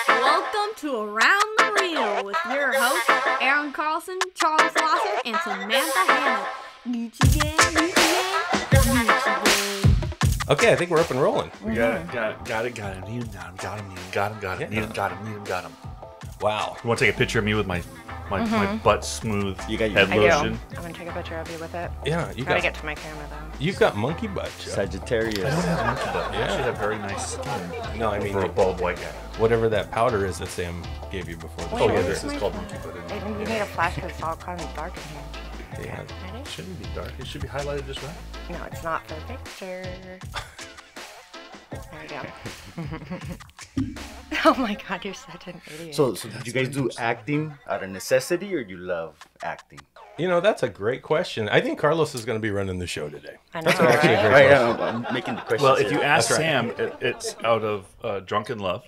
Welcome to Around the Reel with your hosts, Aaron Carlson, Charles Losser, and Samantha Hannah. Gucci gang, Gucci gang, Gucci gang. Okay, I think we're up and rolling. We got him. Need him, got him. Wow. You want to take a picture of me with my butt smooth head I lotion? do. I'm gonna take a picture of you with it. Yeah, you Gotta got get to my camera though. you've got monkey butt. Joe. Sagittarius. I don't have monkey butt. You actually have very nice skin No, I mean for a bald white guy. whatever that powder is that Sam gave you before. Wait, Oh what yeah, is this is my- called monkey butt. Hey, you need a flash because it's all kind of dark in here. Yeah. Ready? It shouldn't be dark. It should be highlighted just right. No, it's not for a picture. There we go. Oh my god, you're such an idiot. So did you guys do acting out of necessity or you love acting? You know, that's a great question. I think Carlos is going to be running the show today. I know, That's actually a right? great Right, question. I'm making the questions. Well, if here. you ask That's right. Sam, it's out of drunken love.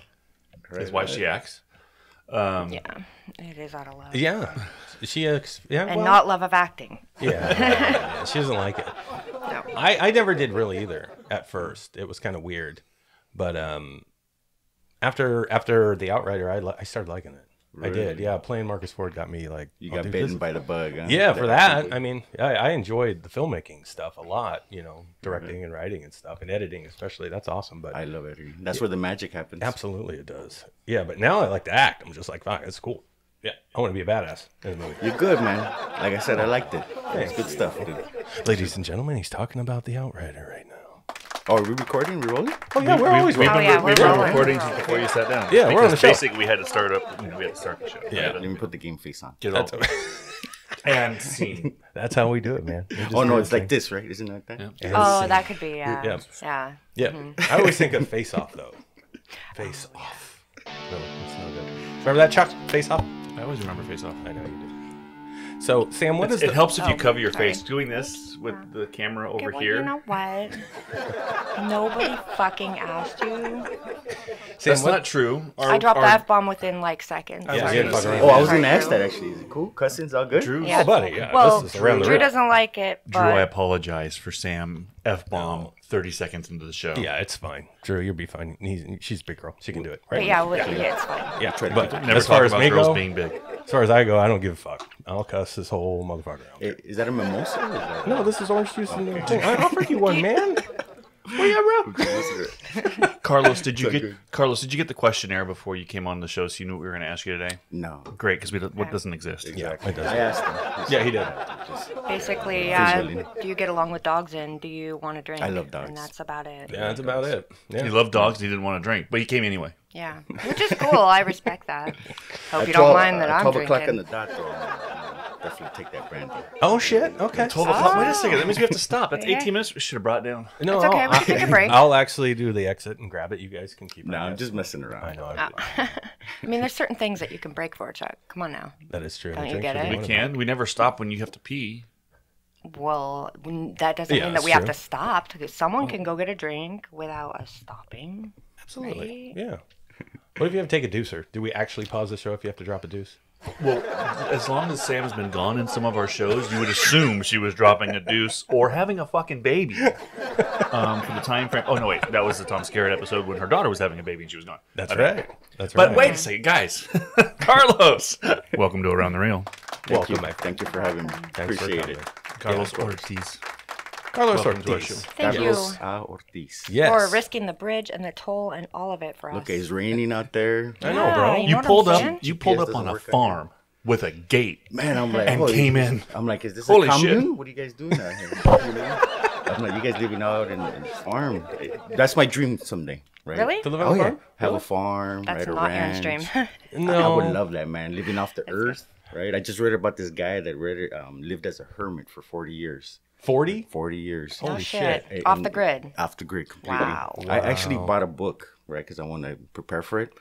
Is why she acts. Yeah, it is out of love. Yeah. Yeah, And well, not love of acting. yeah, she doesn't like it. No. I never did really either at first. It was kind of weird. But after The Outrider, I started liking it. I did, yeah. Playing Marcus Ford got me like... You oh, got dude, bitten this- by the bug. Huh? Yeah, for that, I mean, I enjoyed the filmmaking stuff a lot, you know, directing and writing and stuff, and editing especially. That's awesome, but I love it. That's where the magic happens. absolutely it does. Yeah, but now I like to act. I'm just like, fine, it's cool. Yeah, I want to be a badass in a movie. You're good, man. Like I said, I liked it. It's good stuff, dude. Ladies and gentlemen, he's talking about The Outrider right now. Oh, are we recording? We rolling? Oh, yeah, we're always We've rolling. been, we're we've been rolling. recording since before you sat down. Yeah, we're on the show. Basically, we had to start up. We had to start the show. Yeah. Let me put the game face on. Get That's, all and scene. that's how we do it, man. We just Oh, do no, our it's like thing. this, right? Isn't it like that? And Oh, scene. that could be, yeah. Yeah. Yeah. Yeah, I always think of Face Off though. Face Off. No, it's not good. Remember that, Chuck? Face Off. I always remember Face Off. I know you do. So, Sam, what is It the... helps if you Oh, cover your sorry. face. Doing this with the camera Okay, over well, here. you know what? Nobody fucking asked you. Sam, That's not true. I dropped the F-bomb within like seconds. Yeah, Sorry. you didn't fuck around. Oh, I was Sorry, going to ask Drew. that, actually. Is it cool? Cussing's all good? Drew, Yeah. Oh, buddy, yeah. Well, this is around the Drew rip. doesn't like it, Drew, I but apologize for Sam F-bomb 30 seconds into the show. Yeah, it's fine. Drew, you'll be fine. She's a big girl. She can do it. Right? but yeah, it's fine. Yeah. Try to But Never as talk far as about me girls go, being big. as far as I go, I don't give a fuck. I'll cuss this whole motherfucker out. Is that a mimosa? Or is that... No, this is orange juice and thing. I offered you one, man. Well, yeah, bro. Carlos, did you So get good. the questionnaire before you came on the show, so you knew what we were going to ask you today? No. Great, because what doesn't exist. Yeah, it I does. asked him. Yeah, he did. Basically, Visually. do you get along with dogs and do you want to drink? I love dogs. And that's about it. Yeah, that's about it. Yeah. He loved dogs. He didn't want to drink, but he came anyway. Yeah, which is cool. I respect that. Hope At you don't 12 mind that I'm 12 o'clock on drinking. the dot, though. Definitely take that brandy. Oh, shit. Okay. 12 o'clock. Wait a second. That means we have to stop. That's Yeah. 18 minutes. We should have brought it down. No, It's okay, we can take a break. I'll actually do the exit and grab it. You guys can keep it. No, I I'm guess. just messing around. I know. Oh. I mean, there's certain things that you can break for, Chuck. Come on now. That is true. Don't you Drink get should be it? We one of can. We never stop when you have to pee. Well, that doesn't Yeah, mean that that's we have true. to stop. Because someone can go get a drink without us stopping. them. Absolutely. Right? Yeah. What if you have to take a deucer? Do we actually pause the show if you have to drop a deuce? Well, as long as Sam's been gone in some of our shows, you would assume she was dropping a deuce or having a fucking baby. For the time frame. Oh, no, wait. That was the Tom Skerritt episode when her daughter was having a baby and she was gone. That's Okay. right. That's right. But wait a second, guys. Carlos. Welcome to Around the Reel. Welcome you. back. Thank you for having me. Thanks for Appreciate coming. it. Carlos Yeah, Ortiz. Carlos Welcome to our Ortiz. show. Thank Carlos you Ortiz. Yes. for risking the bridge and the toll and all of it for us. Look, it's raining out there. I know, bro. you know You what pulled I'm up. saying? You pulled GPS up on doesn't a work out farm with a gate Man, I'm like, and holy- came in. I'm like, is this Holy a shit. commune? What are you guys doing out here? You know? I'm like, you guys living out in the farm. That's my dream someday, right? Really? To live on Oh, a yeah. farm? Have a farm, That's right? A not Aaron's ranch. dream. I would No. love that, man. Living off the earth, right? I just read about this guy that lived as a hermit for 40 years. 40? 40 years. No Holy shit. shit. Off the grid. Off the grid completely. Wow. I actually bought a book, right? Because I want to prepare for it.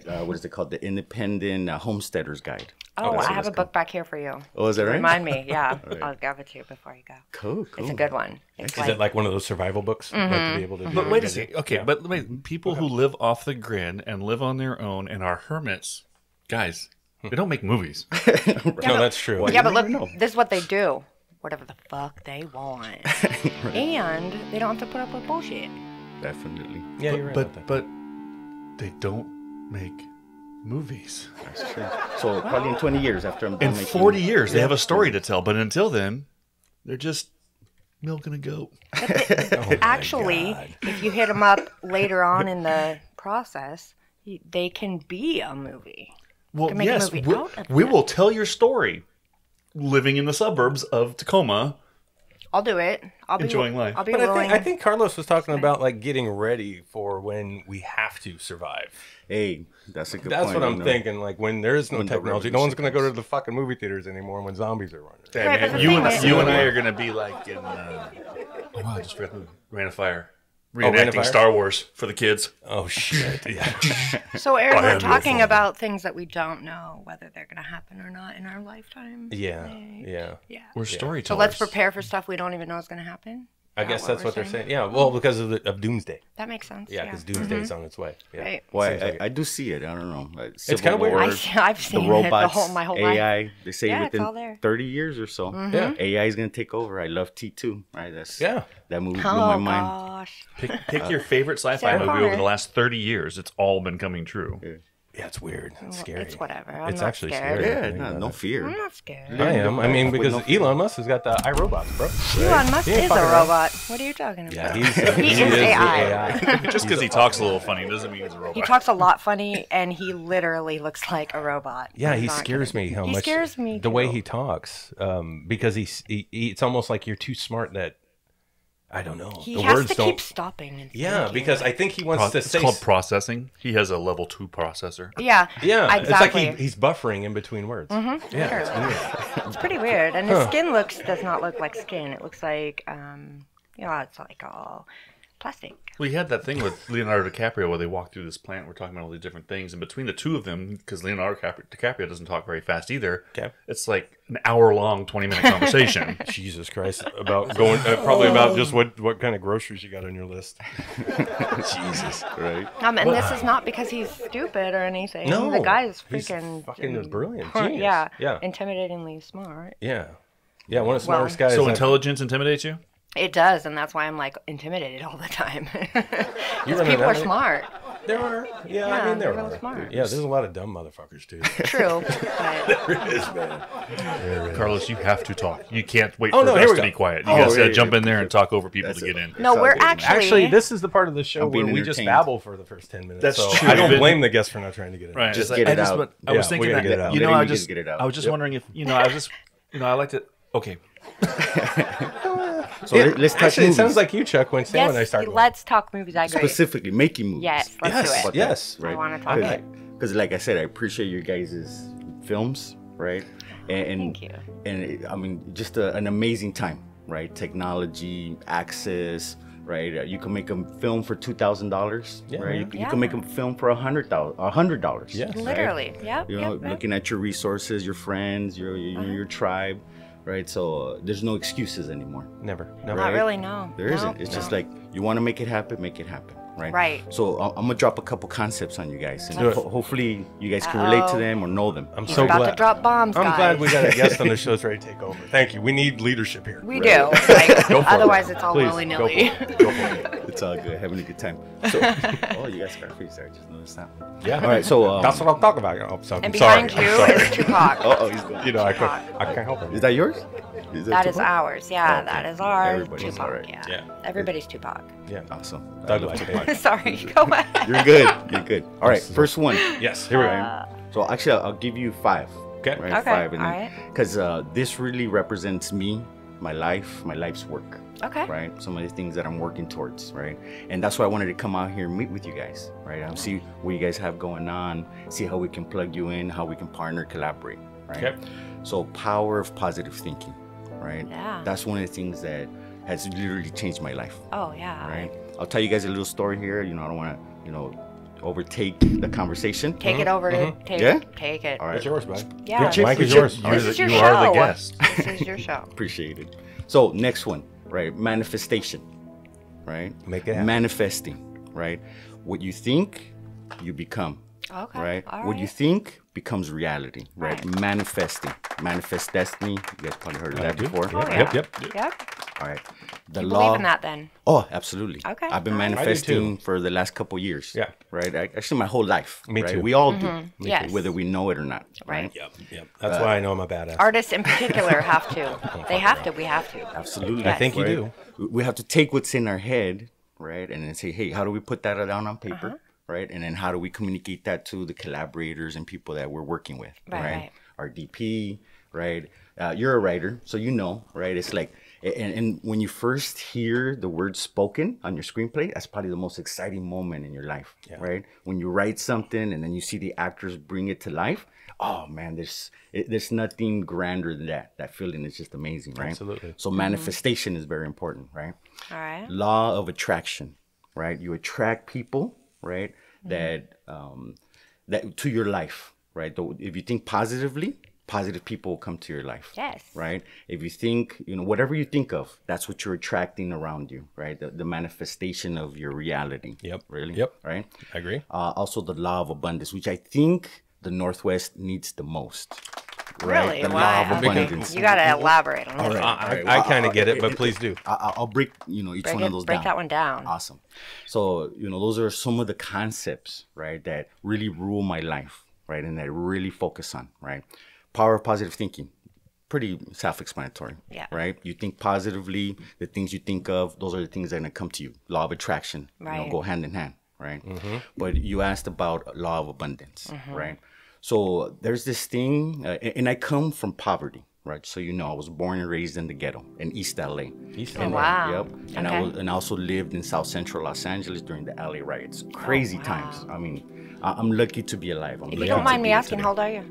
What is it called? The Independent Homesteader's Guide. Oh, That's I what have it's a book back here for you. Oh, is that right? Remind me. Yeah. I'll give it to you before you go. Cool, cool. It's a good one. It's Is it like one of those survival books? Like to be able to do But wait a it? second. Okay, but wait. People who live off the grid and live on their own and are hermits, guys, they don't make movies. No, that's true. yeah, but never look, know. this is what they do. whatever the fuck they want. And they don't have to put up with bullshit. Definitely. Yeah, you're right. about that. But they don't make movies. That's true. So probably in 20 years after I'm done In making... 40 years, they have a story to tell. But until then, they're just milking a goat. Actually, if you hit them up later on in the process, they can be a movie. Well, Can make a yes, movie we, out of we them. will tell your story living in the suburbs of Tacoma. I'll do it. I'll be Enjoying life. I'll be But willing. I think Carlos was talking about like getting ready for when we have to survive. Hey, that's a good That's point. what I'm thinking. Like when there is no When the technology, no one's going to go to revolution the fucking movie theaters anymore when zombies are running. Damn, Right, man, but the you thing and is- you and I are going to be like in. Oh, wow, I just forgot who ran a fire. Ran a Reenacting Fire? Star Wars for the kids. Oh shit! Yeah. So, Aaron, I we're have no talking phone. about things that we don't know whether they're going to happen or not in our lifetime. Yeah. Like, Yeah. Yeah. We're storytellers. So let's prepare for stuff we don't even know is going to happen. I Is guess that that's we're what they're saying. Yeah. Well, because of Doomsday. That makes sense. Yeah, because Doomsday's on its way. Yeah. Right. Well, Seems like it. I do see it. I don't know. It's kinda weird. I've seen the it robots, my whole life. AI. They say Yeah, it's all within there. 30 years or so, Yeah. AI is going to take over. I love T2. Right? That's Yeah. That movie blew Oh, my mind. gosh. pick your favorite sci-fi Sarah movie Connor. over the last 30 years. It's all been coming true. Yeah, it's weird. It's scary. It's whatever. I'm It's not actually scared. scary. Yeah, Think about no it. fear. I'm not scared. I am. I mean, With because no fear. Elon Musk has got the iRobots, bro. Elon Musk He ain't is a fucking around. robot. What are you talking about? Yeah, He is is the AI. Just because he talks a little funny doesn't mean he's a robot. He talks a lot funny, and he literally looks like a robot. Yeah, I'm he not scares kidding. me how He much scares me, the way too. he talks. Because it's almost like you're too smart that I don't know. He the has words to don't. keep stopping and Yeah, thinking. because I think he wants to It's say. called processing. He has a level 2 processor. Yeah, Yeah, exactly. it's like he's buffering in between words. Yeah, it's Literally. weird. It's pretty weird, and his skin does not look like skin. It looks like it's like all plastic. Well, he had that thing with Leonardo DiCaprio where they walk through this plant. We're talking about all these different things. And between the two of them, because Leonardo DiCaprio doesn't talk very fast either, Okay. it's like an hour-long, 20-minute conversation. Jesus Christ! About going, probably about just what kind of groceries you got on your list. Jesus. Right? And this is not because he's stupid or anything. No, the guy is he's freaking fucking brilliant, genius. Yeah, Yeah. intimidatingly smart. Yeah, yeah. One of the smartest Well- guys. So I've- intelligence intimidates you? It does, and that's why I'm like intimidated all the time. Because running people are that many- smart. There are. Yeah, I Yeah, mean there they're are. really smart. Yeah, there's a lot of dumb motherfuckers too. True, but Carlos, you have to talk. You can't wait Oh, for no, us here we to go. be quiet. You Oh, guys yeah, jump yeah, in there and talk over people That's to it. get in. no, all we're good. actually This is the part of the show I'm where being we just entertained. babble for the first 10 minutes. That's so true. I don't Even- blame the guest for not trying to get it. Right. Just It's get I it just, out. I was Yeah, thinking we gotta that, get it out. you know, Letting I you just, get it out. I was just Yep. wondering if, I like to, okay. So let's touch Actually, it movies. sounds like you, Chuck, when Sam and I yes. started. Let's talk movies. I agree. Specifically making movies. Yes, let's do it. Yes. I Right? want to talk Okay. it. Because like I said, I appreciate your guys' films, right? And Thank you. And I mean, just an amazing time, right? Technology, access, right? You can make a film for $2,000, Yeah. right? You Yeah. can make a film for $100. Yes. right? Literally. Yep. You know, yep, looking at your resources, your friends, your tribe, right? So there's no excuses anymore. Never. Not Never. really, no. There No, isn't. It's just no. like you want to make it happen, right? Right. So I'm gonna drop a couple concepts on you guys, and Do it. hopefully you guys can relate to Uh-oh. them or know them. I'm He's so about glad. to drop bombs, I'm guys. glad we got a guest on the show that's ready to take over. Thank you. We need leadership here. We do. Like, Go for it. otherwise, it's all Please, willy-nilly. Go for it. Go for it. It's all good, having a good time. So, oh, you got Scarface there. I just noticed that. Yeah. All right, so That's what I'm talking about. Oh, so, And I'm sorry. behind you I'm sorry. is Tupac. oh, he's going. You know, I can't help it. Is that yours? That is Tupac? ours. Yeah, Okay. that is ours. Everybody's Tupac. alright. Yeah. Yeah. Everybody's Tupac. Yeah. Awesome. Doug I love liked Tupac. it. Sorry. Go ahead. You're good. You're good. All right, first one. Yes. Here we go. Uh, So actually, I'll give you 5. Okay. Right, Okay, 5, all right. because this really represents me, my life's work. Okay. Right, some of the things that I'm working towards, right, and that's why I wanted to come out here and meet with you guys, right, and see what you guys have going on, see how we can plug you in, how we can partner, collaborate, right. Okay. So power of positive thinking, right. Yeah. That's one of the things that has literally changed my life, Oh, yeah. right. I'll tell you guys a little story here. I don't want to, overtake the conversation. Take it over to take Yeah? Take it. All right. It's yours, bud. Yeah. Good Mike shit, is good yours. shit. This is your You show. are the guest. This is your show. Appreciate it. So next one, right? Manifestation, right? Make it happen. Manifesting, right? What you think, you become, Okay. right? All What you right. think, becomes reality, right? Manifest destiny. You guys probably heard of that before. Oh, yeah. Yep. Yep. All right. The You law. believe in that then? Oh, absolutely. Okay. I've been I do manifesting for the last couple years. Yeah. Right. Actually, my whole life. Me right? too. We all do. Yes. Whether we know it or not. Right. Yep. That's why I know I'm a badass. Artists in particular have to. They have to. We have to. Absolutely. I think you right? do. We have to take what's in our head, right, and then say, hey, how do we put that down on paper, right? And then how do we communicate that to the collaborators and people that we're working with, Right. Our DP, right? You're a writer, so you know, right? It's like, and when you first hear the word spoken on your screenplay, that's probably the most exciting moment in your life, right? When you write something and then you see the actors bring it to life, oh man, there's nothing grander than that. That feeling is just amazing, right? Absolutely. So manifestation is very important, right? All right. Law of attraction, right? You attract people, right? That to your life, right? If you think positively, positive people will come to your life. Yes. Right? If you think, whatever you think of, that's what you're attracting around you, right? The manifestation of your reality. Yep. Really? Yep. Right? I agree. Also the law of abundance, which I think the Northwest needs the most. Right? Really? The Why? law of Okay. abundance. You got to elaborate on this. I kind of get it, but please do. I'll break, each one of those Break down. that one down. Awesome. So, those are some of the concepts, right, that really rule my life, right, and that I really focus on, right? Power of positive thinking. Pretty self-explanatory, Yeah. right? You think positively, the things you think of, those are the things that are going to come to you. Law of attraction, Right. Go hand in hand, right? But you asked about law of abundance, right? So there's this thing, and I come from poverty, right? So I was born and raised in the ghetto in East LA. East Oh, LA. wow. Yep. And Okay. I also lived in South Central Los Angeles during the LA riots. Crazy times. I mean, I'm lucky to be alive. If you don't mind me asking, how old are you?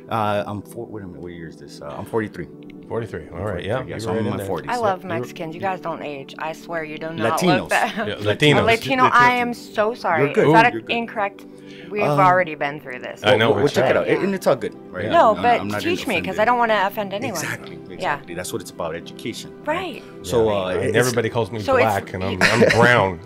I'm what year is this? I'm 43. 43. All right. Yeah. Yeah, you so were I'm right in my there. 40s. I love Mexicans. You guys don't age. I swear you do not Latinos. look that. Yeah, A Latinos. Latino, I am so sorry. You're good. Is that You're good. incorrect? We've already been through this. I know. We'll check it out. Yeah. And it's all good, right? No, I'm but not teach me, because offended. I don't want to offend anyone. Exactly. Yeah. That's what it's about, education. Right. So And it's- everybody calls me So it's- black, and I'm brown.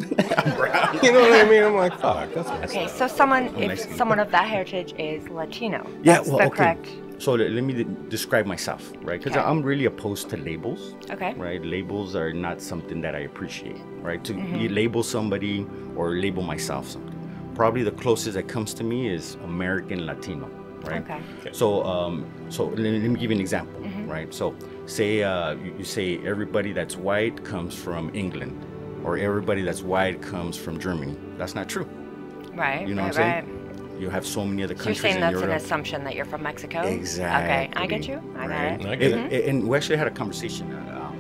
You know what I mean? I'm like, fuck. That's messed Okay, up. so nice to meet someone of that heritage is Latino. Yeah, That's well, the okay. correct. So let me describe myself, right? Because Okay. I'm really opposed to labels. Okay. Right? Labels are not something that I appreciate, right? To Mm-hmm. label somebody or label myself something. Probably the closest that comes to me is American Latino, right? Okay. So, let me give you an example, Mm-hmm. right? So, say you say everybody that's white comes from England, or everybody that's white comes from Germany. That's not true. Right. You know right, what I'm right. saying? You have so many other So you're countries saying in that's an Europe. assumption that you're from Mexico? Exactly. Okay, I get you. I got right? it. I get it. And we actually had a conversation.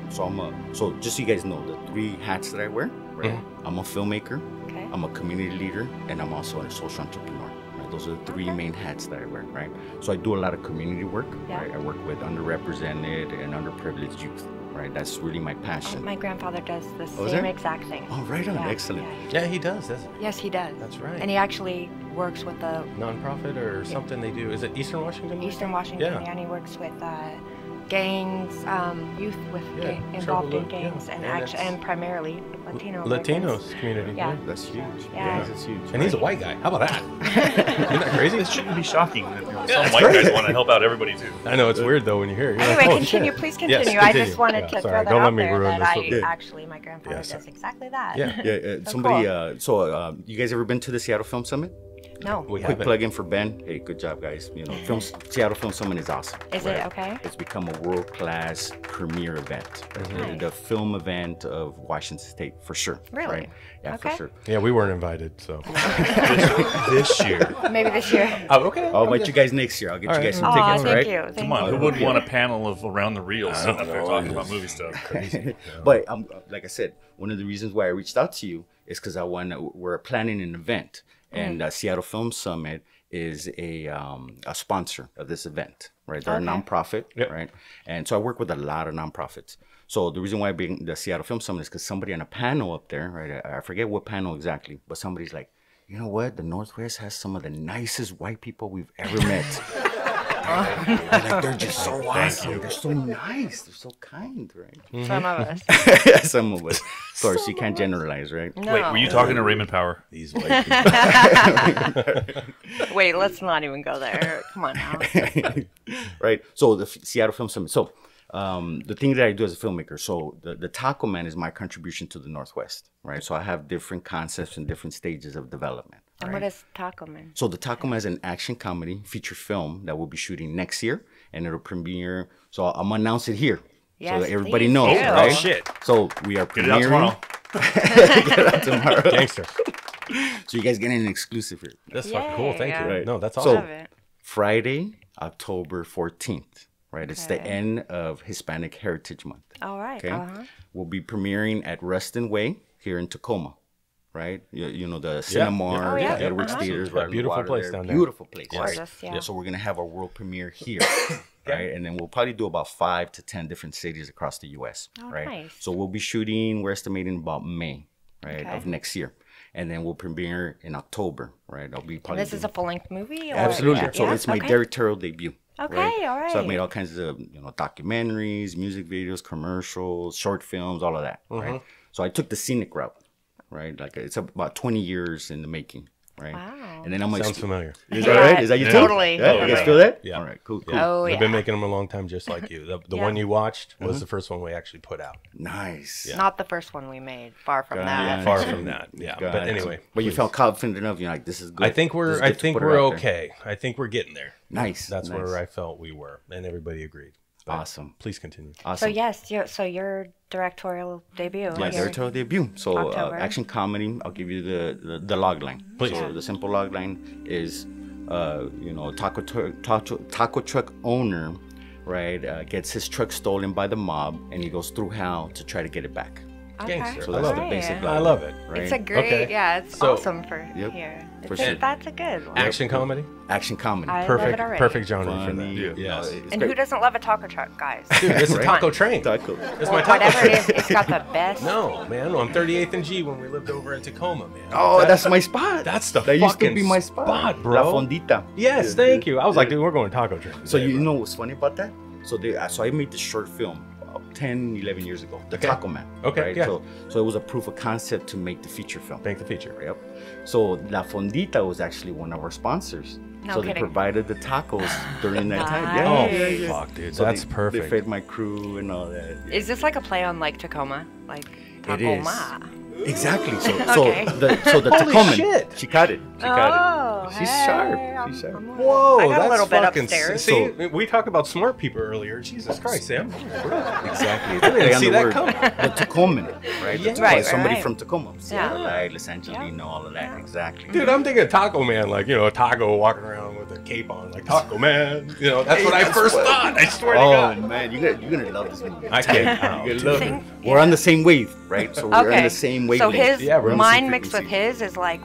So just so you guys know, the 3 hats that I wear, right? I'm a filmmaker, Okay. I'm a community leader, and I'm also a social entrepreneur. Right? Those are the 3 main hats that I wear, right? So I do a lot of community work. Yeah. Right? I work with underrepresented and underprivileged youth. Right? That's really my passion. My grandfather does the is same it? exact thing. Oh, right on. Yeah, Excellent. yeah. Yeah, he does. That's Yes, he does. That's right. And he actually works with the nonprofit or something they do. Is it Eastern Washington? Eastern Washington, Yeah. and he works with gangs, youth with Yeah, involved in trouble, yeah. gangs, and And it's- and primarily Latino. Latinos Americans. community. Yeah. That's huge. Yeah. That's huge. And he's a white guy. How about that? Isn't that crazy? It shouldn't be shocking that some it's white crazy. guys want to help out everybody too. I know it's weird though when you hear it. You're Anyway, like, oh, continue. shit. Please Yes, continue. I just continue. wanted Yeah, to sorry, throw that don't out let me there ruin that this. actually my grandfather Yeah, does sorry. exactly that. Yeah. Yeah, So somebody. cool. You guys ever been to the Seattle Film Summit? No. We Quick haven't. plug in for Ben. Hey, good job, guys. Seattle Film Summit is awesome. Is it okay? It's become a world-class premier event. Nice. The film event of Washington State, for sure. Really? Right? Yeah, Okay. for sure. Yeah, we weren't invited, so. This year. Maybe this year. Oh, okay. I'll invite you guys next year. I'll get All you guys right. some Oh, tickets, thank right? you. Thank Come on, you. who wouldn't want a panel of around the reels sitting up there talking about movie stuff? But like I said, one of the reasons why I reached out to you is because we're planning an event, and Seattle Film Summit is a sponsor of this event, right? They're a nonprofit, Yep. right? And so I work with a lot of nonprofits. So the reason why I bring the Seattle Film Summit is because somebody on a panel up there, right? I forget what panel exactly, but somebody's like, you know what? The Northwest has some of the nicest white people we've ever met. Like, they're just so awesome. They're so nice. They're so kind, right? Some of us. Some of us. Of course, you can't generalize, right? No. Wait, were you talking to Raymond Power? These white people. Wait, let's not even go there. Come on now. Right. So the Seattle Film Summit. So the thing that I do as a filmmaker. So the Taco Man is my contribution to the Northwest, right? So I have different concepts and different stages of development. And right? what is Taco Man? So the Taco Man is an action comedy feature film that we'll be shooting next year, and it'll premiere. So I'm gonna announce it here, Yes, so that everybody please knows, do. right? Oh, shit. So we are Get it out premiering. tomorrow. Get it out tomorrow. Gangster. So you guys getting an exclusive here. That's fucking cool. Thank Yeah. you. Right. No, that's So- awesome. Love it. Friday, October 14th, right? It's the Okay. end of Hispanic Heritage Month. All right. Okay. We'll be premiering at Ruston Way here in Tacoma, right? You know, the Cinemark, Oh, yeah. the Edwards Uh-huh. Theaters, Yeah, right on the beautiful water place there. down there. Beautiful place. Yes. Gorgeous, Right? yeah. So we're going to have our world premiere here, right? And then we'll probably do about 5 to 10 different cities across the U.S., Oh, right? nice. So we'll be shooting, we're estimating about May, right, Okay. of next year. And then we'll premiere in October, right? I'll be And probably this is a full-length movie? Or? Absolutely. Yeah. So Yeah? it's my Okay. directorial debut. Okay, all right. So I've made all kinds of documentaries, music videos, commercials, short films, all of that. Right. So I took the scenic route, right? Like it's about 20 years in the making, right? Wow. And then I'm Sounds gonna. familiar. Is that right? Is that you too? Totally. Yeah, you guys Totally. feel that? Yeah. All right. Cool. Cool. Yeah. Oh, We've yeah. been making them a long time, just like you. The Yeah. one you watched was the first one we actually put out. Nice. Not the first one we made. Far from God. that. Yeah. Far from that. Yeah. God. But anyway. But you please. felt confident enough. You're like, this is good. I think This we're is I good to think put it we're out there. okay. I think we're getting there. Nice. That's nice. where I felt we were, and everybody agreed. But Awesome. Please continue. So Awesome. yes, so your directorial debut. Yeah, your- directorial debut. So October. action comedy. I'll give you the log line. Please. So the simple log line is, taco truck owner, right, gets his truck stolen by the mob, and he goes through hell to try to get it back. Okay. Gangster. So I that's love the it. basic Yeah. log I love it. Right? It's a great, Okay. yeah, it's So- awesome for Yep. here. For It's sure. That's a good one. Action comedy. Action comedy. I love Perfect. it already. Perfect genre for that. Funny, Yeah. Yes. it's And great. who doesn't love a taco truck, guys? Dude, it's a Right? taco train. Taco. It's my taco Whatever train. it is, it's got the best. No, man, on 38th and G when we lived over in Tacoma, man. Oh, that's my spot. That's the that used to fucking be my spot, bro. La Fondita. Yes, thank you. I was like, dude, we're going taco train. So today, you bro. know what's funny about that? So I made this short film 10, 11 years ago, The Okay. Taco Man. Okay, right? yeah. So it was a proof of concept to make the feature film. Make the feature. Yep. So La Fondita was actually one of our sponsors. No so kidding. they provided the tacos during that time. Oh, Nice. fuck, dude. So That's they perfect. fed my crew and all that. Is this like a play on like Tacoma? Like It is. Tacoma? Exactly. So Okay. so the Holy Tacoman. shit. She caught it. She caught Oh, it. She's hey, sharp. I'm- She's sharp. I'm- Whoa, I got that's a little bit fucking upstairs. See, we talk about smart people earlier. Jesus Christ, Sam. Exactly. It's I didn't play on see the that word. coming. The Tacoman, right? Yeah. Right. Right, Somebody right. from Tacoma. Seattle, Yeah. right? Los Angeles, all of that. Exactly. Dude, I'm thinking Taco Man, like, a taco walking around with a cape on, like Taco Man. That's what I first thought. I swear to Oh God. man, you're gonna love this movie. I can't. You're gonna love it. Think- We're on the same wave, right? So we're on Okay. the same So wavelength. his Yeah, we're on the mine same mixed with frequency. his is like,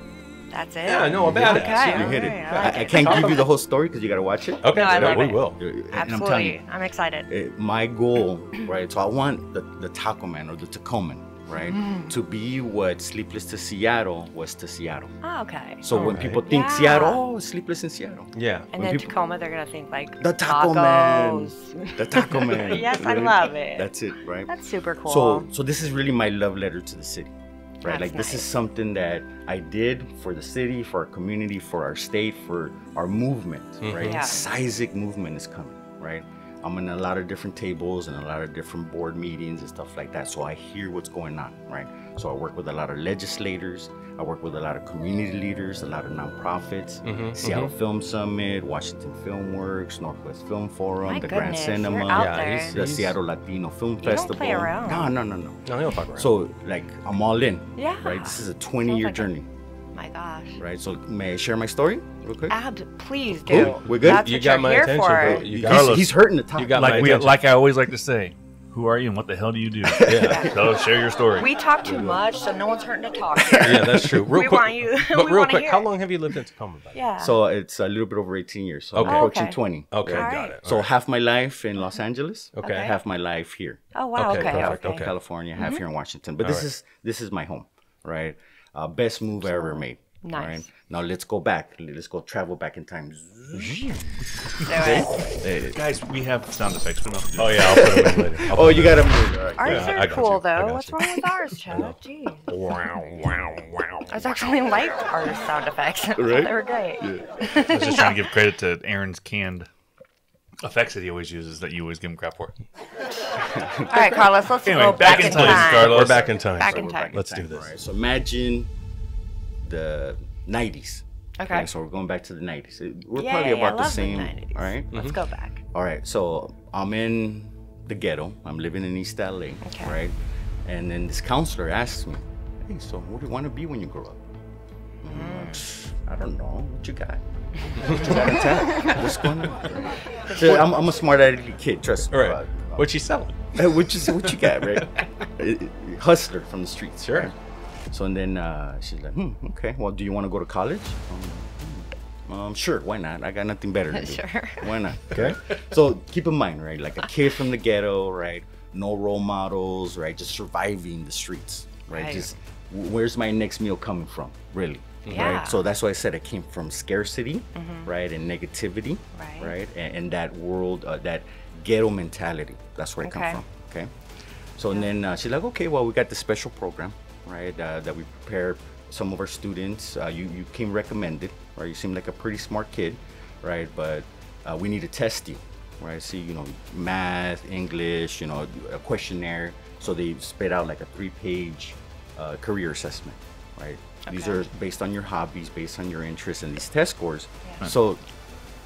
that's it. Yeah, no, a badass. Okay, You hit it. alright, I like I it. can't give you the whole story because you gotta watch it. Okay, No, I no, love we it. will. And I'm telling Absolutely. you, I'm excited. my goal, right? So I want the Taco Man or the Tacoman, right, to be what Sleepless to Seattle was to Seattle. Oh, okay. So when Alright. people think Yeah. Seattle, oh, Sleepless in Seattle. Yeah. And when then people- Tacoma, they're gonna think like The Taco Man. tacos. The Taco Man. Yes, I right? love it. That's it, right? That's super cool. So this is really my love letter to the city, right? That's Like this is nice. something that I did for the city, for our community, for our state, for our movement, right? Yeah. Seismic movement is coming, right? I'm in a lot of different tables and a lot of different board meetings and stuff like that. So I hear what's going on, right? So I work with a lot of legislators. I work with a lot of community leaders, a lot of nonprofits, Seattle Film Summit, Washington Film Works, Northwest Film Forum, My the Grand goodness, Cinema, you're out Yeah, there. he's- the Seattle Latino Film don't Festival. play around. No. No, he'll fuck around. So like I'm all in. Yeah. Right. This is a 20-year like it. journey. My gosh. Right. So may I share my story real quick? Please do. Cool. We're good? That's You what got you're my here attention, for. bro. You got Carlos, He's hurting the top. you got my Like attention. like I always like to say, who are you and what the hell do you do? Yeah. So share your story. We talk too much, so no one's hurting to talk here. Yeah, that's true. Real We quick, want you- But we real wanna quick, hear how it. long have you lived in Tacoma, buddy? Yeah. So it's a little bit over 18 years. So Okay. I'm approaching Okay. 20. Okay, All got right. it. So half my life in Los Angeles. Okay. Okay. Half my life here. Oh wow. Okay, Okay. perfect, Okay. okay. California, half here in Washington. But All right. this is my home, right? Best move I ever made. Nice. All right? Now let's go back. Let's go travel back in time. Do it. Guys, we have sound effects. We don't have to do Oh that. yeah, I'll put them in later. Oh, you got to move. All right. Ours Yeah, I are got cool you. I though. got What's you. wrong with ours, Chad? Jeez. Wow, wow, wow. I was actually like our sound effects. Right? They were great. I was just trying to give credit to Aaron's canned effects that he always uses that you always give him crap for. All right, Carlos, let's Anyway, go back back in in time, time. Carlos. We're back in time. Back So in we're time. Let's do All this. right, so imagine the 90s. Okay. So we're going back to the 90s. We're Yay, probably I about the love same. 90s. All right. Let's go back. All right. So I'm in the ghetto. I'm living in East LA. Okay. Right. And then this counselor asks me, "Hey, so what do you want to be when you grow up?" I'm like, I don't know. What you got? What you got in tap? What's going on? So I'm a smart-alecky kid. Trust me. All right. What you selling? What you got, right? Hustler from the streets. Sure. Right? So and then she's like, okay. Well, do you want to go to college? Sure. Why not? I got nothing better to do. Sure. Why not? Okay. So keep in mind, right? Like a kid from the ghetto, right? No role models, right? Just surviving the streets, right? Right. Just where's my next meal coming from, really? Yeah. Right. So that's why I said it came from scarcity, right, and negativity, Right. and that world, that ghetto mentality. That's where it Okay. comes from. Okay. So and then she's like, okay, well, we got the special program, right, that we prepare some of our students. You came recommended, right? You seem like a pretty smart kid, right? But we need to test you, right? See, math, English, a questionnaire. So they spit out like a 3-page career assessment, right? These Okay. are based on your hobbies, based on your interests, and these test scores. So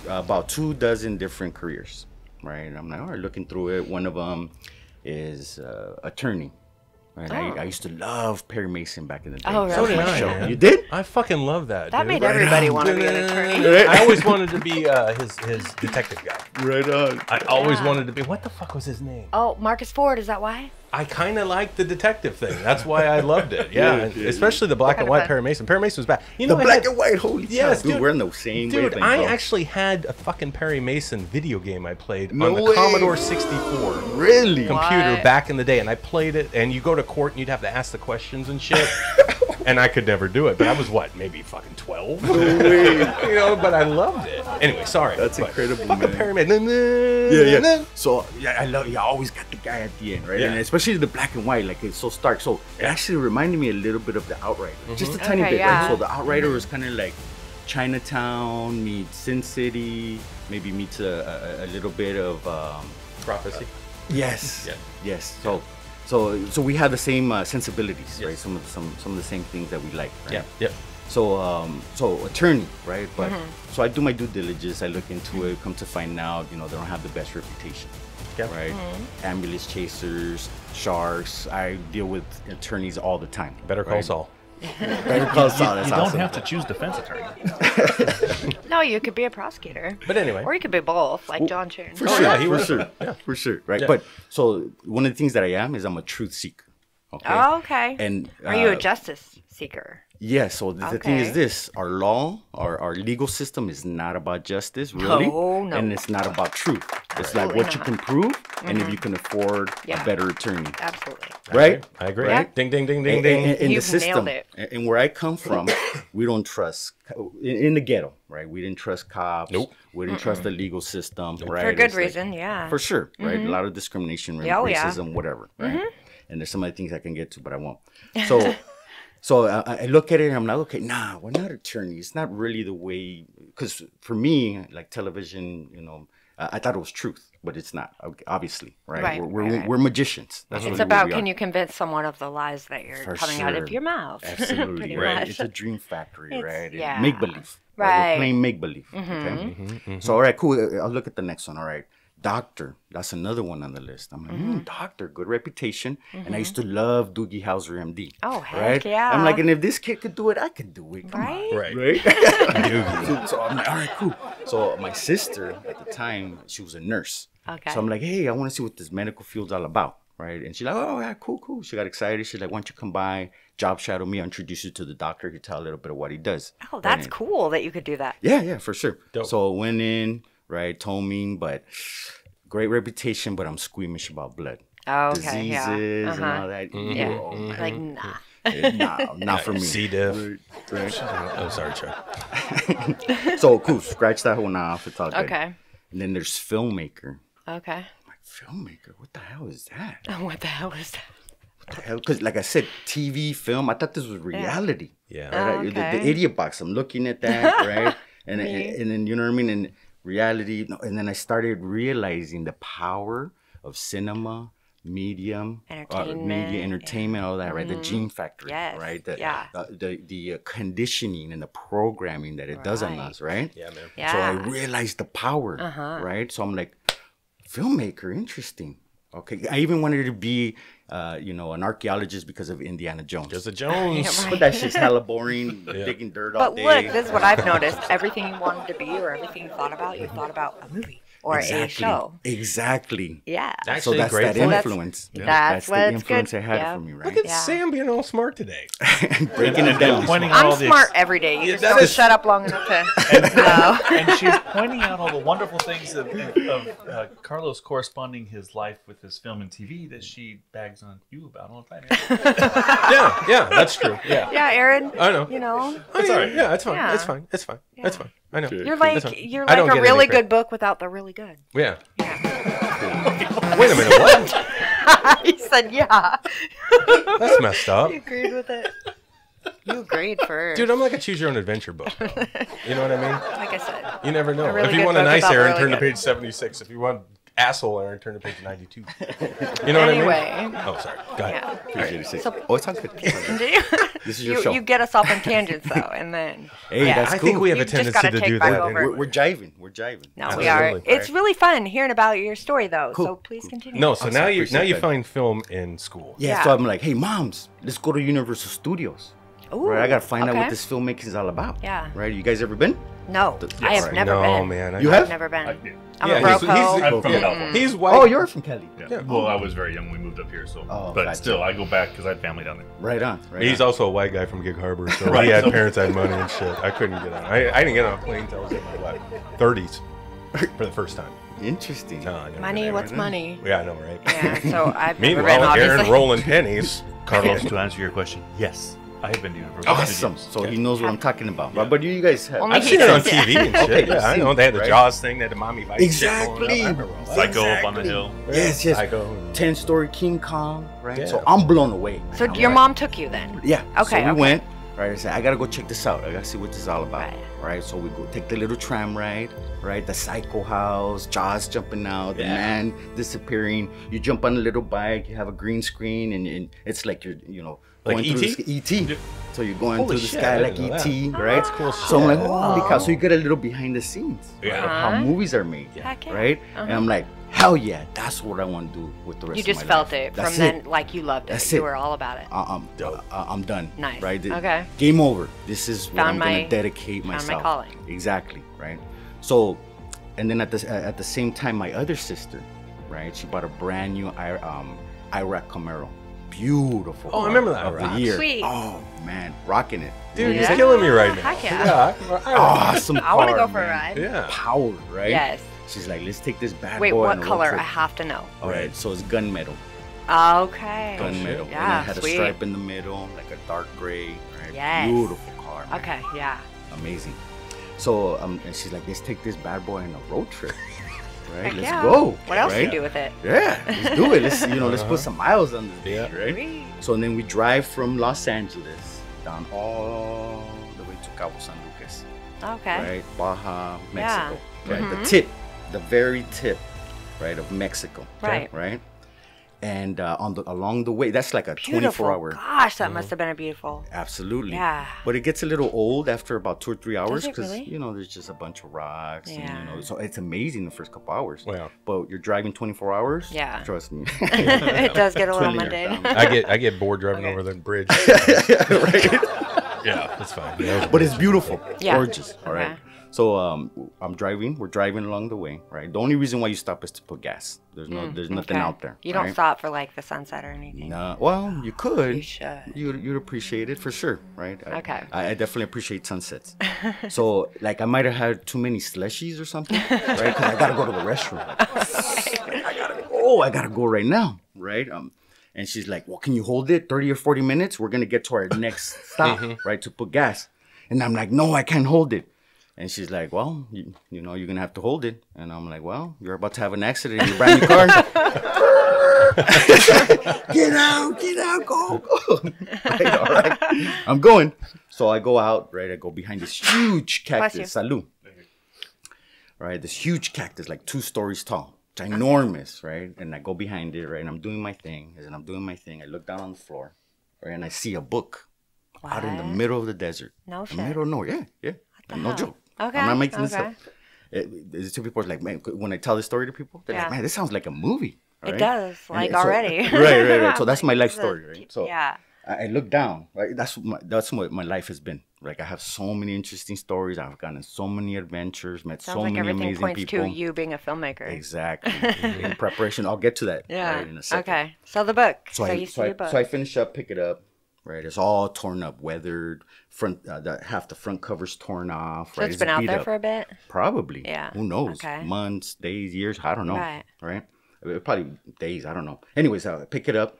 about 24 different careers, right? And I'm like, all right, looking through it. One of them is attorney. Right? I used to love Perry Mason back in the day. Oh, That was really? my So did I, show. man. You did? I fucking love that. That dude. made everybody want to be an attorney. I always wanted to be his detective guy. Right on. I always wanted to be. What the fuck was his name? Oh, Marcus Ford, is that why? I kind of liked the detective thing. That's why I loved it. Yeah, Yeah, and yeah, especially the black and Kinda white fun. Perry Mason. Perry Mason was bad. You The know, I black had- and white, holy Yes, cow. Dude, dude. we're in the same Dude, wavelength, I bro. actually had a fucking Perry Mason video game I played No on the way. Commodore 64 Really? computer What? back in the day, and I played it. And you go to court and you'd have to ask the questions and shit. And I could never do it, but I was maybe fucking 12. No way. But I loved it. Anyway, sorry. That's but incredible, fucking man. Perry Mason. Yeah. So I love you. Always got the guy at the end, right? Yeah. And especially the black and white, like it's so stark. So it actually reminded me a little bit of the Outrider, just a tiny Okay, bit, yeah. right? So the Outrider was kind of like Chinatown meets Sin City, maybe meets a little bit of Prophecy. yes, Yeah. yes. So we have the same sensibilities, right? Yes. Some of the same things that we like, right? Yeah. Yep. So attorney, right? But so I do my due diligence. I look into it. Come to find out, they don't have the best reputation, Yeah. right? Ambulance chasers, sharks. I deal with attorneys all the time. Better call right? Saul. Better call Saul. You That's don't awesome. have to choose defense attorney. No, you could be a prosecutor. But anyway. Or you could be both, like John Chern. For Oh, sure, yeah, he for was. sure, Yeah. for sure, right? Yeah. But so one of the things that I am is I'm a truth seeker. Okay. Oh, okay. And Are you a justice seeker? yeah, so the thing is Okay. this: our law, our legal system is not about justice, really, No, no. and it's not about truth. It's like Absolutely what you not. can prove, and if you can afford Yeah. a better attorney, Absolutely. right? I agree. Right? Ding, ding, ding, ding, And, ding. and the You've system, nailed it. and where I come from, we don't trust in the ghetto, right? We didn't trust cops. Nope. We didn't trust the legal system, right? For good It's like- reason, yeah. for sure, right? A lot of discrimination, Yeah, oh, yeah. racism, whatever, right? And there's some other things I can get to, but I won't. So, so I look at it and I'm like, okay, nah, we're not attorneys. It's not really the way, because for me, like television, I thought it was truth, but it's not, obviously, right? Right, We're right. we're magicians. That's It's really what about we can are. you convince someone of the lies that you're For coming out of sure. your mouth? Absolutely, Pretty right? much. It's a dream factory, It's- right? yeah. Make believe. Right. We're playing make believe. Okay. So all right, cool. I'll look at the next one. All right, doctor. That's another one on the list. I'm like, doctor, good reputation. And I used to love Doogie Howser, MD. Oh, heck right? yeah. I'm like, and if this kid could do it, I could do it. Come Right? Right. on, right? Doogie. So I'm like, all right, cool. So my sister at the time, she was a nurse. Okay. So I'm like, hey, I want to see what this medical field's all about, right? And she's like, oh, yeah, cool. She got excited. She's like, why don't you come by, job shadow me, I'll introduce you to the doctor. He'll tell a little bit of what he does. Oh, that's Right? cool that you could do that. Yeah, for sure. Dope. So went in, right, told me, but great reputation, but I'm squeamish about blood. Oh, okay, yeah. Diseases and Uh-huh. all that. Yeah. Oh, man. Like, nah. Not for me. C diff. Right. Oh, sorry, Chuck. So cool. Scratch that one off. It's all good. Okay. And then there's filmmaker. Okay. I'm like, filmmaker? What the hell is that? What the hell is that? Because like I said, TV, film, I thought this was reality. Yeah. Right? Oh, okay. The idiot box, I'm looking at that, right? And then, you know what I mean? And reality, and then I started realizing the power of cinema, media, entertainment, all that, right? The gene factory, Yes. right? Yeah. The conditioning and the programming that it does on us, right? Yeah, man. Yeah. So I realized the power, right? So I'm like, filmmaker, interesting. Okay, I even wanted to be, an archaeologist because of Indiana Jones. There's a Jones. right. But that shit's hella boring, digging dirt all But day. look, this is what I've noticed. Everything you wanted to be or everything you thought about a movie or a show. Exactly. Yeah. So Actually, that's great that point. influence. That's the what's influence good. I had Yeah. from you, right? Look at Yeah. Sam being all smart today. Breaking it down. Pointing out I'm all the smart every day. You just that don't is- shut up long enough to know. and she's pointing out all the wonderful things of Carlos corresponding his life with his film and TV that she bags on you about all the time. Yeah, that's true. Yeah. Yeah, Aaron. I know. You know, It's all right. Yeah, it's fine. Yeah. It's fine. It's fine. It's fine. I know. you're That's like fine. you're I don't like a get any really credit. good book without the really good. Yeah. Yeah. Wait a minute. What? He said, "Yeah." That's messed up. You agreed with it. You agreed first. Dude, I'm like a choose your own adventure book. Bro. You know what I mean? Like I said. You never know. A really If you good want a book nice about Aaron, really turn to good. page 76. If you want asshole Aaron, turn to page 92. You know what Anyway. I mean? Oh, sorry. Go ahead. Yeah. Appreciate it. Say- So- oh, it's all good. This is your show. You get us off on tangents though, and then Hey, that's I think cool. we have You a just tendency gotta to take do back that. over. We're jiving. We're jiving. no, we are. Absolutely. It's really fun hearing about your story though. Cool. So please continue. No, so Awesome. now you Appreciate that. find film in school. Yeah, Yeah. so I'm like, hey, moms, let's go to Universal Studios. Ooh, Right, I gotta find out okay. what this filmmaking is all about. Yeah. Right, you guys ever been? No, I have Right. never No, been. man. You I- have? I've never been. I did. I'm Yeah, a he's- broco. I'm from yeah. California. He's white. Oh, you're from Cali. Yeah. Well, I was very young when we moved up here, so. Oh, but gotcha. still, I go back because I had family down there. Right on. Right He's on. also a white guy from Gig Harbor, so Right, he had so- parents that had money and shit. I couldn't get on. I didn't get on a plane until I was in my 30s for the first time. Interesting. No, I never Money, did. what's money? Yeah, I know, right? Yeah, so I've never been, Meanwhile, obviously. Aaron rolling pennies. Carlos, to answer your question, yes, I have been to Universal Awesome. Studios. So he knows what I'm talking about. But you guys have. Only I've he seen it on does, TV and shit. Okay, Yeah, I you've know. They had the seen it, Jaws thing. They had the mommy fight. Exactly. Psycho up on the hill. Yes, yes. Psycho. 10-story King Kong, right? Yeah. So I'm blown away. So I'm your like- mom took you then? Yeah. Okay, So we okay. went. Right. I said, I gotta go check this out. I gotta see what this is all about. Right. Right. So we go take the little tram ride. Right. The Psycho house, Jaws jumping out, the man disappearing. You jump on a little bike. You have a green screen, and it's like you're, Like going through E.T.? the ET. So you're going Holy through the shit, sky I like didn't know ET, that. right? That's cool So I'm like, shit. oh, because so you get a little behind the scenes Yeah. of how movies are made, Heck yeah. right? And I'm like, hell yeah, that's what I want to do with the rest You of just my felt life. it from That's then, like you loved it. That's You it. were all about it. I'm done. Nice. Right? Okay. Game over. This is what Found I'm my- gonna dedicate found my myself. calling. Exactly. Right. So, and then at the same time, my other sister, right? She bought a brand new Iraq Camaro. Beautiful. Oh, I remember that of Iraq. the year. Sweet. Oh man, rocking it. Dude, Yeah. he's killing me right now. Heck yeah. Awesome. I want to car, go for a man. ride. Yeah. Power, right? Yes. She's like, let's take this bad Wait, boy what on a road color? trip. I have to know. All right, so it's gunmetal. Okay. Gunmetal. And Yeah, it had sweet. a stripe in the middle, like a dark gray. Right? Yes. Beautiful car. Man. Okay, yeah. Amazing. So and she's like, let's take this bad boy on a road trip. Right? Heck Let's yeah. go. What else do right? you do with it? Yeah, let's do it. Let's put some miles on this Yeah. thing, right? Sweet. So then we drive from Los Angeles down all the way to Cabo San Lucas. Okay. Right? Baja, Mexico. Yeah. Right? Mhm. The tip, the very tip, right, of Mexico. Right. Right? And along the way, that's like a Beautiful. 24-hour. Gosh, that must have been a beautiful. Absolutely. Yeah. But it gets a little old after about 2 or 3 hours it because really? there's just a bunch of rocks. Yeah. And, so it's amazing the first couple hours. Wow. But you're driving 24 hours. Yeah. Trust me. It does get a little Twiddling your mundane. thumb. I get bored driving over the bridge. Right? Yeah, that's fine. Yeah, But it's beautiful. Yeah. Gorgeous. All right. Okay. So we're driving along the way, right? The only reason why you stop is to put gas. There's nothing Okay. out there. You don't right? stop for like the sunset or anything. No, well, you could. You should. You'd appreciate it for sure, right? Okay. I definitely appreciate sunsets. So, like, I might have had too many slushies or something, right? Because I gotta go to the restroom. Like, I gotta go right now, right? And she's like, well, can you hold it 30 or 40 minutes? We're going to get to our next stop, right, to put gas. And I'm like, no, I can't hold it. And she's like, well, you know, you're going to have to hold it. And I'm like, well, you're about to have an accident in your brand new car. Get out, go. Right, all right. I'm going. So I go out, right? I go behind this huge cactus. Salud. Right? This huge cactus, like 2 stories tall. Ginormous, right? And I go behind it, right? And I'm doing my thing. As I'm doing my thing, I look down on the floor, right? And I see a book out in the middle of the desert. No shit. In the middle of nowhere. Yeah. No joke. Okay. I'm not making this up. Two people are like, man, when I tell this story to people, they're like, man, this sounds like a movie. Right? It does, like already. Right. So that's my life story, right? So yeah. I look down, right? That's what my life has been. Like I have so many interesting stories. I've gotten so many adventures, met so many amazing people. Sounds like everything points to you being a filmmaker. Exactly. In preparation, I'll get to that. Yeah. Right, in a second. Okay. So the book. So I finish up, pick it up. Right, it's all torn up, weathered. Front, half the front cover's torn off. So right, it's been out there for a bit. Probably. Yeah. Who knows? Okay. Months, days, years. I don't know. Right. Probably days. I don't know. Anyways, I pick it up,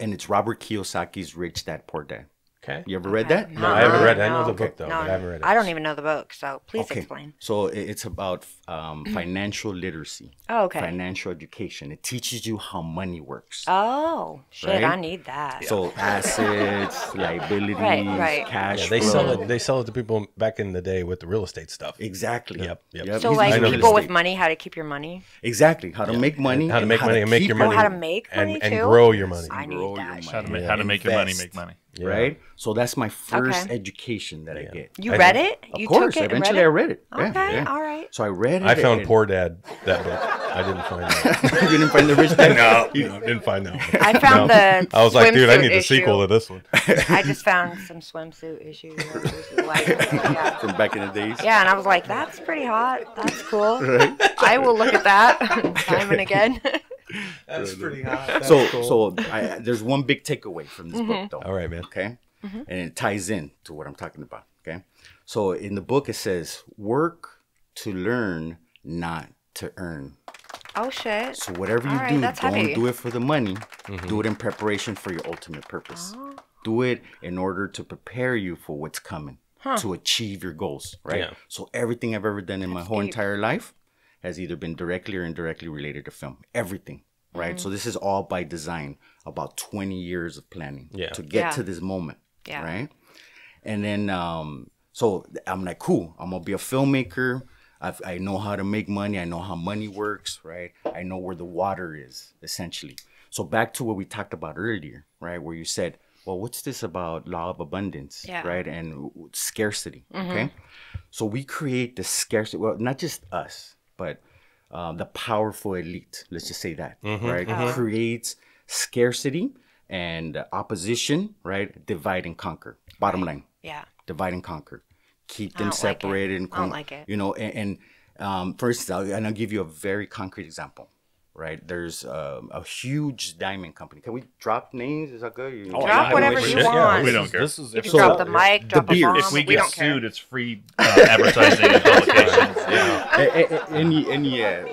and it's Robert Kiyosaki's Rich Dad Poor Dad. Okay. You ever read that? No, I haven't read it. I know the book, though, but I haven't read it. I don't even know the book, so please explain. So it's about financial literacy. Oh, okay. Financial education. It teaches you how money works. Oh, shit, right? I need that. So assets, liabilities, cash flow. They sell it to people back in the day with the real estate stuff. Exactly. Yep. So like people with money, how to keep your money? Exactly. How to make money. How to make money and make your money. How to make money, and grow your money. I need that. How to make your money make money. Yeah. Right? So that's my first education that I get. You read it? Of course. Took it Eventually I read it. Okay, all right. So I read it. I found Poor Dad, that book. I didn't find that. You didn't find the Rich Dad? No, didn't find that one. I found the I was like, dude, I need the issue. sequel to this one. I just found some swimsuit issues. From back in the days? Yeah, and I was like, that's pretty hot. That's cool. Right? I will look at that time and again. That's pretty hot. So there's one big takeaway from this book, though. All right, man. Okay? And it ties in to what I'm talking about. Okay? So in the book, it says, work to learn, not to earn. Oh, shit. So whatever you do, don't do it for the money. Do it in preparation for your ultimate purpose. Do it in order to prepare you for what's coming, to achieve your goals, right? Yeah. So everything I've ever done in my whole entire life has either been directly or indirectly related to film. Everything, right? So this is all by design, about 20 years of planning to get to this moment, right? And then, so I'm like, cool, I'm going to be a filmmaker. I know how to make money. I know how money works, right? I know where the water is, essentially. So back to what we talked about earlier, right? Where you said, well, what's this about law of abundance, right? And scarcity, okay? So we create the scarcity, well, not just us, but the powerful elite, let's just say that, right? Creates scarcity and opposition, right? Divide and conquer. Bottom line. Yeah. Divide and conquer. Keep them separated. I don't like it. You know, and for instance, I'll give you a very concrete example, right? There's a huge diamond company. Can we drop names? Is that good? Drop whatever you want. Yeah, we don't care. You can drop the mic, drop a bomb. If we get sued, it's free advertising and publications.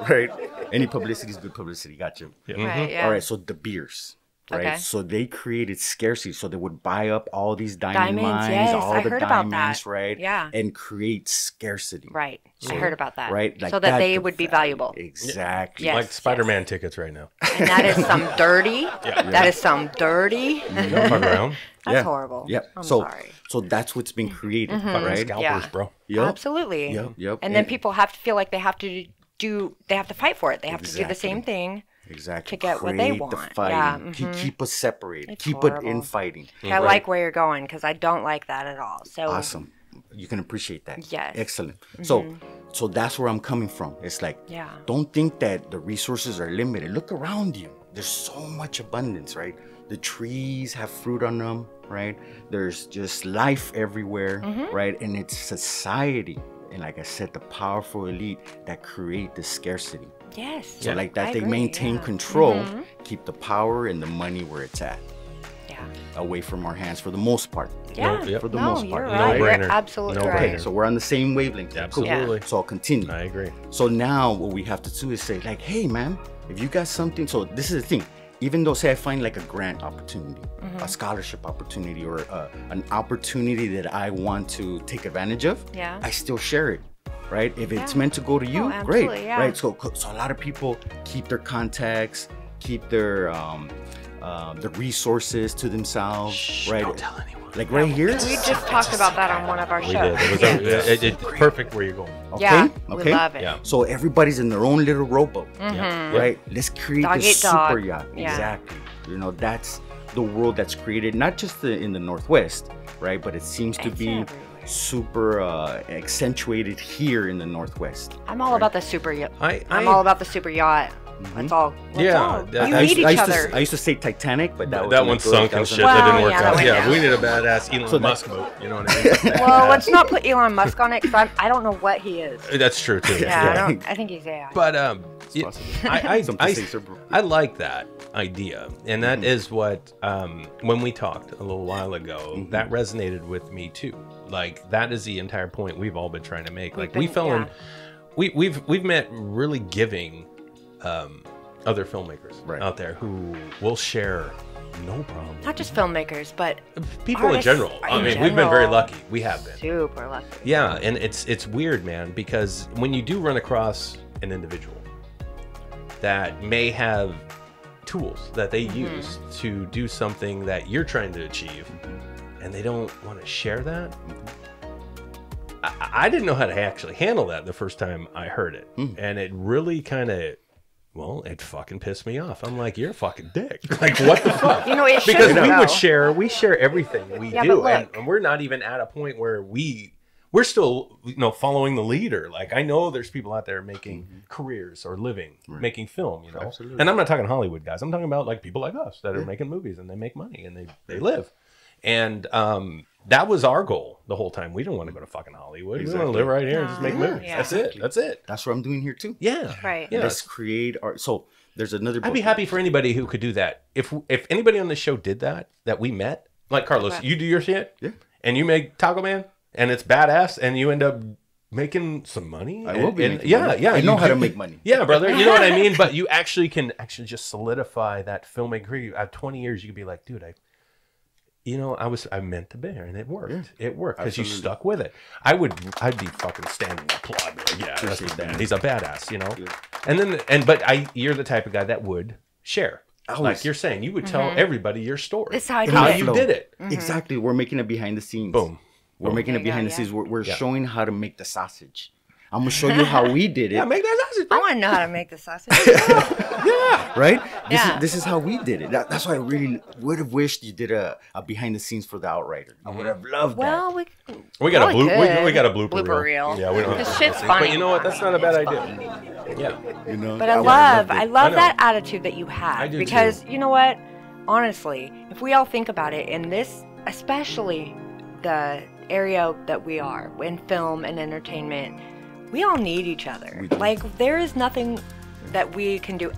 Right? Any publicity is good publicity. Gotcha. Right, All right, so De Beers. Right, Okay. so they created scarcity, so they would buy up all these diamond Diamonds, mines, yes, all I the heard about diamonds, that. right? Yeah. And create scarcity. Right. I heard about that. Right, like so that they the would be value. valuable. Exactly. Yes. Like Spider-Man tickets right now. And that is some dirty. That is some dirty. Don't fuck around. That's horrible. Yep. I'm so, sorry. So that's what's been created, right? Scalpers, Yeah. bro. Yep. Absolutely. Yep. And then people have to feel like they have to fight for it. They have to do the same thing. Exactly. to get what they Create want. The fighting. Yeah, Keep us separated. It's keep horrible. it in fighting. I like where you're going because I don't like that at all. So Awesome. You can appreciate that. Yes. Excellent. So that's where I'm coming from. It's like, don't think that the resources are limited. Look around you. There's so much abundance, right? The trees have fruit on them, right? There's just life everywhere, right? And it's society. And like I said, the powerful elite that create the scarcity. Yes. So like that, I they agree, maintain control, keep the power and the money where it's at. Yeah. Away from our hands for the most part. Yeah. For the No, most part. you're right. No-brainer. You're absolutely No-brainer. right. Okay, so we're on the same wavelength. Absolutely. Cool. So I'll continue. I agree. So now what we have to do is say like, hey man, if you got something, so this is the thing. even though say I find like a grant opportunity, a scholarship opportunity, or an opportunity that I want to take advantage of, Yeah. I still share it, right? If it's meant to go to you, Oh, great, absolutely, yeah. right? So a lot of people keep their contacts, keep their the resources to themselves, right? Don't tell anyone. Like right here. We just talked about that on one of our We shows. did. It's perfect where you're going. Okay. Yeah, Okay. we love it. Yeah. So everybody's in their own little rowboat, Yeah. right? Let's create Dog this eat dog. super yacht. Yeah. Exactly. You know, that's the world that's created, not just in the Northwest, right? But it seems to It's be everywhere. super accentuated here in the Northwest. I'm all about the super yacht. I- I'm all about the super yacht. Let's all. Let's Yeah, all. that- You I need used- each other. I used to say Titanic, but that That one's sunk and shit. That didn't work out. Yeah, we need a badass Elon Musk boat. You know what I mean? Well, let's not put Elon Musk on it because I don't know what he is. That's true too. Yeah, I think he's AI. But yeah, Something to say, sir, bro. I like that idea, and that is what when we talked a little while ago, that resonated with me too. Like that is the entire point we've all been trying to make. Like we fell in, we've met really giving other filmmakers Right. out there who will share no problem. Not just filmmakers, but People in artists general. I in mean, we've been very general. lucky. We have been. super lucky. Yeah, and it's weird, man, because when you do run across an individual that may have tools that they use to do something that you're trying to achieve, and they don't want to share that, I didn't know how to actually handle that the first time I heard it, and it really kind of. Well, it fucking pissed me off. I'm like, you're a fucking dick. Like, what the fuck? You know, it Because shouldn't, we though. we share everything we Yeah, do, but look. and we're not even at a point where we're still, following the leader. Like, I know there's people out there making careers or living making film, Absolutely. And I'm not talking Hollywood guys. I'm talking about like people like us that are making movies and they make money and they live. And that was our goal the whole time. We don't want to go to fucking Hollywood. We want Exactly. to live right here and just make movies. Yeah. That's it. That's it. That's what I'm doing here too. Yeah. Right. Yeah. Let's create art. So there's another. I'd be happy for anybody who could do that. If anybody on the show did that we met, like Carlos, you do your shit, Yeah. and you make Taco Man, and it's badass, and you end up making some money. I will be making yeah, money. yeah. I know you how to do- make money. Yeah, brother. You know what I mean. But you actually can just solidify that filmmaking career. At 20 years, you could be like, dude, I meant to bear, and it worked. Yeah. It worked because you Absolutely. stuck with it. I'd be fucking standing and applauding. Like, yeah, that's the man. He's a badass, And but you're the type of guy that would share. Always. Like you're saying, you would tell everybody your story. This is how I did how it. you did it. Exactly. We're making it behind the scenes. Boom. We're making There it you behind go, the scenes. yeah. We're Yeah. showing how to make the sausage. I'm gonna show you how we did it. Yeah, make that sausage. I want to know how to make the sausage. Right? Yeah. This is how we did it. That's why I really would have wished you did a behind the scenes for the Outrider. I would have loved well, that. We got Probably a could. we got a blooper Blooper reel. Yeah, we don't. This have shit's to. funny. But you know what? That's not a bad It's idea. Yeah. You know? But I would have love loved it. that attitude that you have I do because too. you know what? Honestly, if we all think about it in this, especially the area that we are in film and entertainment, we all need each other. We do. Like there is nothing that we can do.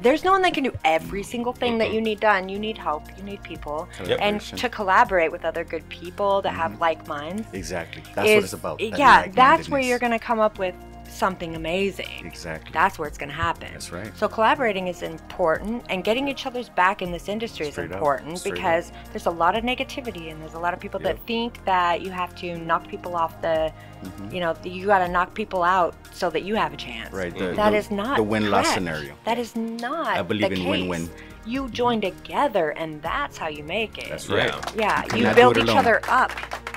There's no one that can do every single thing that you need done. You need help. You need people, and Collaboration. to collaborate with other good people that have like minds. Exactly. That's what it's about. that Yeah, that's where like-mindedness. you're gonna come up with something amazing. Exactly. That's where it's going to happen. That's right. So collaborating is important, and getting each other's back in this industry Straight is up. important Straight because there's a lot of negativity, and there's a lot of people that think that you have to knock people off the, you got to knock people out so that you have a chance. Right. That is not the win-loss correct. scenario. That is not. I believe the in case. win-win. You join together, and that's how you make it. That's Yeah. right. Yeah, You you cannot build do it each alone. other up.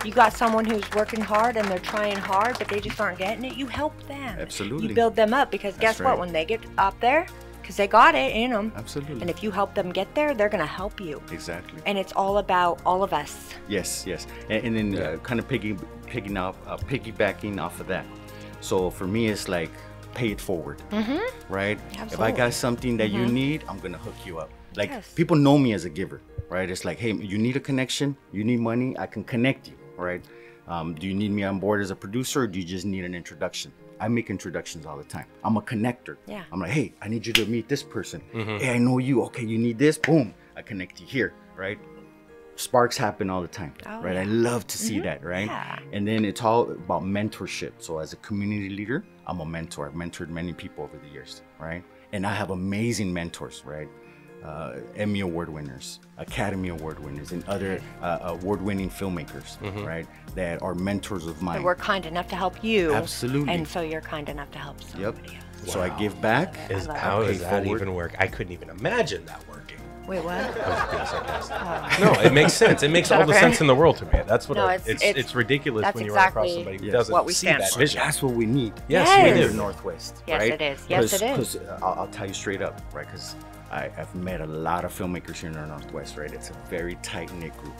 You got someone who's working hard and they're trying hard, but they just aren't getting it. You help them. Absolutely. You build them up because guess That's what? right. When they get up there, because they got it in them, Absolutely. and if you help them get there, they're gonna help you. Exactly. And it's all about all of us. Yes, yes. And then kind of piggybacking off of that. So for me, it's like pay it forward, right? If I Absolutely. got something that you need, I'm gonna hook you up. Like Yes. people know me as a giver, right? It's like, hey, you need a connection, you need money, I can connect you, right? Do you need me on board as a producer, or do you just need an introduction? I make introductions all the time. I'm a connector. Yeah. I'm like, hey, I need you to meet this person. Hey, I know you. Okay, you need this. Boom, I connect you here, right? Sparks happen all the time, Oh, right? yeah. I love to see that, right? Yeah. And then it's all about mentorship. So as a community leader, I'm a mentor. I've mentored many people over the years, right? And I have amazing mentors, right? Emmy Award winners, Academy Award winners, and other award-winning filmmakers, right? That are mentors of mine. So we're kind enough to help you. Absolutely. And so you're kind enough to help somebody else. So I give back. How pay does that forward. even work? I couldn't even imagine that working. Wait, what? I was being sarcastic. No, it makes sense. It makes Is that all the okay? sense in the world to me. That's what No, it's ridiculous that's when you run across exactly somebody who Yes. doesn't what we see stand that for. vision. That's what we need. Yes, Yes. we In do. the Northwest, Yes, right? it is. Yes, it is. Because I'll tell you straight up, right? Because I've met a lot of filmmakers here in the Northwest, right? It's a very tight-knit group.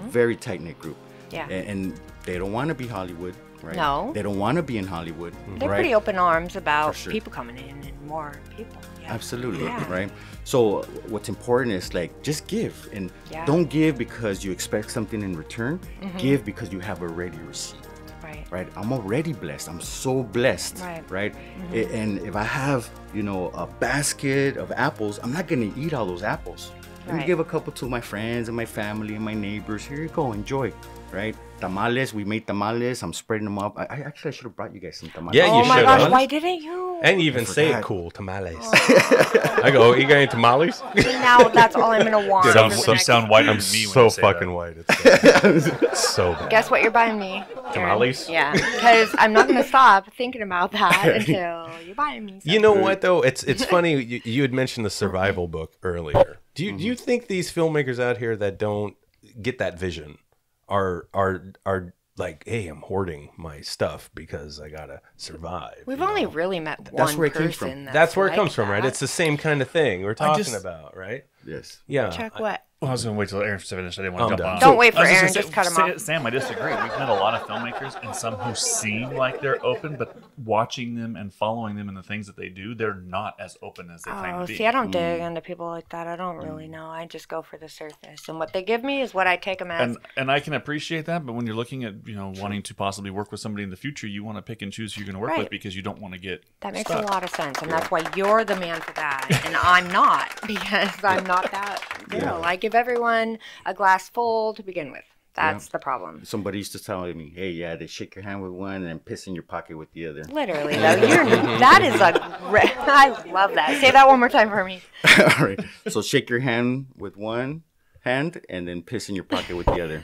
Very tight-knit group. Yeah. And they don't want to be Hollywood, right? No. They don't want to be in Hollywood, They're right? pretty open arms about For sure. people coming in and more people. Yeah. Absolutely, Yeah. right? So what's important is like just give, and Yeah. don't give because you expect something in return. Give because you have already received. Right. Right, I'm already blessed. I'm so blessed. Right. And if I have, a basket of apples, I'm not gonna eat all those apples. Let me Right. give a couple to my friends and my family and my neighbors. Here you go, enjoy. Right? Tamales, we made tamales. I'm spreading them up. I should have brought you guys some tamales. Yeah, Oh you my should gosh, have. why didn't you? And you even say it forgot. cool, tamales. I go, you got any tamales? Now that's all I'm gonna want. You for sound, the you next- sound whiter I'm than me when so you say fucking that. white. It's so bad. Guess what you're buying me? Aaron? Tamales? Yeah, because I'm not gonna stop thinking about that until you're buying me. You know what though? It's funny. You had mentioned the survival book earlier. Do you think these filmmakers out here that don't get that vision are like, hey, I'm hoarding my stuff because I gotta survive? We've you only know? really met That's one where it came person. from. That's where it like comes from, right? that. It's the same kind of thing we're talking just- about, right? Yes. Yeah. Check what? Well, I was going to wait till Aaron finished. I didn't want I'm to jump done. on. Don't wait for I was Aaron, gonna just cut him off. Sam, I disagree. We've met a lot of filmmakers and some who seem like they're open, but watching them and following them and the things that they do, they're not as open as they claim Oh, to be. see, I don't dig into people like that. I don't really know. I just go for the surface, and what they give me is what I take them as. And I can appreciate that, but when you're looking at wanting to possibly work with somebody in the future, you want to pick and choose who you're going to work Right. with because you don't want to get That makes stuck. a lot of sense, and that's why you're the man for that, and I'm not, because I'm not that girl. I give everyone a glass full to begin with. That's the problem. Somebody used to tell me, hey, yeah, they shake your hand with one and piss in your pocket with the other. Literally, though, that is I love that. Say that one more time for me. All right. So shake your hand with one hand and then piss in your pocket with the other.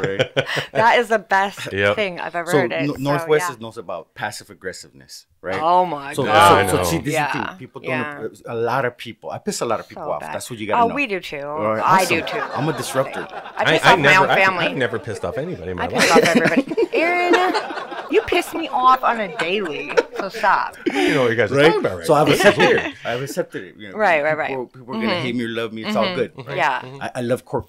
Right? That is the best Yep. thing I've ever So heard. It. Northwest so, yeah. knows about passive aggressiveness, right? Oh my So, god. I know. so see, this is Yeah, the thing. People don't. yeah. A lot of people. I piss a lot of people So off. bad. That's what you gotta Oh, know. we do too. All right, I awesome. do too. I'm a disruptor. I piss off my own family. I've never pissed off anybody in my I life. piss off everybody. Aaron, you piss me off on a daily. So stop. You know what you guys are Right? talking about, right? So I've accepted it. I've accepted it. Right. People are gonna hate me or love me. It's all good. Right? Yeah. I love Kurt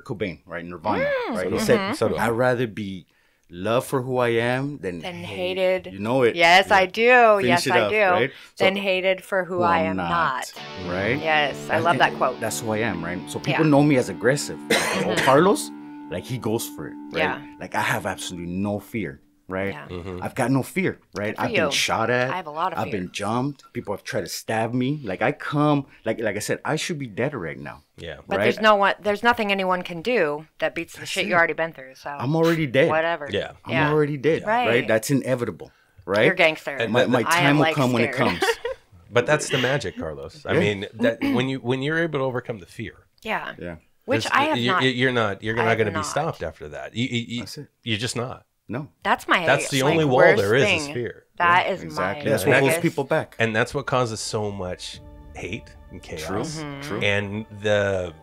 Cobain, right? Nirvana, right? He said, So do I. "I'd rather be loved for who I am than Then hated. You know it. Yes, Yeah. I do. Finish Yes, it I up, do. right? So- Then hated for who I am not. Right? Yes, I love that quote. That's who I am, right? So people Yeah. know me as aggressive. Like, oh, Carlos, like he goes for it, right? Yeah. Like I have absolutely no fear, right? Yeah. I've got no fear, right? for I've you. been shot at. I have a lot of I've fear. been jumped. People have tried to stab me. Like I come, like I said, I should be dead right now. Yeah. But right? there's nothing anyone can do that beats the shit you already been through. So I'm already dead. whatever. Yeah. I'm already dead, Right. right? That's inevitable, right? You're gangster. And My I time am, will like, come when it scared. comes. But that's the magic, Carlos. I mean, that when you're able to overcome the fear, Yeah. Yeah. Which there's- I have not. You're not I going have to be not. stopped after that. That's it. You're just not. No. That's my. That's the like, only wall worst there is thing. fear. That is Exactly. my. That's what holds biggest- people back. And that's what causes so much hate and chaos. Mm-hmm. True. And the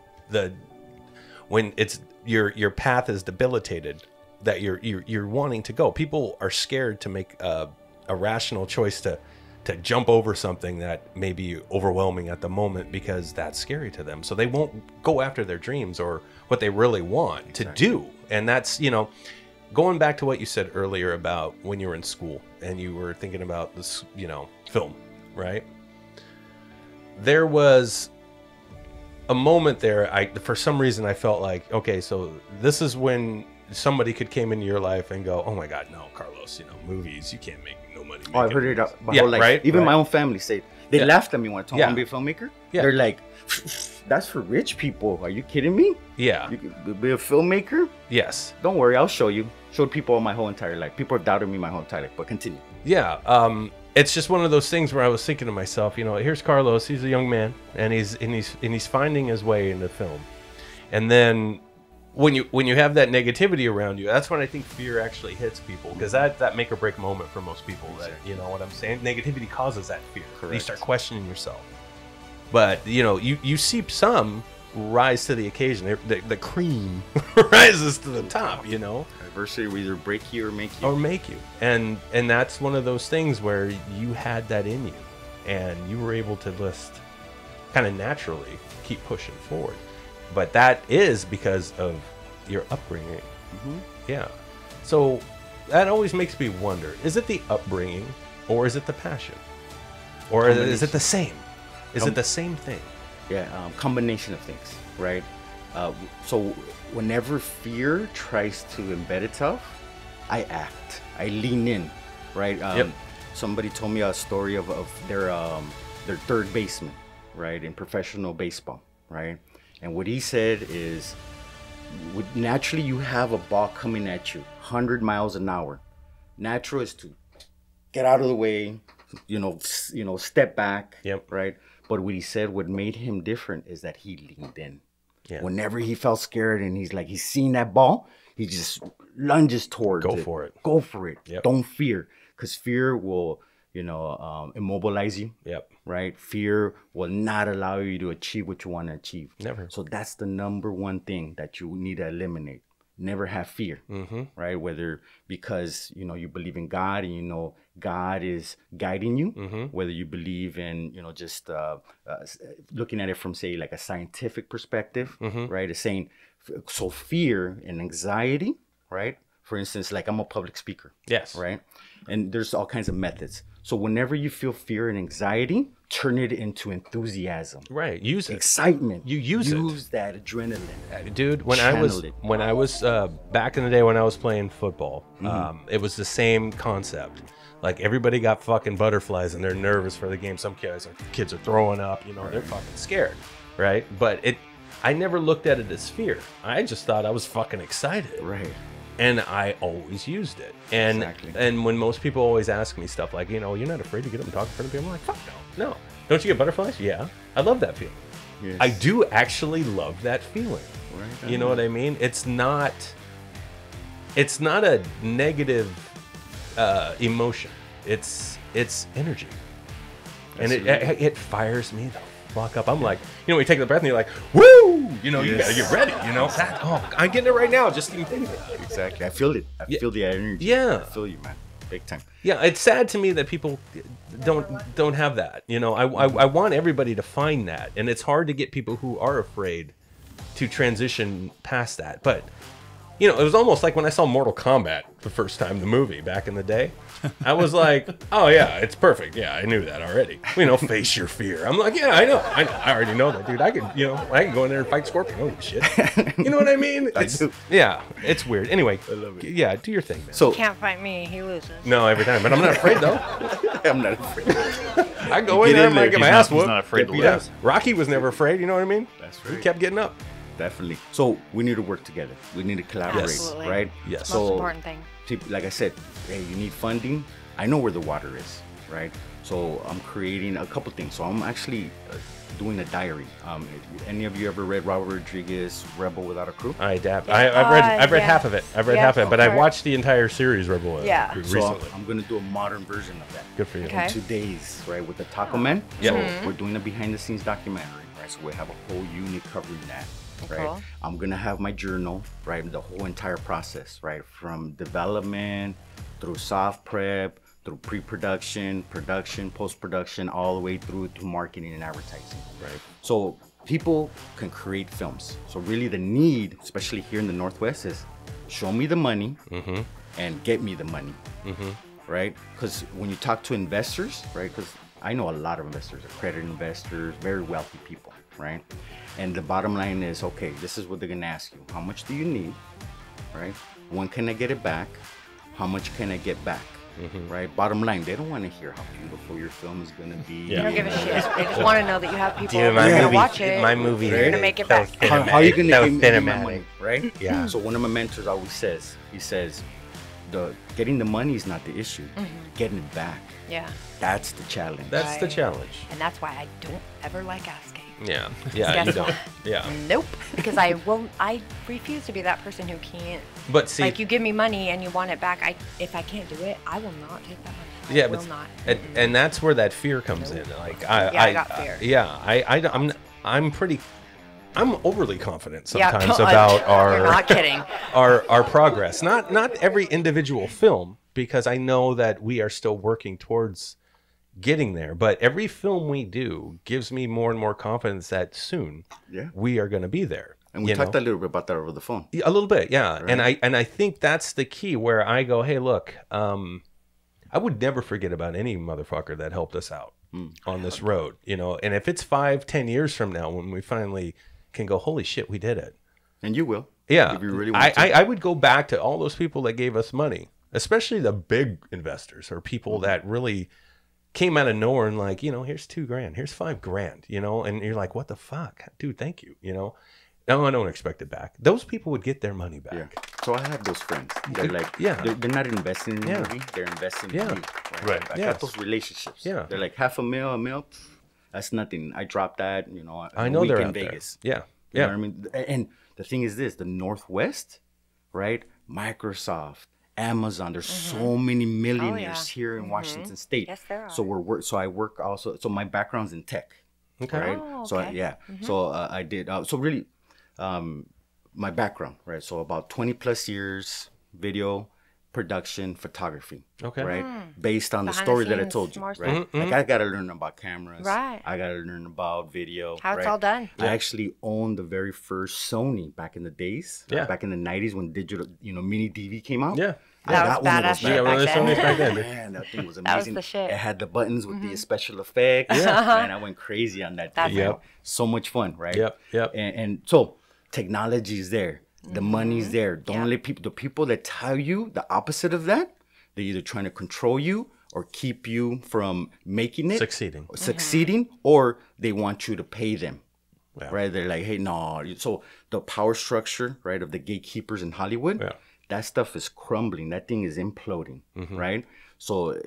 when it's your path is debilitated, that you're wanting to go. People are scared to make a rational choice to jump over something that may be overwhelming at the moment because that's scary to them. So they won't go after their dreams or what they really want to do. And that's, going back to what you said earlier about when you were in school and you were thinking about this, film, right? There was a moment there, for some reason I felt like, okay, so this is when somebody could came into your life and go, oh my God, no, Carlos, movies, you can't make no money. Oh, I've making heard it movies." my Yeah, whole life. right, Even right. my own family say they Yeah. laughed at me when I told Yeah. them I'm a filmmaker. Yeah. They're like, "That's for rich people. Are you kidding me? Yeah. You could be a filmmaker? Yes. Don't worry, I'll show you." Showed people my whole entire life. People have doubted me my whole entire life, but continue. Yeah. it's just one of those things where I was thinking to myself, you know, here's Carlos. He's a young man, and he's finding his way into film. And then when you have that negativity around you, that's when I think fear actually hits people, because that make or break moment for most people. That, you know what I'm saying? Negativity causes that fear. Correct. You start questioning yourself. But you know, you see some rise to the occasion. The cream rises to the top. You know, Adversity will either break you or make you. And that's one of those things where you had that in you, and you were able to just kind of naturally keep pushing forward. But that is because of your upbringing. Yeah. So that always makes me wonder, is it the upbringing or is it the passion? Or is it the same? Is it the same thing? Yeah, combination of things, right? So whenever fear tries to embed itself, I act. I lean in, right? Somebody told me a story of their third baseman, right, in professional baseball, right? And what he said is, naturally you have a ball coming at you, 100 miles an hour. Natural is to get out of the way, you know, step back, right? But what he said, what made him different is that he leaned in. Yeah. Whenever he felt scared and he's seen that ball, he just lunges towards it. Go for it. Yep. Don't fear, because fear will, immobilize you. Yep. Right? Fear will not allow you to achieve what you want to achieve. Never. So that's the number one thing that you need to eliminate. Never have fear, right? Whether because, you believe in God and God is guiding you, whether you believe in, just looking at it from, say, like a scientific perspective, right? It's saying, so fear and anxiety, right? For instance, like I'm a public speaker. Yes. Right? And there's all kinds of methods. So whenever you feel fear and anxiety, turn it into enthusiasm. Right. Use it. Excitement. Use that adrenaline. Dude, when I was back in the day when I was playing football, it was the same concept. Like everybody got fucking butterflies and they're nervous for the game. Some kids are throwing up, they're fucking scared. Right? But I never looked at it as fear. I just thought I was fucking excited. Right. And I always used it. And and when most people always ask me stuff like, you're not afraid to get up and talk in front of people? I'm like, fuck no. No. Don't you get butterflies? Yeah. I love that feeling. Yes. I do actually love that feeling. Right. You know what I mean? It's not a negative emotion. It's energy. Absolutely. And it fires me the fuck up. I'm like, when you take the breath and you're like, woo! You gotta get ready, I'm getting it right now, just even thinking about it. Exactly. I feel it. I feel the energy. Yeah. I feel you, man. Big time. Yeah, it's sad to me that people don't have that. I want everybody to find that. And it's hard to get people who are afraid to transition past that. But it was almost like when I saw Mortal Kombat the first time, the movie back in the day. I was like, oh yeah, it's perfect. Yeah, I knew that already. Face your fear. I'm like, yeah, I know. I already know that, dude. I could go in there and fight Scorpion. Holy shit. You know what I mean? Yeah, it's weird. Anyway, I love it. Yeah, do your thing, man. So can't fight me. He loses. No, every time. But I'm not afraid though. I'm not afraid. I go in there and I get my ass whooped. He's not afraid to lose. Rocky was never afraid. You know what I mean? That's right. He kept getting up. Definitely. So we need to work together. We need to collaborate, Absolutely. right? Yes. Most important thing. Like I said, hey, you need funding. I know where the water is, right? So I'm creating a couple things. So I'm actually doing a diary. Any of you ever read Robert Rodriguez, Rebel Without a Crew? I adapt. I've read half of it. I've read half of it, but I've watched the entire series Rebel recently. So I'm going to do a modern version of that. Good for you. In 2 days, right, with the Taco Man. Yeah. So we're doing a behind-the-scenes documentary, right? So we have a whole unit covering that. Right. Cool. I'm gonna have my journal, right? The whole entire process, right? From development through soft prep, through pre-production, production, post-production, all the way through to marketing and advertising. Right. So people can create films. So really the need, especially here in the Northwest, is show me the money and get me the money. Right? Because when you talk to investors, right? Because I know a lot of investors, accredited investors, very wealthy people, right? And the bottom line is, okay, this is what they're gonna ask you. How much do you need, right? When can I get it back? How much can I get back, right? Bottom line, they don't wanna hear how beautiful your film is gonna be. They don't give a shit. They just wanna know that you have people who are gonna watch it. My movie, you're gonna make it back. How are you gonna give me my money, right? Yeah. So one of my mentors always says, he says, the getting the money is not the issue. Getting it back. Yeah. That's the challenge. That's the challenge. And that's why I don't ever like asking. Yeah. Guess You don't. what? Yeah. Nope. Because I refuse to be that person who can't. But see, Like, you give me money and you want it back. If I can't do it, I will not take that money. yeah, I will but not. and that's where that fear comes in. Like I got fear. I'm overly confident Yeah, sometimes about You're not kidding. our progress. Not every individual film, because I know that we are still working towards getting there. But every film we do gives me more and more confidence that soon we are going to be there. And we talked a little bit about that over the phone. A little bit, yeah. Right. And I think that's the key, where I go, hey, look, I would never forget about any motherfucker that helped us out on this road, you know. And if it's 5-10 years from now when we finally can go, holy shit, we did it. And you will. Yeah. If you really want to. I would go back to all those people that gave us money, especially the big investors or people that really came out of nowhere and like, you know, here's $2,000, here's $5,000, you know, and you're like, what the fuck, dude, thank you, you know. No, I don't expect it back. Those people would get their money back. Yeah. So I have those friends. They're like, they're not investing in the movie. They're investing in me. Right. I got those relationships. Yeah. They're like $500,000, that's nothing. I dropped that, you know. I know they're in out Vegas. there. Yeah. You know what I mean? And the thing is this, the Northwest, right? Microsoft, Amazon, there's so many millionaires here in Washington State. Yes, there are. So I work also, so my background's in tech. Okay. Right? Oh, So okay. So I did, so really, my background, right? So about 20 plus years, video, production, photography. Okay. Right? Based on the Behind the story that I scenes, told you, more right? Like I got to learn about cameras. Right. I got to learn about video. How it's right? all done. I actually owned the very first Sony back in the days. Yeah. Back in the 90s when digital, you know, mini DV came out. Yeah. I That got was one of badass those shit Yeah, back one of back those then. Sonys back then. Man, that thing was That was amazing. the shit. It had the buttons with the special effects. Man, I went crazy on that That's thing. Yep. So much fun, right? Yep. And so technology is there. The money's there. Don't let people, the people that tell you the opposite of that, they're either trying to control you or keep you from making it. Succeeding, or they want you to pay them. Yeah. Right? They're like, hey, no. So the power structure, right, of the gatekeepers in Hollywood, that stuff is crumbling. That thing is imploding, right? So,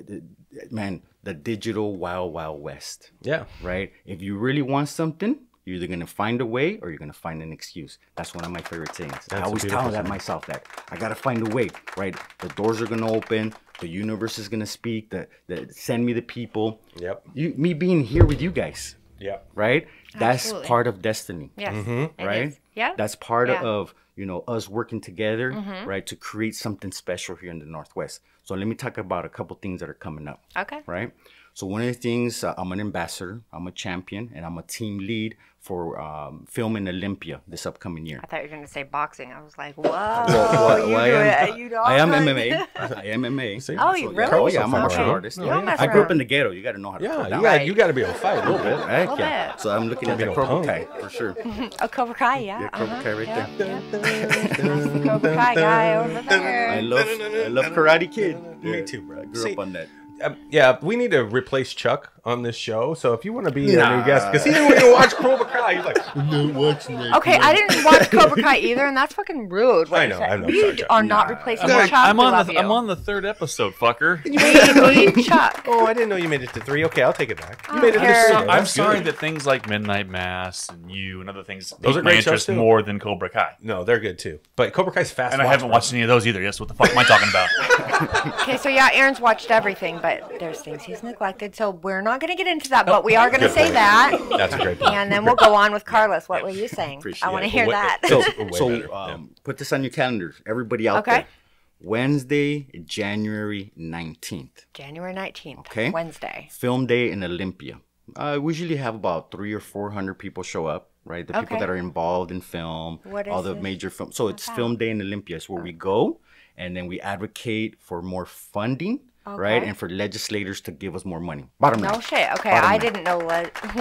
man, the digital wild, wild west. Yeah. Right? If you really want something, you're either going to find a way or you're going to find an excuse. That's one of my favorite things. I always tell that myself that. I got to find a way, right? The doors are going to open. The universe is going to speak. Send me the people. Yep. Me being here with you guys. Yep. Right? That's Absolutely. part of destiny. Yes. It Right? is. Yeah. That's part Yeah. of, you know, us working together, right, to create something special here in the Northwest. So let me talk about a couple things that are coming up. Okay. Right? So one of the things, I'm an ambassador, I'm a champion, and I'm a team lead for Film in Olympia this upcoming year. I thought you were going to say boxing. I was like, whoa. I am MMA. I am MMA. Oh, you really? Oh, yeah, I'm a Okay. martial artist. You don't mess I grew up around. in the ghetto. You got to know how to throw down. You got to be able to fight a little bit. Right? Little Yeah. bit. So I'm looking at Don't the be no Cobra punk. Kai for sure. A Cobra Kai, yeah. Yeah, Cobra Kai right there. That's the Cobra Kai guy over there. I love Karate Kid. Me too, bro. I grew See, up on that. Yeah, we need to replace Chuck on this show. So if you want to be a new guest, because he didn't even watch Cobra Kai, he's like, I'm not watching that. Okay, I didn't watch Cobra Kai either, and that's fucking rude. What I you know, said. I know, We sorry, Chuck. are not replacing Chuck. I'm We on love the you. I'm on the 3rd episode, fucker. We need Chuck. Oh, I didn't know you made it to 3. Okay, I'll take it back. You I made it don't to care. 6. I'm That's sorry good. that things like Midnight Mass and You and other things Those are pique my great shows, interest too. more than Cobra Kai. No, they're good too. But Cobra Kai's fast. And I haven't watched any of those either. Yes, what the fuck am I talking about? Okay, so yeah, Aaron's watched everything, but there's things he's neglected, so we're not going to get into that, but we are going to Good say point. that. That's a great point. And then we'll go on with Carlos. What were you saying? Appreciate I want to it. hear Way- that. So- way better, Put this on your calendars, everybody out Okay. there. Wednesday, January 19th. January 19th, Okay. Wednesday. Film Day in Olympia. We usually have about 300 or 400 people show up, right? The people Okay. that are involved in film, What all is the this major film. So it's about? Film Day in Olympia. It's where we go and then we advocate for more funding, right? Okay. And for legislators to give us more money. Bottom line. No shit. Okay, Bottom I line. didn't know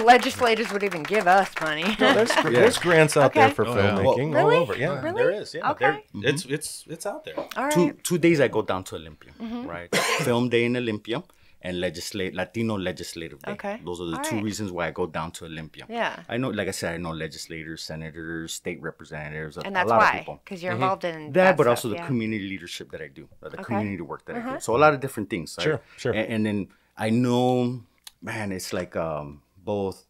legislators would even give us money. There's grants out there Okay. for Oh, yeah. filmmaking Really? all over. Yeah, Really? there is. Yeah, Okay. It's out there. All right. Two days I go down to Olympia, right? Film Day in Olympia. and Latino Legislative Day. Okay. Those are the All two right. reasons why I go down to Olympia. Yeah. I know, like I said, I know legislators, senators, state representatives, And a that's lot of why, people. because you're involved in That, but stuff, also the yeah. community leadership that I do, the Okay. community work that I do. So a lot of different things. Right? Sure, sure. And then I know, man, it's like both.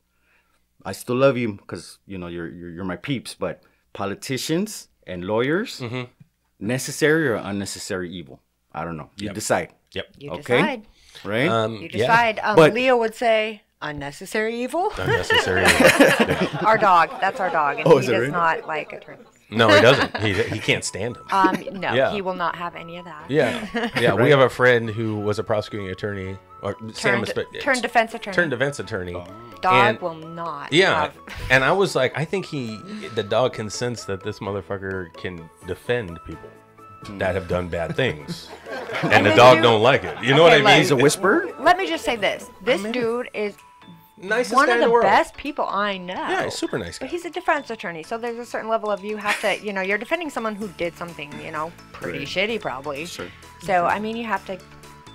I still love you because you're my peeps, but politicians and lawyers, necessary or unnecessary evil. I don't know. You decide. Yep. You Okay. decide. Right. You decide. But- Leo would say unnecessary evil. Unnecessary. Our dog. That's our dog, and Oh, he is it does really? not like attorneys. No, he doesn't. He can't stand him. No, Yeah. he will not have any of that. Yeah, yeah. We have a friend who was a prosecuting attorney, or Sam Turned defense attorney. turned defense attorney. Dog and- will not. Yeah, have- and I was like, I think the dog can sense that this motherfucker can defend people that have done bad things, and the then dog you- don't like it. You know what I Okay, mean? He's a whisperer. Let me just say this: this dude is Nicest one guy of in the the world. best people I know. Yeah, he's super nice guy. But he's a defense attorney, so there's a certain level of you have to, you're defending someone who did something, pretty shitty probably. Sure. So, I mean, you have to,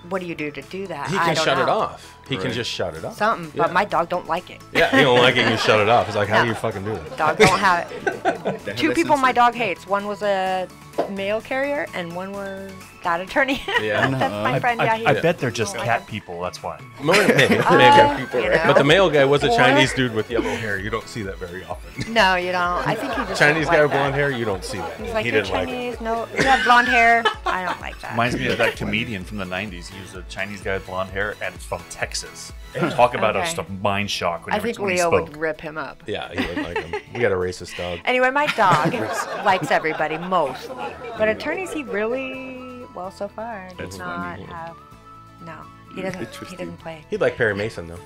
what do you do to do that? He I can don't shut it know. off. He can just shut it off. Something, Yeah. but my dog don't like it. Yeah, he don't like it. You shut it off. It's like, how do No. you fucking do that? Dog don't have it. They Two have people my essence. dog hates. One was a mail carrier, and one was that attorney. Yeah. That's my friend. Yeah, I he bet they're just don't like cat him. people. That's why. Maybe. But the male guy was a Or- Chinese dude with yellow hair. You don't see that very often. No, you don't. I think he just Chinese doesn't guy like with blonde that. hair, you don't see that. He's like, He you're didn't like it. Chinese. No, you have blonde hair. I don't like that. Reminds me of that comedian from the 90s. He was a Chinese guy with blonde hair and from Texas. And talk about Okay. just a mind shock when, I think when he Leo spoke. would rip him up. Yeah, he wouldn't like him. We got a racist dog. Anyway, my dog likes everybody mostly, but attorneys he really so far does not have. No, he doesn't. He Interesting. doesn't play. He'd like Perry Mason, though.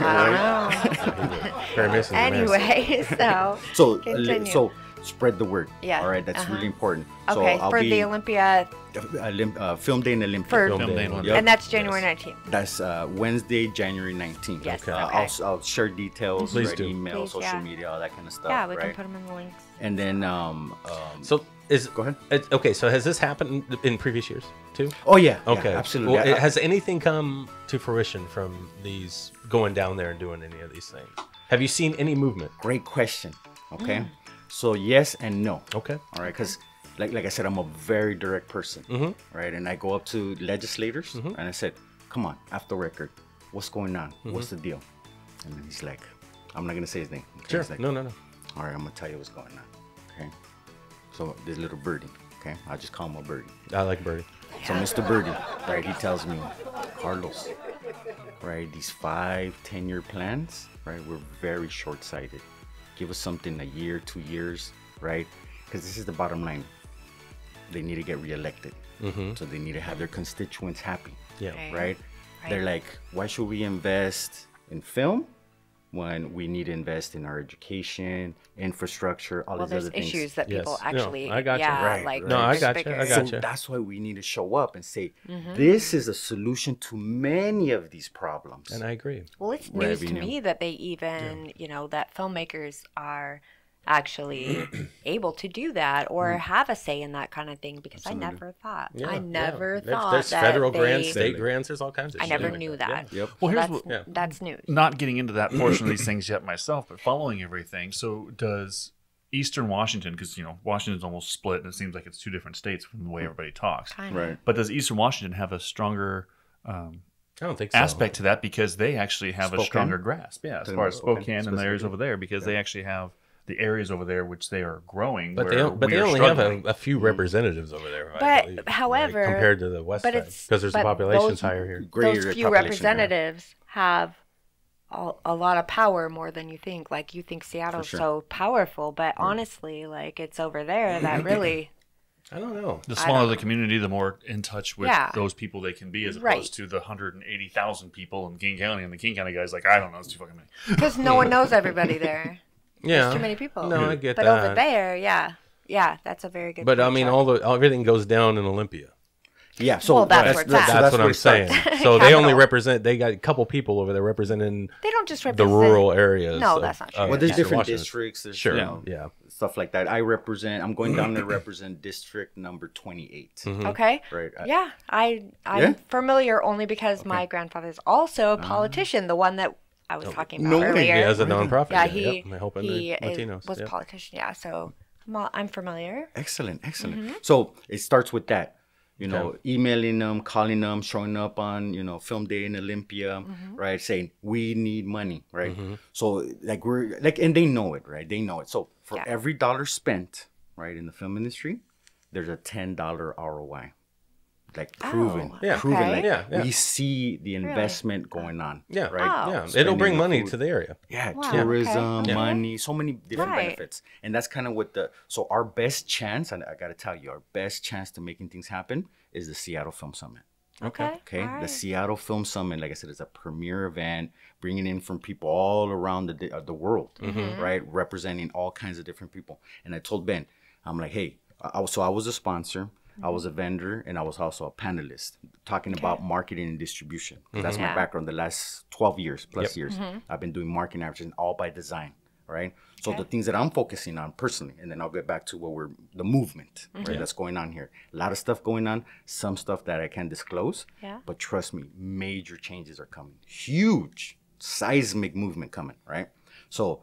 I don't know. Perry Mason's a mess. Anyway, so So continue. so spread the word. Yeah, All right. That's really important. okay, so I'll for be the Olympia, Film Day in Olympia. for, Film Film day day one. one. Yep. and that's January 19th. That's Wednesday, January 19th. Yes, Okay. okay. I'll share details, Please right, do. email, Please, social yeah. media, all that kind of stuff. Yeah, we right? can put them in the links. And then So is go ahead. Okay, so has this happened in previous years too? Oh yeah. Okay, yeah, absolutely. Well, has anything come to fruition from these going down there and doing any of these things? Have you seen any movement? Great question. Okay. So yes and no. Okay. All right, because like I said, I'm a very direct person, right? And I go up to legislators and I said, "Come on, off the record, what's going on? What's the deal?" And then he's like, "I'm not gonna say his name." Okay? Sure. He's like, No. All right, I'm gonna tell you what's going on. Okay. So this little birdie. Okay, I'll just call him a birdie. I like Birdie. So Mr. Birdie, right? He tells me, Carlos, right? These 5-10-year plans, right? We're very short-sighted. Give us something a year, 2 years, right? Because this is the bottom line. They need to get reelected, so they need to have their constituents happy, Yeah. Okay. right? They're like, why should we invest in film when we need to invest in our education, infrastructure, all Well, these there's other things? issues that people Yes. No, actually, I got you. yeah, Right, like right. No, I it's got you. bigger. I got So you. that's why we need to show up and say, this is a solution to many of these problems. And I agree. Well, it's news to Revenue. me that they even, that filmmakers are actually able to do that or have a say in that kind of thing because I never thought. Yeah, I never yeah. thought There's that federal they, grants, state grants. There's all kinds of I shit never like knew Yeah. that. Yep. Well, So here's that's, what, yeah. that's news. not getting into that portion of these things yet myself, but following everything. So does Eastern Washington, because Washington's almost split, and it seems like it's two different states from the way everybody talks. Kind Right. But does Eastern Washington have a stronger I don't think so. aspect to that because they actually have a Spokane? stronger grasp? Yeah, as Talking far about as Spokane Spokane and the areas specifically? over there, because they actually have the areas over there which they are growing. But where they we are only struggling. have a few representatives over there. I But, believe, however, right, compared to the west but side, it's- because there's the but population's those- higher here. Greater Those few population, representatives have a lot of power more than you think. Like you think Seattle's sure. so powerful, but honestly, like it's over there that really. I don't know. The I smaller don't the know. community, the more in touch with Yeah. those people they can be, as opposed Right. to the 180,000 people in King County. And the King County guy's like, I don't know, it's too fucking many. Because no one knows everybody there. Yeah, There's too many people. No, I get but that. over there, yeah, that's a very good. But I point, mean, Chuck. everything goes down in Olympia. Yeah, so Well, that's where it's at. That's what where I'm it starts. saying. So they only Capital. represent. They got a couple people over there representing They don't just the represent rural areas. No, of- that's not true. of Well, there's Eastern different Washington. districts. There's, Sure. you know, Yeah. stuff like that. I'm going down to represent district number 28. Okay. Right. Yeah, I'm familiar only because my grandfather is also a politician, the one that I was talking about earlier. He has a nonprofit. Yeah, he was a politician. Yeah, so I'm familiar. Excellent. So it starts with that. You know, emailing them, calling them, showing up on, film day in Olympia, right? Saying, we need money, right? So and they know it, right? They know it. So for every dollar spent, right, in the film industry, there's a $10 ROI. Like proven. Okay. We see the investment going on. Yeah. Right. Yeah. It'll bring money to the area. Yeah. Wow, Tourism, okay. money, so many different benefits. And that's kind of what so our best chance, and I got to tell you, our best chance to making things happen is the Seattle Film Summit. Okay. Okay. All right. The Seattle Film Summit, like I said, is a premier event, bringing in from people all around the world, right? Representing all kinds of different people. And I told Ben, I'm like, hey, I was a sponsor. I was a vendor, and I was also a panelist talking about marketing and distribution. That's my background. The last 12 years, plus years, I've been doing marketing advertising all by design, right? So the things that I'm focusing on personally, and then I'll get back to the movement, right? That's going on here. A lot of stuff going on, some stuff that I can't disclose, but trust me, major changes are coming. Huge, seismic movement coming, right? So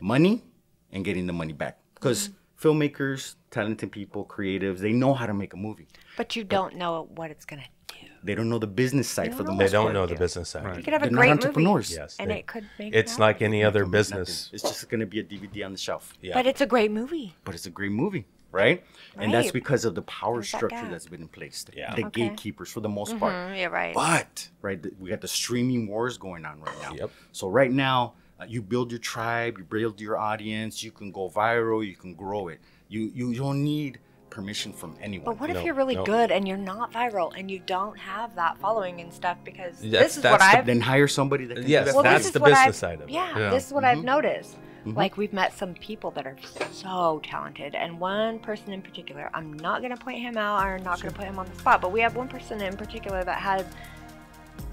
money and getting the money back. Because filmmakers, talented people, creatives, they know how to make a movie. But you don't know what it's going to do. They don't know the business side for the most part. They don't know the business side. You could have a They're not great entrepreneurs. movie. Yes, and it could make It's like any other business. It's just going to be a DVD on the shelf. Yeah. But it's a great movie. But it's a great movie, right? And that's Right. because of the power There's that structure gap. that's been in place. Yeah. The gatekeepers for the most part. Yeah, right. But, right, we got the streaming wars going on right now. Yep. So right now, you build your tribe, you build your audience, you can go viral, you can grow it. You don't need permission from anyone. But what if you're really good and you're not viral and you don't have that following and stuff? Because this is that's what I've Then hire somebody that can Yes, do that. well, that's this is the what business I've, side of it. Yeah, this is what I've noticed. Like we've met some people that are so talented, and one person in particular, I'm not gonna point him out or not gonna put him on the spot, but we have one person in particular that had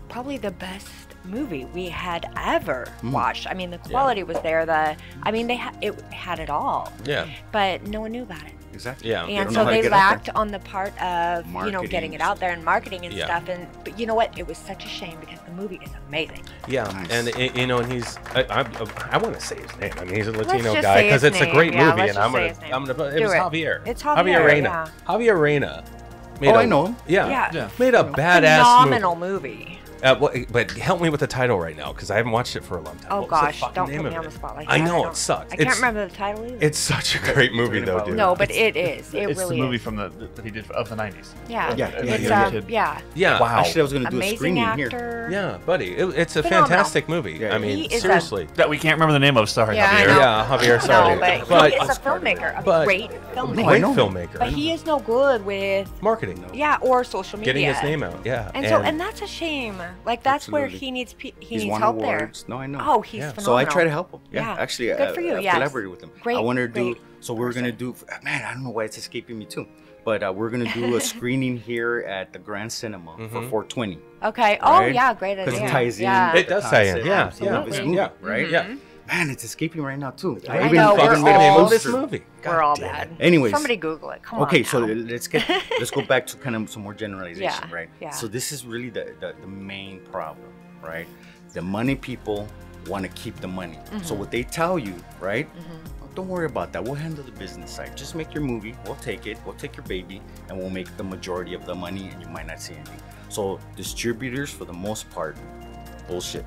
probably the best movie we had ever watched. I mean, the quality was there. It had it all. Yeah. But no one knew about it. Exactly. Yeah. And don't so know how to they get out lacked on the part of Marketing getting it and out there and marketing and Yeah. stuff. But you know what? It was such a shame because the movie is amazing. Yeah, Nice. and and he's I want to say his name. I mean, he's a Latino just guy say because his it's a name. great Yeah, movie, let's and just I'm say gonna his name. I'm gonna. It Do was it. Javier. It's Javier, Reina. yeah. Javier Reina. Made I know him. Yeah. Made a badass Phenomenal movie. but help me with the title right now because I haven't watched it for a long time. Oh What was the gosh, fucking don't name put of me on it? the spot like I that. know don't- it sucks. I can't remember the title either. It's such a great movie though, dude. No, but it is. It It's really the movie is. from that he did of the 90s. Yeah. Yeah, It's yeah. Yeah. Wow. Actually, I was going to do a amazing screening actor. Yeah, buddy. It's a Phenomenal. fantastic movie. Yeah. I mean, He is seriously. That we can't remember the name of. Sorry, Yeah, I Javier. know. Yeah, Javier, sorry. No, but But- he is a filmmaker, a but- great filmmaker. Great know. filmmaker. But he is no good with Marketing. or social media. Getting his name out. Yeah. And that's a shame. Like that's where Absolutely. he needs He's needs won help there. awards. No, I know. Oh, he's Yeah. phenomenal. So I try to help him. Yeah, Yeah. actually, Good for you, I've yes. collaborated with him. Great, I want to do. great So we're gonna do. Man, I don't know why it's escaping me too. But we're gonna do a screening here at the Grand Cinema for 420. Okay. Oh Right? yeah, great idea. Because it ties in. Yeah. It does tie in. concept Yeah, of some of his yeah, movie, yeah. right? Yeah. Man, it's escaping right now too. I know, we're Fucking all- name of this poster. movie. We're all God damn bad. it. Anyways. Somebody Google it. Come Okay, on. so now. let's go back to kind of some more generalization, Yeah, right? yeah. So this is really the main problem, right? The money people want to keep the money. So what they tell you, right? "Oh, don't worry about that. We'll handle the business side. Just make your movie. We'll take it. We'll take your baby, and we'll make the majority of the money, and you might not see anything." So distributors, for the most part, bullshit.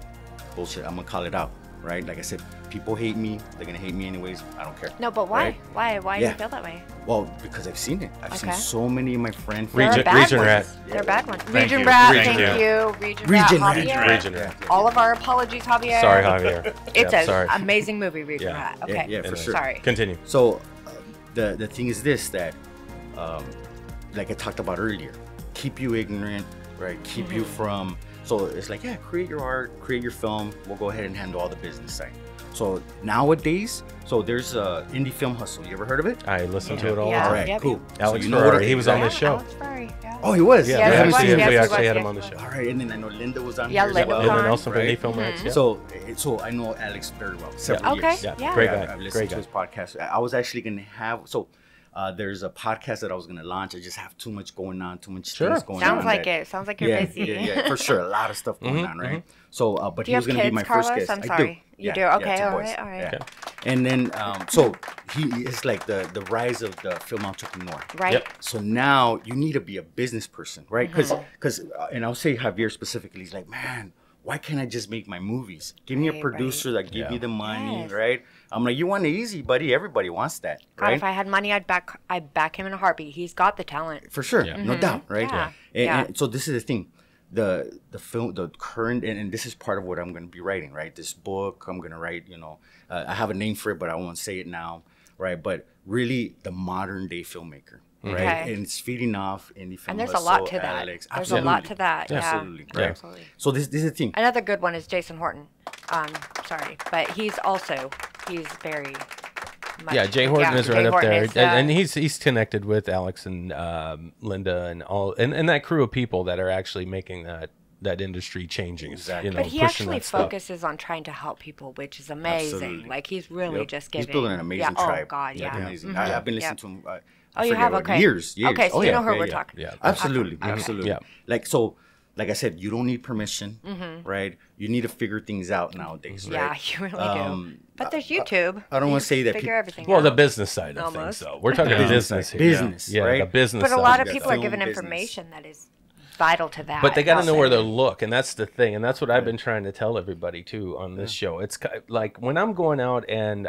I'm gonna call it out, right? Like I said, people hate me. They're gonna hate me anyways. I don't care. No, but why? Right? Why do Yeah. you feel that way? Well, because I've seen it. I've seen Okay. so many of my friends. There are Region- bad Region ones. Rat. They're bad ones. Thank Region you. Rat, Region thank Rat. you. Region Region Rat, Rat. Javier. Region Rat. All of our apologies, Javier. Sorry, Javier. It's Yeah, an sorry. amazing movie, Region Yeah. Rat. Okay. Yeah, for Anyway, sure. Sorry. Continue. So the thing is this, that like I talked about earlier, keep you ignorant, right? Keep you from. So it's like, yeah, create your art, create your film. We'll go ahead and handle all the business side. So nowadays, so there's Indie Film Hustle. You ever heard of it? I listen to it all. Yeah. All right, Yep. cool. Alex so you know what Ferrari, he was on exactly- this show. Alex Ferrari, yeah. Oh, he was. Yeah, Yes, we he actually, was, yes, we he actually was, had him yes. on the show. All right, and then I know Linda was on Yeah, here as Linda well. was Linda on. Nelson from Right. Indie Filmmakers. Yeah. So I know Alex very well. Several Okay, years. yeah. Great Yeah, guy. I've listened Great to guy. his podcast. I was actually gonna have there's a podcast that I was gonna launch. I just have too much going on, too much things going on. Sounds like that- it. Sounds like you're busy. Yeah, for sure. A lot of stuff going on, right? So, but Do he you was have going to be kids, my first Carlos? guest. I'm I sorry. do. You do? Yeah, Okay, two all boys. right, all right. Yeah. And then, so he is like the rise of the film entrepreneur. Right. Yep. So now you need to be a business person, right? Because, and I'll say Javier specifically, he's like, man, why can't I just make my movies? Give me a Right, producer that give Yeah. me the money, Yes. right? I'm like, you want it easy, buddy. Everybody wants that, God, right? if I had money, I'd back him in a heartbeat. He's got the talent. For sure, Yeah. no doubt, right? Yeah. And, Yeah. and so this is the thing, the film, the current, and this is part of what I'm going to be writing, right? This book I'm going to write. I have a name for it, but I won't say it now, right? But really, the modern day filmmaker, right? Okay. And it's feeding off indie film. And there's a lot to hustle, that. Alex. There's a lot to that. Yeah. Absolutely, right? Absolutely. So this is the thing. Another good one is Jason Horton. Sorry, but he's very much. Yeah, Jay Horton is right Jay up Horton there, is, and he's connected with Alex and Linda and all, and that crew of people that are actually making that industry changing. Exactly. But he pushing actually that stuff. focuses on trying to help people, which is amazing. Absolutely. Like he's really Yep. just giving. He's building an amazing yeah. tribe. Oh God, yeah. Amazing. Mhm. I've been listening Yep. to him. Oh, you have? Okay. Years. Okay, so Oh, you yeah, know who yeah, we're yeah. talking. Yeah. Absolutely, absolutely. Yeah. Like I said, you don't need permission, right? You need to figure things out nowadays, Yeah, right? you really do. But there's YouTube. I don't You want to say that figure people, everything Well, out. the business side of things, Almost. though. We're talking business here. Business, yeah, right? the business. But a side. lot of the people are film given business. information that is vital to that. But they got to know where to also. look, and that's the thing, and that's what I've been trying to tell everybody too on this show. It's like when I'm going out and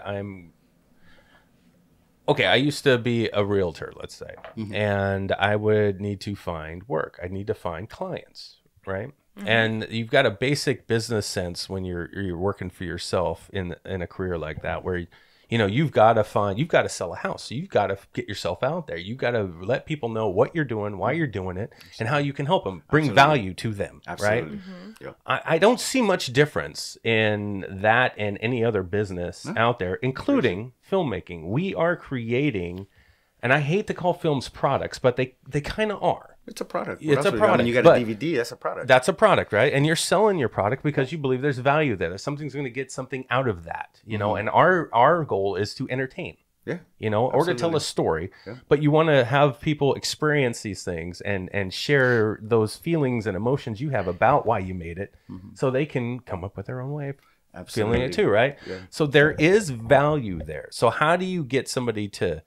I used to be a realtor, let's say, and I would need to find work. I need to find clients, right? And you've got a basic business sense when you're working for yourself in a career like that, where you've got to sell a house. So you've got to get yourself out there. You've got to let people know what you're doing, why you're doing it, and how you can help them, bring value to them, Absolutely. right? Yeah. I don't see much difference in that and any other business out there, including filmmaking. We are creating, and I hate to call films products, but they kind of are. It's a product. It's a I mean, product, you got but a DVD, that's a product. That's a product, right? And you're selling your product because you believe there's value there. Something's going to get something out of that, and our goal is to entertain. Yeah. Or to tell Absolutely. a story, Yeah. but you want to have people experience these things and share those feelings and emotions you have about why you made it, so they can come up with their own way of feeling it too, right? Yeah. So there is value there. So how do you get somebody to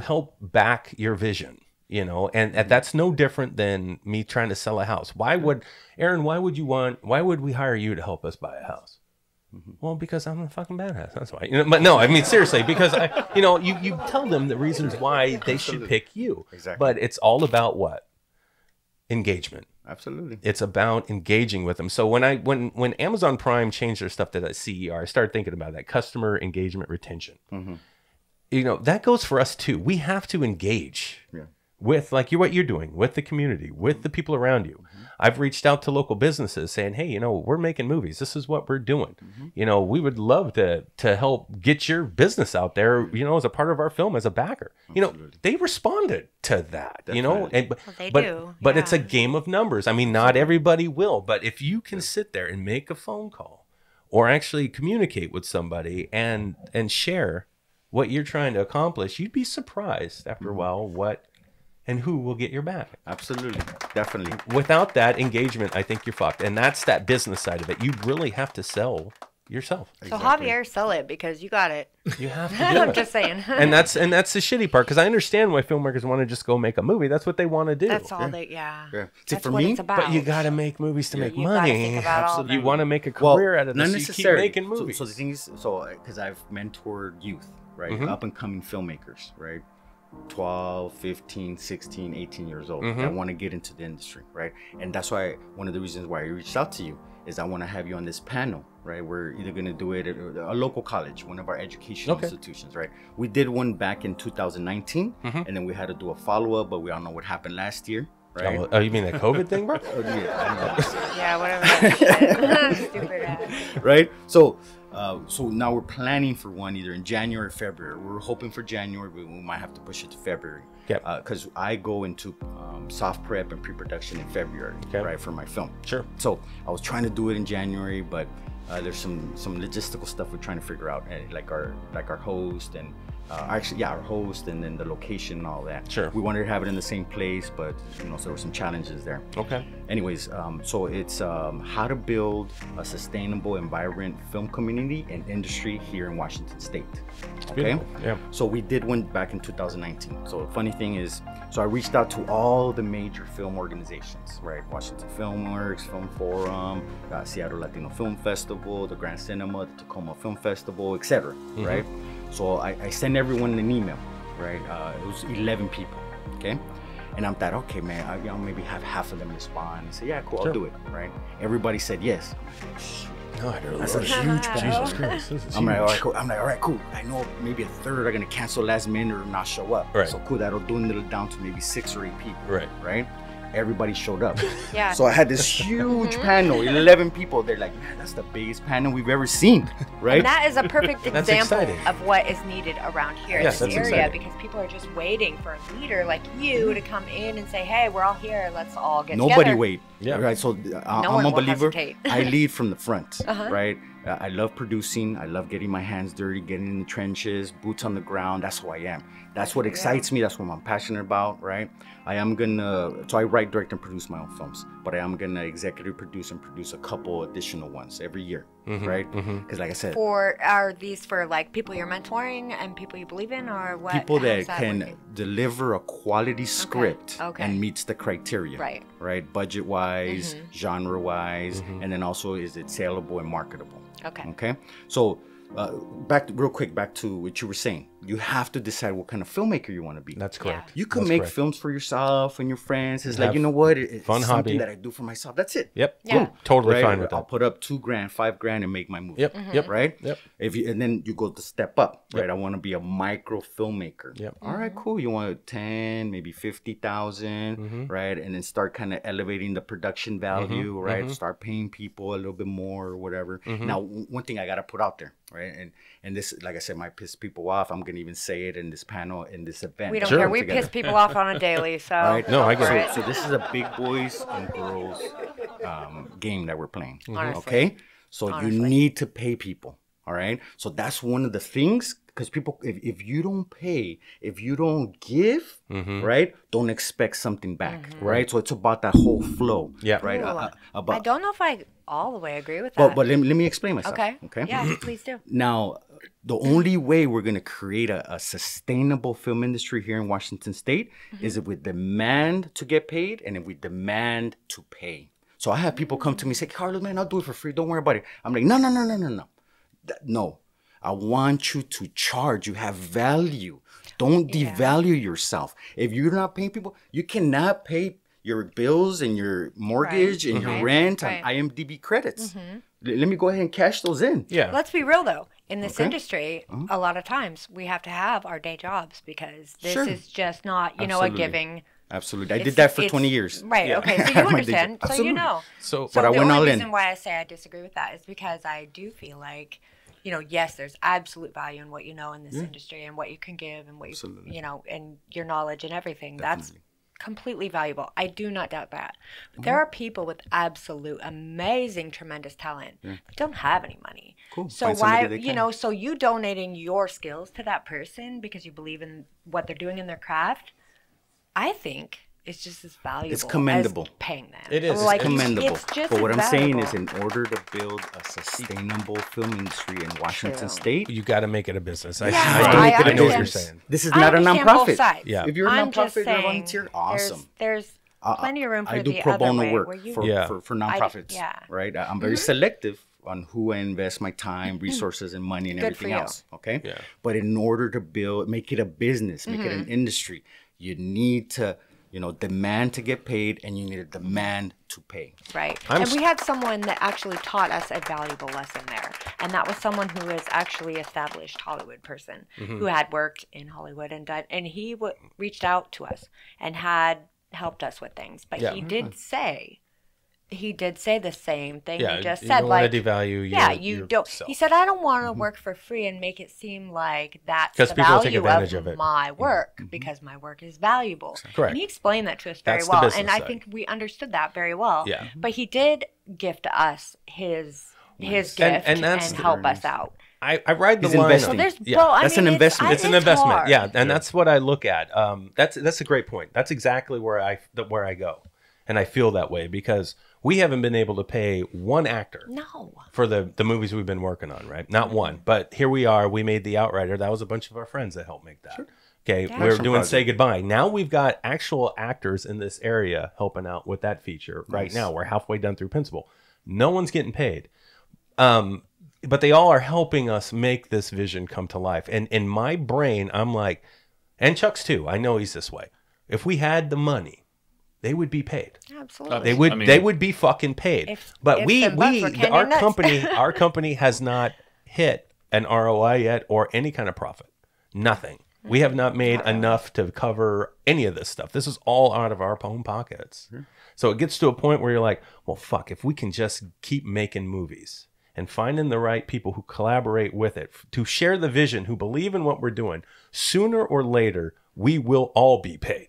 help back your vision? And that's no different than me trying to sell a house. Why would we hire you to help us buy a house? Well, because I'm a fucking badass. That's why. But no, I mean seriously, because you tell them the reasons why they should pick you. Exactly. But it's all about what? Engagement. Absolutely. It's about engaging with them. So when Amazon Prime changed their stuff to that CER, I started thinking about that customer engagement retention. That goes for us too. We have to engage. Yeah. With what you're doing, with the community, with the people around you. I've reached out to local businesses saying, hey, we're making movies. This is what we're doing. We would love to help get your business out there, as a part of our film, as a backer. They responded to that, Definitely. but it's a game of numbers. I mean, not everybody will, but if you can sit there and make a phone call or actually communicate with somebody and share what you're trying to accomplish, you'd be surprised after a while what and who will get your back. Absolutely. Definitely. Without that engagement, I think you're fucked. And that's that business side of it. You really have to sell yourself. So Javier, sell it because you got it. You have to do I'm it. just saying. And that's the shitty part, because I understand why filmmakers want to just go make a movie. That's what they want to do. That's all they. Yeah. Yeah. See, That's for what me, it's about. But you got to make movies to make You gotta money. think about all You that. want to make a well, career out of not this. So you keep necessarily. making movies. So the thing is, because I've mentored youth, right? Up and coming filmmakers, right? 12, 15, 16, 18 years old that want to get into the industry, right? And that's why one of the reasons why I reached out to you is I want to have you on this panel, right? We're either going to do it at a local college, one of our educational institutions, right? We did one back in 2019, and then we had to do a follow-up, but we all know what happened last year, right? Oh, you mean the COVID thing, bro? Oh, yeah, Yeah, whatever. That shit. Stupid ass. right? So now we're planning for one either in January or February. We're hoping for January, but we might have to push it to February. Yep. Because I go into soft prep and pre-production in February, right, for my film. Sure. So I was trying to do it in January, but there's some logistical stuff we're trying to figure out, like our host and our host and then the location and all that. Sure. We wanted to have it in the same place, but so there were some challenges there. Okay. Anyways, so it's how to build a sustainable and vibrant film community and industry here in Washington State. Okay. Beautiful. Yeah. So we did one back in 2019. So the funny thing is, so I reached out to all the major film organizations, right? Washington Filmworks, Film Forum, Seattle Latino Film Festival, the Grand Cinema, the Tacoma Film Festival, etc. Right? So I sent everyone an email, right? It was 11 people, okay? And I'm thought, okay, man, I'll maybe have half of them respond and say, yeah, cool, Sure. I'll do it, right? Everybody said yes. No, I don't That's a huge panel. Jesus Christ. This is I'm like, huge. all right, cool. I know maybe a third are gonna cancel last minute or not show up. Right. So cool, that'll dwindle it down to maybe 6 or 8 people. Right. Right? Everybody showed up. Yeah. So I had this huge panel, 11 people. They're like, man, that's the biggest panel we've ever seen. Right? And that is a perfect That's example exciting. of what is needed around here Yes, in this that's area, exciting. because people are just waiting for a leader like you to come in and say, hey, we're all here, let's all get Nobody together. wait. Yeah. Right. So I'm one a will believer. hesitate. I lead from the front. Uh-huh. Right. I love producing. I love getting my hands dirty, getting in the trenches, boots on the ground. That's who I am. That's what excites me. That's what I'm passionate about. Right. So I write, direct, and produce my own films, but I am gonna executive produce and produce a couple additional ones every year. Right. Because like I said, Are these for like people you're mentoring and people you believe in, or what? people How's that can working? deliver a quality script Okay. and meets the criteria. Right. Budget wise, genre wise, and then also is it saleable and marketable. Okay. So back to what you were saying. You have to decide what kind of filmmaker you want to be. That's correct. You can That's make correct. films for yourself and your friends. It's Have like, you know what? It's fun something hobby. that I do for myself. That's it. Yep. Yeah. Totally Right? fine with I'll that. put up $2,000, $5,000 and make my movie. Yep. Yep. Right? Yep. And then you go to step up, right? Yep. I want to be a micro filmmaker. Yep. All right, cool. You want 10, maybe 50,000, right? And then start kind of elevating the production value, right? Start paying people a little bit more or whatever. Now, one thing I got to put out there, right? And this, like I said, might piss people off. I'm gonna even say it in this panel, in this event. We don't Sure. care. We Together. piss people off on a daily, so. Right? No, I get for it. So this is a big boys and girls game that we're playing. Honestly. Okay, so Honestly. you need to pay people. All right, so that's one of the things, because people, if you don't pay, if you don't give, right, don't expect something back, right? So it's about that whole flow, Yeah. right? Ooh. I don't know if I all the way agree with that. But let me explain myself. Okay. Okay. Yeah, please do. Now, the only way we're going to create a sustainable film industry here in Washington State is if we demand to get paid and if we demand to pay. So I have people come to me and say, Carlos, man, I'll do it for free. Don't worry about it. I'm like, no. No, I want you to charge. You have value. Don't devalue yourself. If you're not paying people, you cannot pay your bills and your mortgage and your rent and IMDb credits. Let me go ahead and cash those in. Yeah. Let's be real though. In this Okay. industry, a lot of times we have to have our day jobs because this Sure. is just not, a Absolutely. giving. Absolutely. I It's- did that for it's- 20 years. Right. Yeah. Okay. So you My day understand. job. So Absolutely. you know. So, But I the went all only in. reason why I say I disagree with that is because I do feel like, yes, there's absolute value in what you know in this industry and what you can give and what you, Absolutely. and your knowledge and everything. Definitely. That's completely valuable. I do not doubt that. But there are people with absolute, amazing, tremendous talent that don't have any money. Cool. So Find somebody why, they can. so you donating your skills to that person because you believe in what they're doing in their craft, I think it's just as valuable commendable. as paying them. It is. Like, It's Commendable. It's just But what as I'm saying is, valuable. in order to build a sustainable film industry in Washington True. State, you got to make it a business. I Yeah, know I what you're understand. saying. this is I not a understand both nonprofit. sides. Yeah. If you're a I'm just nonprofit, you're a saying, volunteer, awesome. There's plenty of room for I do the pro other bono way, work where you, for, Yeah. for nonprofits, yeah. right? I'm very selective on who I invest my time, resources, and money and Good for everything you. else. Okay. Yeah. But in order to make it a business, make it an industry, you need to, demand to get paid, and you need to demand to pay. Right. I'm And we had someone that actually taught us a valuable lesson there. And that was someone who was actually established Hollywood person who had worked in Hollywood and done, and he reached out to us and had helped us with things. But Yeah. he did say the same thing Yeah, you just you said. don't Like, want to devalue you don't. yourself. He said, I don't want to work for free and make it seem like that's 'Cause the people take value advantage of it. my work, because my work is valuable. Correct. And he explained that to us very That's the well, business and I side. think we understood that very well. Yeah. But he did gift us his gift And and, that's help us out. I ride the He's line. investing. So there's, Yeah. bro, I That's mean, an investment. It's an investment, hard. yeah, and that's what I look at. That's a great point. That's exactly where I go, and I feel that way because we haven't been able to pay one actor No. for the movies we've been working on, right? Not one, but here we are. We made The Outrider. That was a bunch of our friends that helped make that. Okay, Yeah. we're Awesome doing project. Say Goodbye. Now we've got actual actors in this area helping out with that feature. Right Nice. now, we're halfway done through Principal. No one's getting paid. But they all are helping us make this vision come to life. And in my brain, I'm like, and Chuck's too. I know he's this way. If we had the money, they would be paid. Absolutely. They would. I mean- they would be fucking paid. If- but if we the bucks were candy our nuts. company has not hit an ROI yet or any kind of profit. Nothing. We have not made enough to cover any of this stuff. This is all out of our own pockets. So it gets to a point where you're like, well, fuck, if we can just keep making movies and finding the right people who collaborate with it, to share the vision, who believe in what we're doing, sooner or later, we will all be paid.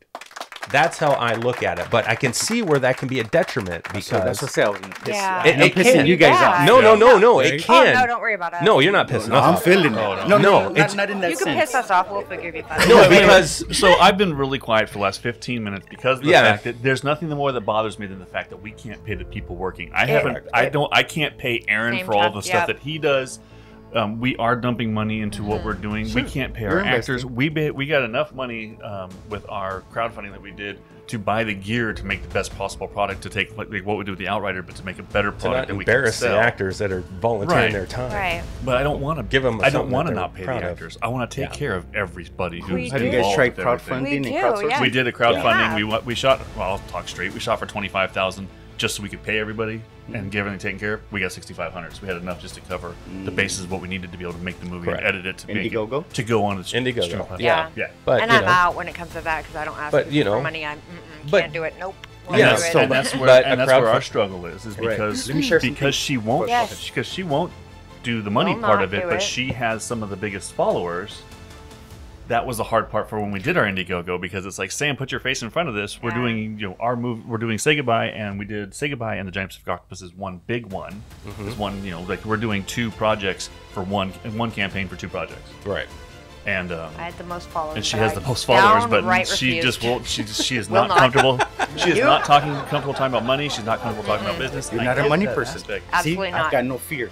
That's how I look at it. But I can see where that can be a detriment because So that's what I said. I was gonna piss. Yeah. I'm It pissing can. you guys Yeah. off. no, Right? it can. Oh, no, don't worry about it. No, you're not pissing No, us I'm off. feeling it. Oh, No, no, not in that You can sense. piss us off. We'll forgive you. Fine. No, because So I've been really quiet for the last 15 minutes because of the Yeah. fact that there's nothing more that bothers me than the fact that we can't pay the people working. I can't pay Aaron Same for all time, the stuff yep. that he does. We are dumping money into what we're doing. We can't pay our You're actors. We got enough money with our crowdfunding that we did to buy the gear to make the best possible product, to take like what we do with the Outrider, but to make a better to product not that we can embarrass the sell. actors that are volunteering Right. their time. Right. But I don't want to Give 'em I don't something want to that not they're pay proud the of. actors. I want to take care of everybody who's We Have you do. guys involved tried with everything. crowdfunding We and do, crowdsourcing? yeah. We did a crowdfunding. Yeah. We shot. Well, I'll talk straight. We shot for 25,000 just so we could pay everybody and get everything taken care of. We got 6,500, so we had enough just to cover the basis of what we needed to be able to make the movie Correct. and edit it to make Indiegogo? it, to go on the Indiegogo. stream platform. Yeah. yeah. But And you I'm know, out when it comes to that because I don't ask But, you know, for money. I but- can't do it. Nope. And Yeah, that's, so- and that's where, but and a that's where our crowdfund- struggle is Right. because Let me share some because she won't Yes. because she won't do the money Will part not of it, do but it. she has some of the biggest followers. That was the hard part for when we did our Indiegogo, because it's like, Sam, put your face in front of this. We're Yeah. doing our move. We're doing Say Goodbye, and we did Say Goodbye and the Giant Pacific Octopus is one big one. It's one, like we're doing two projects for one campaign for two projects, right. and I had the most followers. and she but has I the most followers, but downright she refused. just won't. She is Will not not. comfortable. She is You- not comfortable talking about money. She's not comfortable talking about business. You're I not a get money that person. aspect. Absolutely See, not. I've got no fear.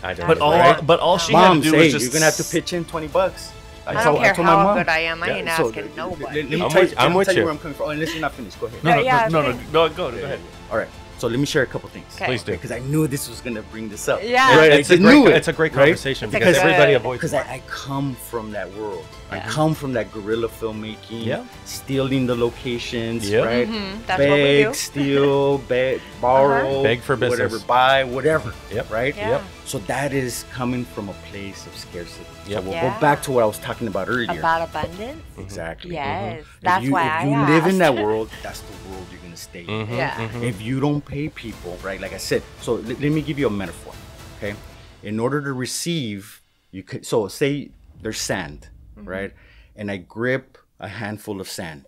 I don't. But all, Right. but all she Mom, had to do say was just. you're gonna have to pitch in $20. I don't care told my how mom. good I am. I ain't So, asking nobody. Let me I'm tell with- you, I'm with tell you. where I'm coming from. Oh, unless you're not finished, go ahead. No, Yeah, no, okay. go ahead. All right. So let me share a couple things. Okay. Please do. Because I knew this was gonna bring this up. Yeah. Right. It's I a knew great. it. It's a great right? conversation It's a because good- everybody avoids. Because it. I come from that world. I come from that guerrilla filmmaking, Yeah. stealing the locations, Yeah. right? That's what we Beg, do. steal, beg, borrow, Beg for business. whatever, buy, whatever. Yep. Right? Yeah. So that is coming from a place of scarcity. Yep. So we'll Yeah. go back to what I was talking about earlier. About abundance. Exactly. Yes. If That's you, why if I you live in asked. that world, that's the world you're gonna stay in. Yeah. If you don't pay people, right? Like I said, so let me give you a metaphor. Okay, in order to receive, you could. So say there's sand, right? And I grip a handful of sand,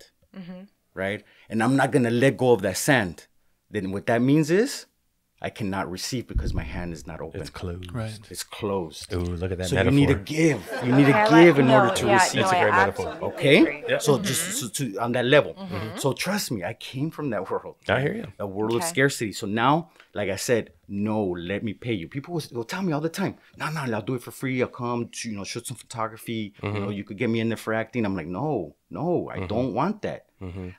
right? And I'm not gonna let go of that sand. Then what that means is I cannot receive because my hand is not open. It's closed. Right. It's closed. Ooh, look at that So metaphor. you need to give. You need to Okay, give in no, order to yeah, receive. no, It's a I great metaphor. absolutely Okay, agree. so just to on that level. So trust me, I came from that world. I hear you. A world of Okay. scarcity. So now, like I said, no, let me pay you. People will tell me all the time, no, I'll do it for free. I'll come, to, shoot some photography. You could get me in there for acting. I'm like, no, I don't want that.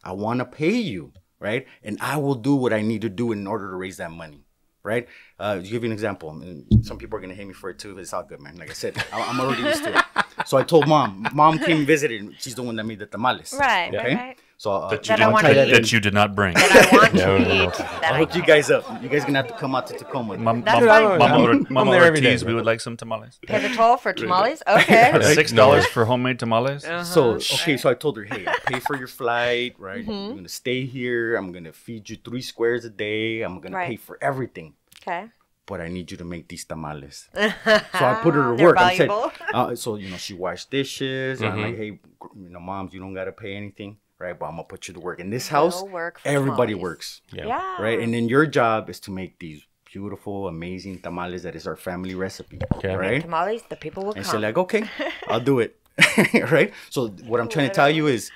I want to pay you, right? And I will do what I need to do in order to raise that money. Right? To give you an example, and some people are gonna hate me for it too. But it's all good, man. Like I said, I'm already used to it. So I told mom. Mom came and visited. And she's the one that made the tamales. Right. Okay. Right. So That That I want to eat. that you did not bring. That I want No, to no, no. eat. That I'll I hook you guys up. You guys gonna have to come out to Tacoma. Mama That's fine. Mama there every day, Ortiz, bro. we would like some tamales. Pay the toll for tamales? Okay. $6 for homemade tamales. So okay, so I told her, hey, I'll pay for your flight, right? I'm gonna stay here. I'm gonna feed you 3 squares a day. I'm gonna pay Right. for everything. Okay. But I need you to make these tamales. So I put her to They're work. I said, valuable. so she washed dishes. I'm like, hey, moms, you don't gotta pay anything, right? But I'm gonna put you to work. In this house, work for everybody tamales. works, Yeah. right? And then your job is to make these beautiful, amazing tamales. That is our family recipe, right? Tamales, the people will And come. she's like, okay, I'll do it, right? So what I'm trying to tell you is,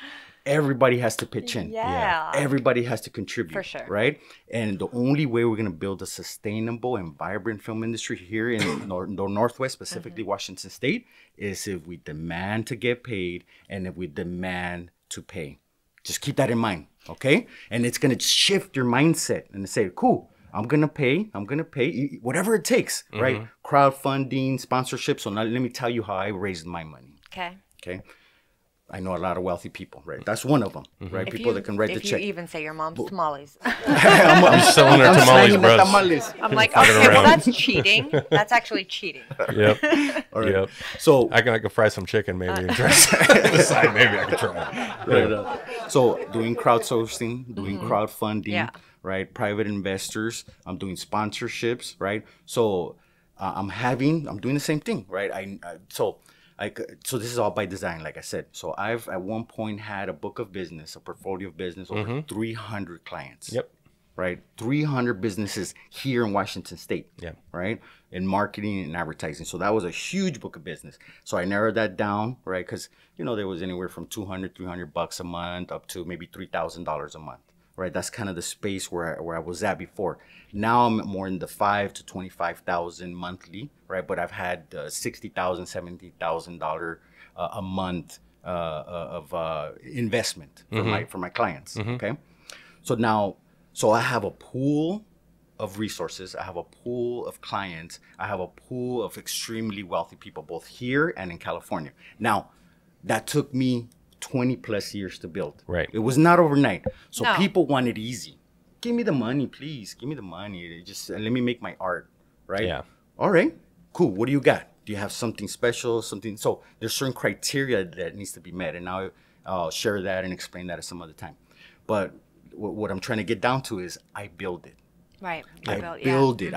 everybody has to pitch in. Yeah. Everybody has to contribute. For sure. Right? And the only way we're going to build a sustainable and vibrant film industry here in the Northwest, specifically Washington State, is if we demand to get paid and if we demand to pay. Just keep that in mind. Okay? And it's going to shift your mindset and say, cool, I'm going to pay, whatever it takes, right? Crowdfunding, sponsorship. So now let me tell you how I raised my money. Okay. Okay? I know a lot of wealthy people, right? That's one of them, right? People that can write the check. If you even say your mom's tamales. I'm selling her I'm tamales, slanging the bros. tamales. I'm like, Fucking okay, well, around. that's cheating. That's actually cheating. Yep. All right. Yep. So, I can fry some chicken maybe and try the side. Maybe I can try. so doing crowdsourcing, doing crowdfunding, Yeah. right? Private investors. I'm doing sponsorships, right? So I'm doing the same thing, right? So this is all by design, like I said. So I've at one point had a book of business, a portfolio of business, over 300 clients. Yep. Right, 300 businesses here in Washington State. Yeah. Right, in marketing and advertising. So that was a huge book of business. So I narrowed that down, right, because there was anywhere from $200-$300 a month up to maybe $3,000 a month. Right, that's kind of the space where I was at before. Now I'm more in the $5,000 to $25,000 monthly, right? But I've had $60,000, $70,000 a month of investment for my clients. Okay, so I have a pool of resources. I have a pool of clients. I have a pool of extremely wealthy people, both here and in California. Now, that took me 20 plus years to build. Right. It was not overnight. So No. people want it easy. Give me the money, please. Give me the money. Just let me make my art. Right. Yeah. All right. Cool. What do you got? Do you have something special? Something? So there's certain criteria that needs to be met, and I'll share that and explain that at some other time. But what I'm trying to get down to is I build it. Right. I build it.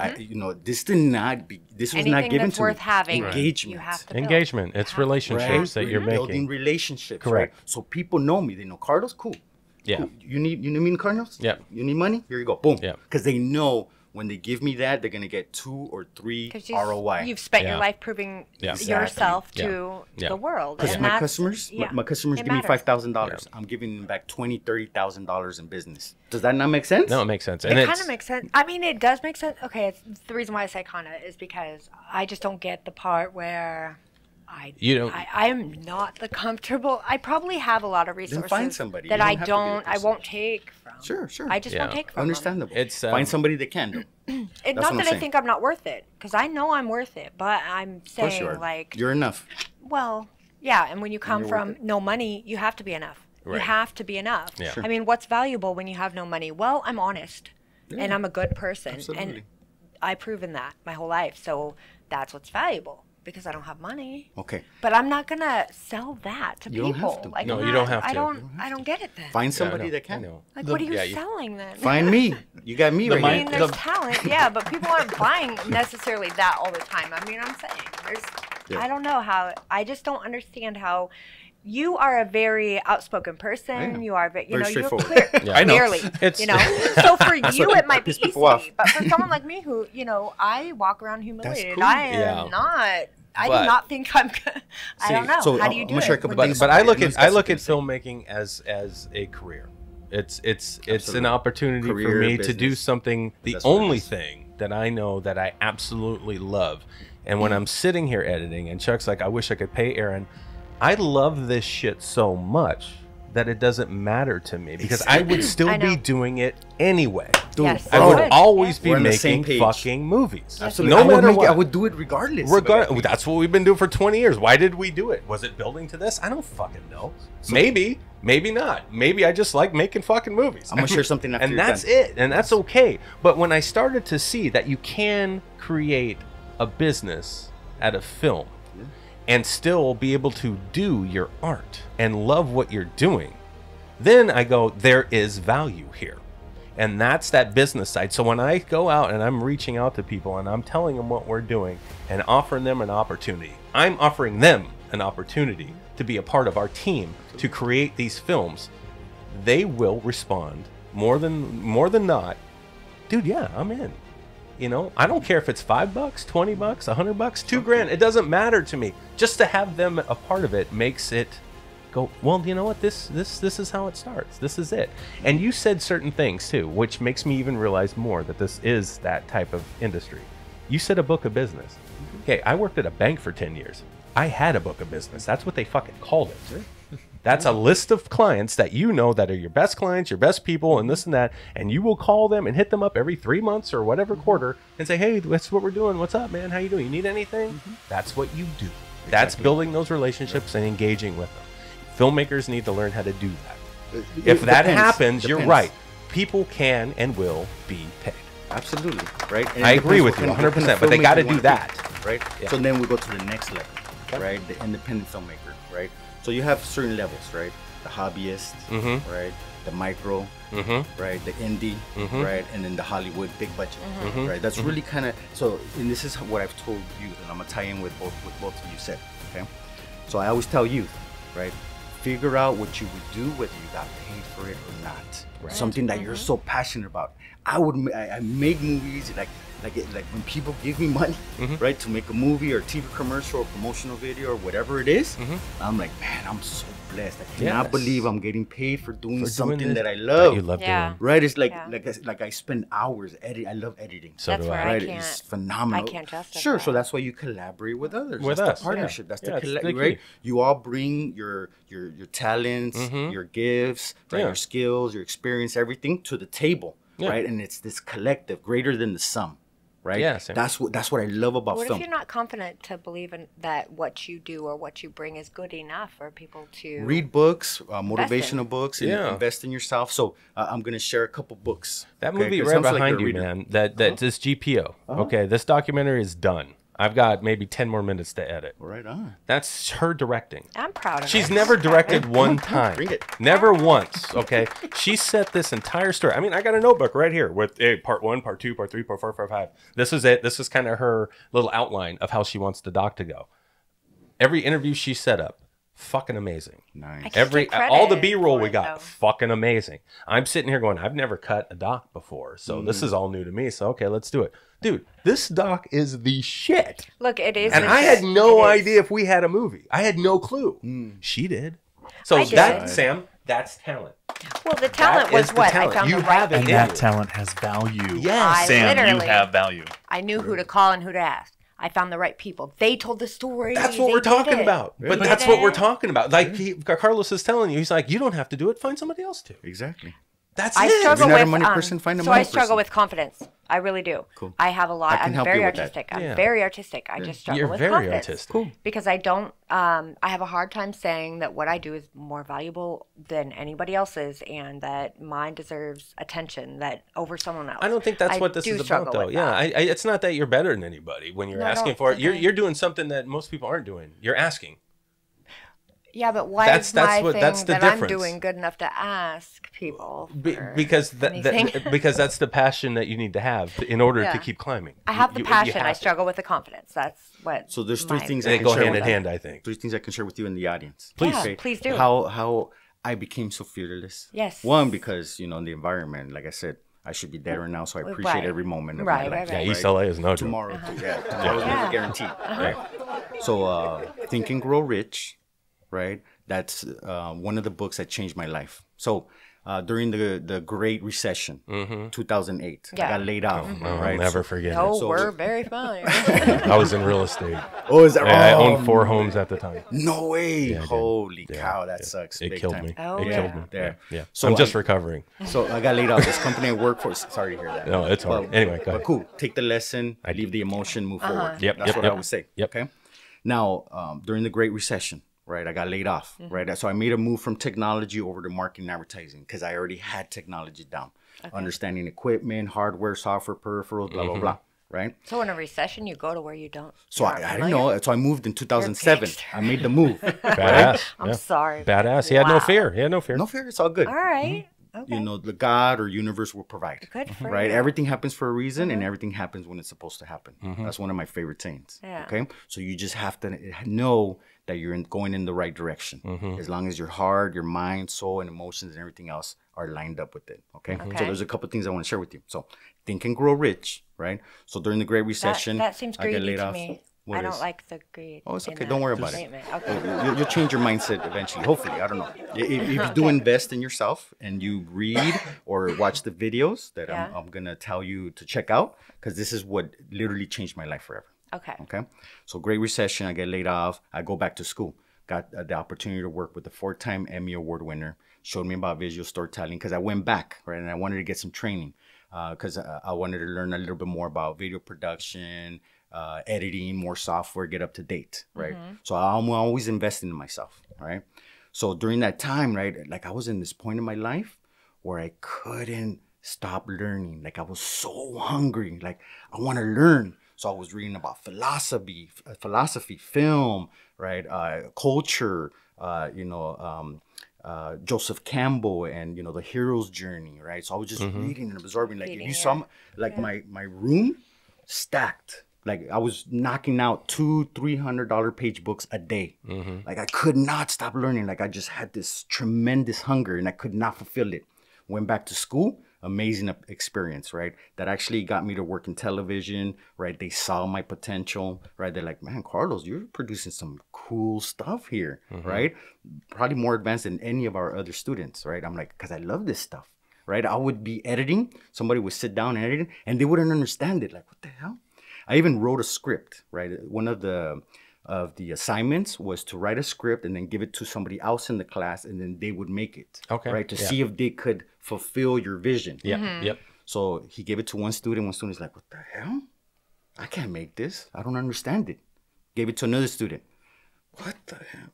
This was not Anything given that's to worth me. having, Engagement. you have to build. Engagement. It's relationships that you're Building making. relationships. Correct. Right? So people know me. They know Carlos. Cool. Yeah. Cool. You need me, Carlos? Yeah. You need money? Here you go. Boom. Yeah. Because they know when they give me that, they're gonna get 2 or 3 ROI. You've spent Yeah. your life proving Yeah. yourself Yeah. to Yeah. the world. Because and my that's- customers, yeah, my customers it give me matters. $5,000. I'm giving them back $20,000, $30,000 in business. Does that not make sense? No, it makes sense. And It it's kind of makes sense. I mean, it does make sense. Okay, the reason why I say kind of is because I just don't get the part where I am not the comfortable. I probably have a lot of resources find somebody. that You I don't have to be the I person. won't take from. Sure. I just won't Yeah. take from Understandable. It's, Find somebody that can do. them. That's Not what I'm that I saying. think I'm not worth it, because I know I'm worth it. But I'm Of course you saying are. like, You're enough. well, yeah. And when you come you're from worth it. no money, you have to be enough. You Right. have to be enough. Yeah. Sure. I mean, what's valuable when you have no money? Well, I'm honest, and I'm a good person, Absolutely. and I've proven that my whole life. So that's what's valuable, because I don't have money. Okay. But I'm not gonna sell that to You don't people. have to. Like, No, I'm you not- don't have to. I don't get it then. Find Yeah, I somebody know, that I can. know. Like, what are you yeah, you- selling then? Find me. You got me right I here. mean, there's talent, yeah, but people aren't buying necessarily that all the time. I mean, I'm saying Yeah. I don't know how. I just don't understand how. You are a very outspoken person. am. You are, Very you're straightforward. clear. Yeah. I know. Clearly, It's- So for you, it might be piss easy, people off. but for someone like me, who I walk around humiliated. cool. I am Yeah. not. I But- do not think I'm good. I See, don't know. so How do you I'm do gonna it? share a couple when things. But I look Okay, at let's filmmaking as a career. It's an Absolutely. opportunity for Career, me to do business. something. The That's what it only is. thing that I know that I absolutely love, and when I'm sitting here editing, and Chuck's like, I wish I could pay Aaron. I love this shit so much that it doesn't matter to me, because I would still I know. be doing it anyway. Dude, Yes. I bro, would Yes. always Yes. be We're on the same making page. fucking movies. Absolutely. No matter what. I would do it regardless. That's what we've been doing for 20 years. Why did we do it? Was it building to this? I don't fucking know. Maybe Maybe not. Maybe I just like making fucking movies. I'm gonna share something after and you're that's done. it. And that's okay. But when I started to see that you can create a business out of film and still be able to do your art and love what you're doing, then I go, there is value here. And that's that business side. So when I go out and I'm reaching out to people and I'm telling them what we're doing and offering them an opportunity, I'm offering them an opportunity to be a part of our team to create these films. They will respond more than not. Dude, yeah, I'm in. You know, I don't care if it's $5, $20, $100, $2,000. It doesn't matter to me. Just to have them a part of it makes it go, well, you know what? This is how it starts. This is it. And you said certain things too, which makes me even realize more that this is that type of industry. You said a book of business. Okay, I worked at a bank for 10 years. I had a book of business. That's what they fucking called it. That's a list of clients that you know that are your best clients, your best people, and this and that. And you will call them and hit them up every 3 months or whatever quarter and say, hey, that's what we're doing. What's up, man? How you doing? You need anything? That's what you do. Exactly. That's building those relationships and engaging with them. Filmmakers need to learn how to do that. If that happens, you're right. People can and will be paid. Absolutely, right? And I agree with you 100%, but they got to do that. Right? Yeah. So then we go to the next level, right? The independent filmmaker, right? So you have certain levels, right? The hobbyist, right? The micro, right? The indie, right? And then the Hollywood big budget, right? That's really kind of, so, and this is what I've told youth, and I'm gonna tie in with both of you said, okay? So I always tell youth, right? Figure out what you would do, whether you got paid for it or not. Right. Something that you're so passionate about. I make movies like when people give me money, right, to make a movie or TV commercial or promotional video or whatever it is. I'm like, man, I'm so blessed. I cannot believe I'm getting paid for doing something that I love. That you love doing. Right? It's like I spend hours editing. I love editing. So That's do where I. Right? I can't, It's phenomenal. I can't justify. Sure. So that's why you collaborate with others. With that's us, the partnership. That's Yeah, the it's the key. right. You all bring your talents, your gifts, right, your skills, your experience, everything to the table. Right, and it's this collective, greater than the sum, right? Yeah, same. That's what I love about What film. if you're not confident to believe in that what you do or what you bring is good enough for people to read books, motivational books, and invest in yourself? So I'm gonna share a couple books. That okay? movie 'Cause right sounds like behind you're you, a reader. man. That's this GPO. Okay, this documentary is done. I've got maybe 10 more minutes to edit. Right on. That's her directing. I'm proud of She's her. never directed one time. Bring it. Never once. Okay. She set this entire story. I mean, I got a notebook right here with part 1, part 2, part 3, part 4, part 5. This is it. This is kind of her little outline of how she wants the doc to go. Every interview she set up, fucking amazing. Nice. All the B-roll for we it, got, though. fucking amazing. I'm sitting here going, I've never cut a doc before, so this is all new to me. So okay, let's do it. Dude, this doc is the shit. Look, it is. And the I shit. had no It is. idea if we had a movie. I had no clue. She did. So I did. that, Sam, that's talent. Well, the talent That was is the what talent. I found You the right have it people. in That you. talent has value. Yes. Sam, you literally- have value. I knew who to call and who to ask. I found the right people. They told the story. That's what They we're did talking it. about. But They that's did what we're it. talking about. Like Carlos is telling you, he's like, you don't have to do it. Find somebody else to. Exactly. That's I it. struggle If you're not a with money person, find a so money I struggle person. with confidence. I really do. Cool. I have a lot. I can I'm help very you with that. artistic. I'm Yeah. very artistic. I just struggle You're with very confidence. artistic. Cool. Because I don't. I have a hard time saying that what I do is more valuable than anybody else's, and that mine deserves attention that over someone else. I don't think that's I what this do is struggle about, though. with Yeah, that. it's not that you're better than anybody when you're No, asking no, for it. it's You're okay. you're doing something that most people aren't doing. You're asking. Yeah, but why That's- is that's my what- thing that's the that I'm difference. doing good enough to ask people? for Because anything? because that's the passion that you need to have in order Yeah. to keep climbing. I have the You passion. I have to. struggle with the confidence. That's what. So there's three my- things And I they can go share hand with in you. hand, I think. 3 things I can share with you in the audience. Please. Yeah, please do. How I became so fearless. Yes. One, because in the environment, like I said, I should be dead right now, so I appreciate Right. every moment of Right, my life. right, Yeah, East LA is no joke. Tomorrow, tomorrow's Yeah. never guaranteed. Right. So, Think and Grow Rich, right? That's one of the books that changed my life. So, during the Great Recession, 2008, Yeah. I got laid off. I'll Right. never So- forget No, it. So- we're very familiar. I was in real estate. Oh, is that? I oh, owned 4 homes at the time. No way! Yeah, I did. Holy Yeah, cow, that yeah. sucks. It big killed time. me. Oh, It yeah. killed me. There. Yeah. So I'm just I- recovering. So I got laid off. This company I work for. Sorry to hear that. No, it's hard. Anyway, go but ahead. cool. Take the lesson. Leave the emotion. Move forward. Yep, That's yep, what yep. I would say. Yep. Okay. Now, during the Great Recession, right? I got laid off, right? So I made a move from technology over to marketing and advertising because I already had technology down. Understanding equipment, hardware, software, peripherals, blah, blah, blah, right? So in a recession, you go to where you don't. So I didn't know. So I moved in 2007. I made the move. Badass. I'm sorry. Badass. He had no fear. He had no fear. No fear. It's all good. All right. Okay. You know, the God or universe will provide. Good for right? you. Everything happens for a reason, and everything happens when it's supposed to happen. That's one of my favorite sayings. Yeah. Okay, so you just have to know that you're going in the right direction. As long as your heart, your mind, soul, and emotions, and everything else are lined up with it. Okay. So there's a couple things I want to share with you. So Think and Grow Rich, right? So during the Great Recession, that seems I get greedy laid to off. me. What I don't is? like the greed. Oh, it's in okay. that Don't worry about statement. it. Okay. You'll change your mindset eventually. Hopefully, I don't know. If you do invest in yourself and you read or watch the videos that I'm gonna tell you to check out, because this is what literally changed my life forever. Okay. Okay. So Great Recession, I get laid off. I go back to school. Got the opportunity to work with the 4-time Emmy Award winner. Showed me about visual storytelling because I went back, right, and I wanted to get some training because I wanted to learn a little bit more about video production. Editing, more software, get up to date, right? So I'm always investing in myself, right? So during that time, right, like I was in this point in my life where I couldn't stop learning. Like I was so hungry, like I want to learn. So I was reading about philosophy, film, right, culture, Joseph Campbell and, the hero's journey, right? So I was just reading and absorbing. Like if you saw my room stacked. Like I was knocking out $200-$300 page books a day. Like I could not stop learning. Like I just had this tremendous hunger and I could not fulfill it. Went back to school, amazing experience, right? That actually got me to work in television, right? They saw my potential, right? They're like, man, Carlos, you're producing some cool stuff here, right? Probably more advanced than any of our other students, right? I'm like, because I love this stuff, right? I would be editing, somebody would sit down and edit, and they wouldn't understand it. Like, what the hell? I even wrote a script, right? One of the assignments was to write a script and then give it to somebody else in the class, and then they would make it, right? To see if they could fulfill your vision. Yep. So he gave it to one student. One student's like, what the hell? I can't make this. I don't understand it. Gave it to another student. What the hell?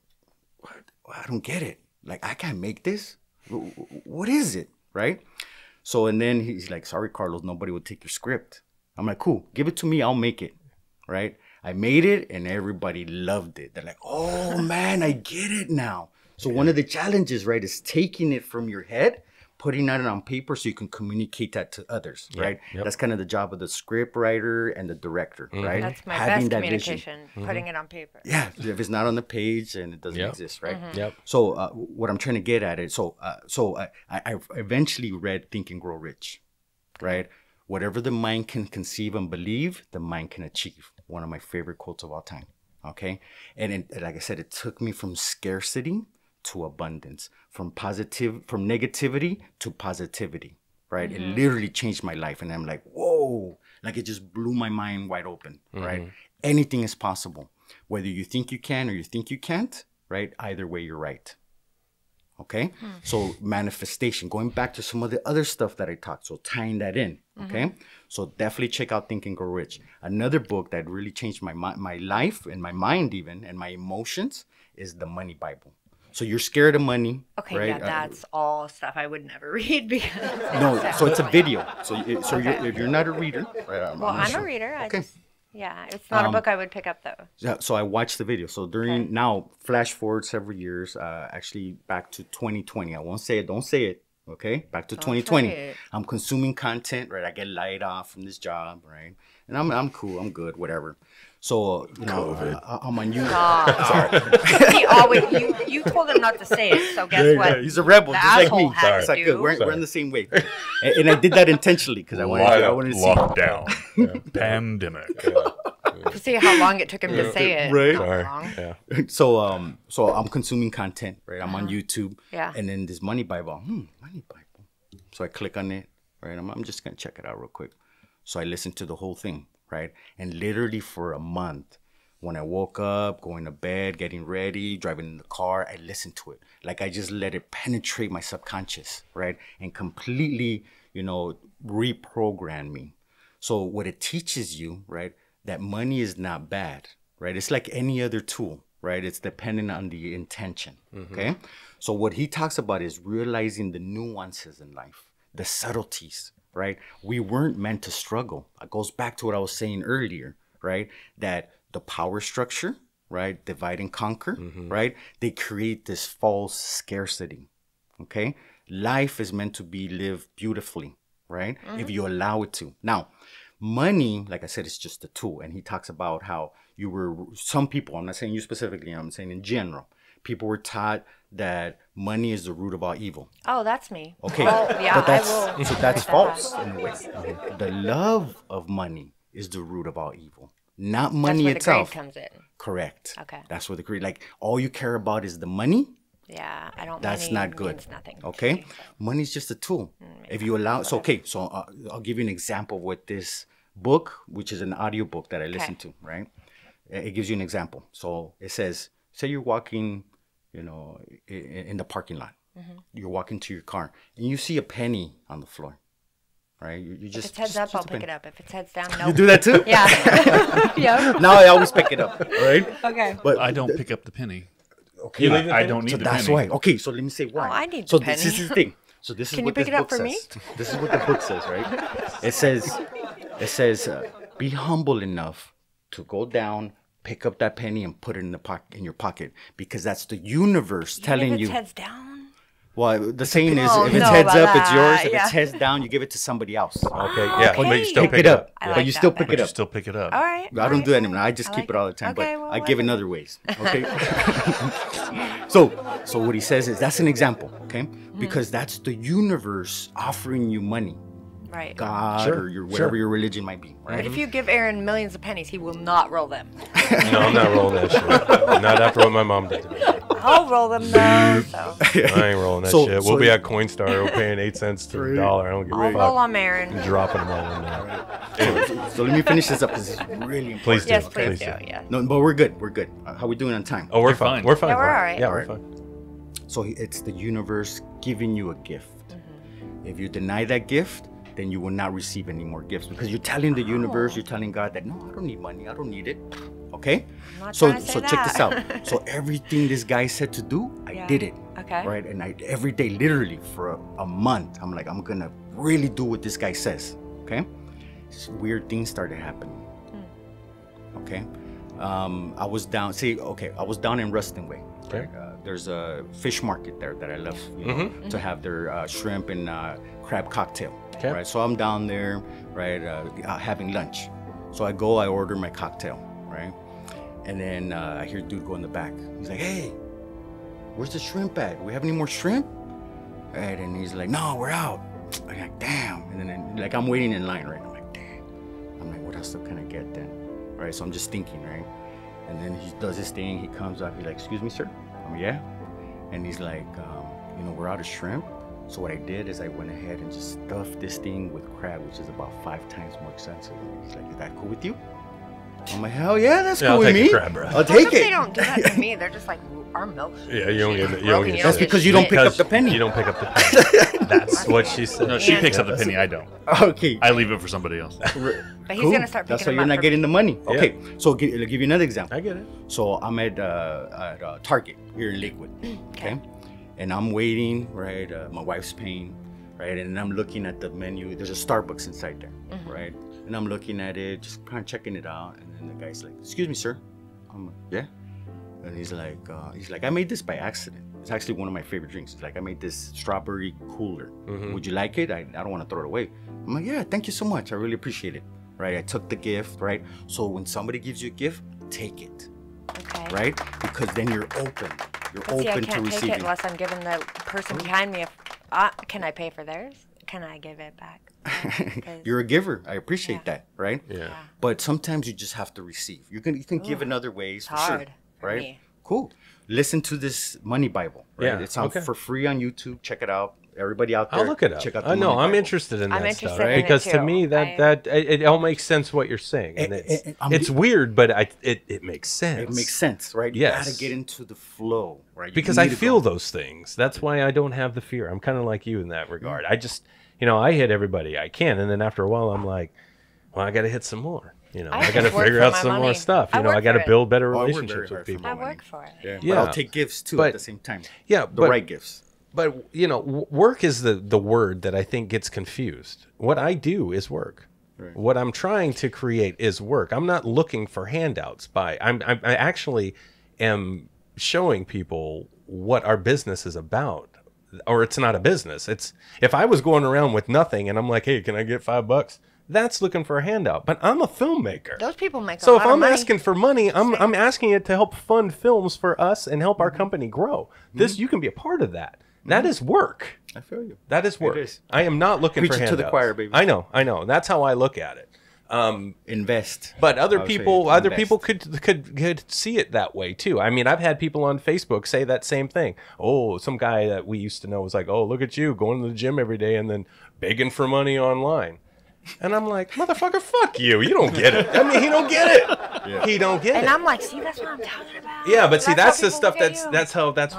What? I don't get it. Like, I can't make this. What is it, right? So, and then he's like, sorry, Carlos, nobody will take your script. I'm like, cool, give it to me, I'll make it, right? I made it and everybody loved it. They're like, oh man, I get it now. So one of the challenges, right, is taking it from your head, putting it on paper so you can communicate that to others, right? That's kind of the job of the script writer and the director, right? That's my Having best that communication, putting it on paper. Yeah, if it's not on the page and it doesn't exist, right? Yep. So what I'm trying to get at is, I eventually read Think and Grow Rich, right? Whatever the mind can conceive and believe, the mind can achieve. One of my favorite quotes of all time. Okay. And like I said, it took me from scarcity to abundance, from negativity to positivity, right? It literally changed my life. And I'm like, whoa, like it just blew my mind wide open, right? Anything is possible. Whether you think you can or you think you can't, right? Either way, you're right. Okay. So manifestation, going back to some of the other stuff that I talked. So tying that in. Okay. So definitely check out Think and Grow Rich. Another book that really changed my life and my mind even and my emotions is The Money Bible. So you're scared of money. Okay, right? yeah, that's all stuff I would never read because No, so it's a video. So if you're not a reader, right? I'm a reader. Okay. Yeah, it's not a book I would pick up though. Yeah, so I watched the video. So now, flash forward several years, actually back to 2020. I won't say it. Don't say it. Okay. Back to 2020. I'm consuming content, right? I get laid off from this job, right? And I'm cool. I'm good. Whatever. So, I'm on YouTube. Sorry. He always, you told him not to say it. So guess what? He's a rebel, The just like asshole me. had It's to like do. good. We're in the same way. And I did that intentionally because I wanted to see. Lockdown. Pandemic. To see how long it took him to say it. Right. Not long. So I'm consuming content, right? I'm on YouTube. Yeah. And then this Money Bible. Money Bible. So I click on it, right? I'm just gonna check it out real quick. So I listened to the whole thing, right? And literally for a month, when I woke up, going to bed, getting ready, driving in the car, I listened to it. Like I just let it penetrate my subconscious, right? And completely, reprogram me. So what it teaches you, right? That money is not bad, right? It's like any other tool, right? It's dependent on the intention, okay? So what he talks about is realizing the nuances in life, the subtleties, right? We weren't meant to struggle. It goes back to what I was saying earlier, right? That the power structure, right? Divide and conquer, right? They create this false scarcity, okay? Life is meant to be lived beautifully, right? If you allow it to. Now, money, like I said, is just a tool. And he talks about how some people, I'm not saying you specifically, I'm saying in general, people were taught that money is the root of all evil. Oh, that's me. Okay, Well, yeah, but that's, I will. so that's false in a way. The love of money is the root of all evil, not money That's where itself. the greed comes in. Correct. Okay. That's where the greed, like all you care about is the money. Yeah, I don't. That's money not good. means nothing. Okay, money's just a tool. If you allow, so okay, so I'll give you an example with this book, which is an audio book that I listen to. Right, it gives you an example. So it says, say you're walking, you know, in the parking lot. You're walking to your car and you see a penny on the floor. Right, you just. If it's heads up, just I'll a pick penny. it up. If it's heads down, no. You do that too? Yeah. yeah. Now I always pick it up. Right. Okay. But I don't pick up the penny. okay, I don't need so the that's penny. why. Okay, so let me say why. Oh, I need so the this penny. is the thing. So this is Can you what pick this it up book for says. me? This is what the book says, right? It says, be humble enough to go down, pick up that penny, and put it in your pocket, because that's the universe telling if it's you. heads down. Well, the saying is, Oh, if it's no, heads about up, it's yours. that, If yeah. it's heads down, you give it to somebody else. Okay, yeah, but you still Okay. pick it up. I But like you that still pick better. it You up. still pick it up. All right. I don't do that anymore. I just I keep like it all the it. time, Okay, but well, I give in whatever. other ways. Okay. So what he says is that's an example, okay? Because that's the universe offering you money, Right. God, Sure, or your sure. whatever your religion might be, right? But if you give Aaron millions of pennies, he will not roll them. No, I'm not rolling that shit. Not after what my mom did to me. I'll roll them though. So I ain't rolling that So- shit. so We'll be you- at Coinstar. We're paying 8 cents to the dollar. I don't give I'll a roll fuck. them, Aaron. I'm dropping them all in there. So let me finish this up because it's really important. Please do. Yes, please Please do. do. Yeah. No, but we're good. We're good. How we doing on time? Oh, we're You're fine. fine. We're fine. Yeah, we're all right. Yeah, All we're right. fine. So it's the universe giving you a gift. If you deny that gift, then you will not receive any more gifts, because you're telling the universe, you're telling God that, no, I don't need money. I don't need it. Okay? I'm not So trying to say check this that. out. So everything this guy said to do, I Yeah. did it. Okay. Right? And I every day, literally for a month, I'm like, I'm gonna really do what this guy says. Okay? Weird things started happening. Okay? I was down in Ruston Way. Okay. There's a fish market there that I love, you know, to have their shrimp and crab cocktail. Okay. Right, so I'm down there, right, having lunch. So I order my cocktail, right, and then I hear a dude go in the back. He's like, "Hey, where's the shrimp at? Do we have any more shrimp?" Right, and he's like, "No, we're out." I'm like, "Damn!" And then like I'm waiting in line, right? I'm like, "Damn!" I'm like, "What else can I get then?" Right, so I'm just thinking, right, and then he does his thing. He comes up. He's like, "Excuse me, sir." I'm like, "Yeah," and he's like, "We're out of shrimp." So what I did is I went ahead and just stuffed this thing with crab, which is about 5 times more expensive. And he's like, "Is that cool with you?" I'm like, "Hell yeah, that's Yeah, cool I'll with take me. the crab, bro." I'll How take come they it." don't do that to me? They're just like, our milk. Yeah, you don't get it. You don't Broken, get don't That's shit. because you don't pick up Because the penny. You don't pick up the penny. That's what she said. No, she Yeah. picks up the penny. I don't. Okay. I leave it for somebody else. But he's Cool. gonna start picking That's why them you're up not for getting me. the money. Yeah. Okay, so I'll give you another example. I get it. So I'm at Target here in Lakewood, okay? And I'm waiting, right? My wife's paying, right? And I'm looking at the menu. There's a Starbucks inside there, right? And I'm looking at it, just kind of checking it out. And then the guy's like, "Excuse me, sir." I'm like, "Yeah." And he's like, "I made this by accident. It's actually one of my favorite drinks." He's like, "I made this strawberry cooler. Would you like it? I don't want to throw it away." I'm like, "Yeah, thank you so much. I really appreciate it." Right? I took the gift, right? So when somebody gives you a gift, take it, Okay. right? Because then you're open. You're But see, I open to can't take it receiving. unless I'm giving the person behind me. Can I pay for theirs? Can I give it back? 'Cause- You're a giver. I appreciate Yeah. that, right? Yeah. But sometimes you just have to receive. You can give in other ways, for hard sure, for right? me. Cool. Listen to this Money Bible. Right? Yeah, It's on okay. for free on YouTube. Check it out. Everybody out there, I'll look it up. Check out the I know. Money I'm Bible. interested in I'm that interested stuff in it because to too. me it all makes sense what you're saying, and I'm- it's weird, but it makes sense. It makes sense, right? Yes. You gotta get into the flow, right? You Because need I to feel go. those things. That's why I don't have the fear. I'm kind of like you in that regard. I just, I hit everybody I can, and then after a while, I'm like, well, I got to hit some more. You know, I I got to just work figure for out my some more money. stuff. I You know, I work got to for it. build better I work very relationships hard with for people. I money. work for it. Yeah. Yeah. But I'll take gifts too But- at the same time. Yeah, The right gifts. But you know, work is the word that I think gets confused. What I do is work. Right. What I'm trying to create is work. I'm not looking for handouts. I actually am showing people what our business is about. Or it's not a business. It's if I was going around with nothing and I'm like, hey, can I get $5? That's looking for a handout. But I'm a filmmaker. Those people make a So lot if of I'm money. asking for money, I'm asking it to help fund films for us and help our company grow. This you can be a part of that. That is work. I feel you. That is work. is. I am not looking for Preach it handouts. to the choir, baby. I know. That's how I look at it. Invest. But other I would say people invest. could see it that way too. I mean, I've had people on Facebook say that same thing. Oh, some guy that we used to know was like, "Oh, look at you going to the gym every day and then begging for money online." And I'm like, "Motherfucker, fuck you. You don't get it." I mean, he don't get it. Yeah. He don't get And it. I'm like, see, that's what I'm talking about. Yeah, but see, that's how the people stuff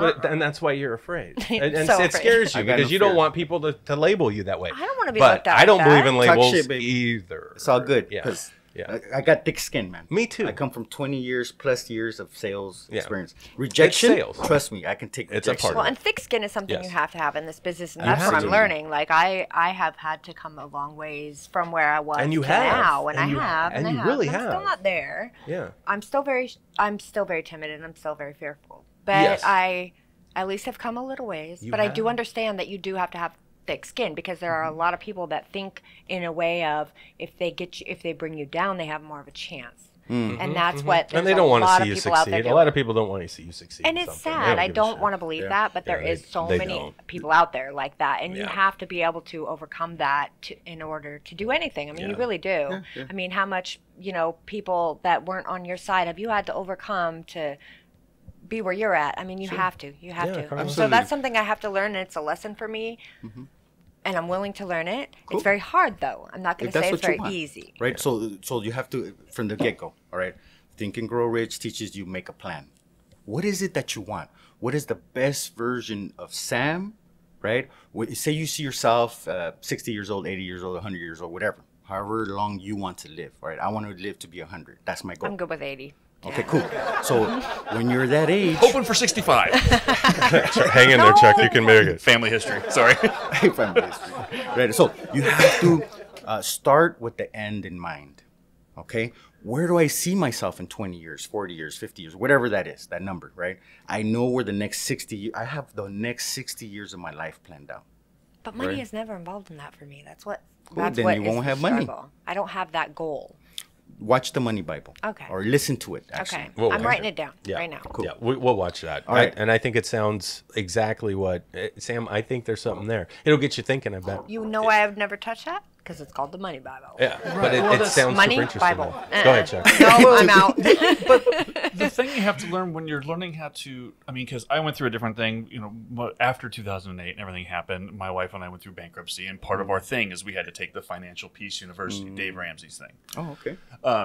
look at you. and that's why you're afraid. And So it afraid. scares you I got because no you don't fear. want people to label you that way. I don't wanna be But looked at I don't like believe that. in Talk labels shit, baby. either. It's all good. Yeah. 'Cause Yeah. I got thick skin, man. Me too. I come from 20 years plus years of sales Yeah. experience. Rejection, sales. trust me, I can take It's a rejection. part Well, of and thick skin is something Yes. you have to have in this business, and You that's have what I'm to. learning. Like I have had to come a long ways from where I was And you to have. now, and, And I you- have, and and you I have. really and I'm have. still not there. Yeah. I'm still very timid, and I'm still very fearful. But Yes. I at least have come a little ways. You But I do have. understand that you do have to have thick skin because there are a lot of people that think in a way of if they bring you down, they have more of a chance. And that's what And they there's don't a want to lot see of you people out there succeed. A doing. lot of people don't want to see you succeed. And in it's something. They sad. I give a don't shit. want to believe Yeah. that, but there Yeah, is so they many don't. people out there like that, and you Yeah. have to be able to overcome that in order to do anything. I mean, you Yeah. really do. yeah. I mean, how much people that weren't on your side have you had to overcome to be where you're at? I mean, you have to. You have Yeah, to. absolutely. So that's something I have to learn, and it's a lesson for me. And I'm willing to learn it. It's very hard, though. I'm not going If to that's say it's what you very want, easy. right? So you have to, from the get-go, all right? Think and Grow Rich teaches you make a plan. What is it that you want? What is the best version of Sam, right? Say you see yourself 60 years old, 80 years old, 100 years old, whatever. However long you want to live, right? I want to live to be 100. That's my goal. I'm good with 80. Okay, cool. So when you're that age, Hoping for 65. Hang in there, Chuck. You can make it. Family history. Sorry. family history, right? So you have to start with the end in mind. Okay, where do I see myself in 20 years, 40 years, 50 years, whatever that is, that number, right? I know where the next 60. I have the next 60 years of my life planned out. But money Right. is never involved in that for me. That's what. Well, That's then what you is won't the have money. struggle. I don't have that goal. Watch the Money Bible. Okay. Or listen to it. Actually. Okay. Well, I'm okay. writing it down Yeah. right now. Cool. Yeah, we'll watch that. All right. And I think it sounds exactly what Sam. I think there's something there. It'll get you thinking. I bet. You know why I've never touched that? Because it's called the Money Bible. Yeah, but it sounds Money super interesting. Bible. Go ahead, Chuck. No, I'm out. The thing you have to learn when you're learning how to, I mean, because I went through a different thing, after 2008 and everything happened, my wife and I went through bankruptcy, and part of our thing is we had to take the Financial Peace University, Dave Ramsey's thing. Oh, okay.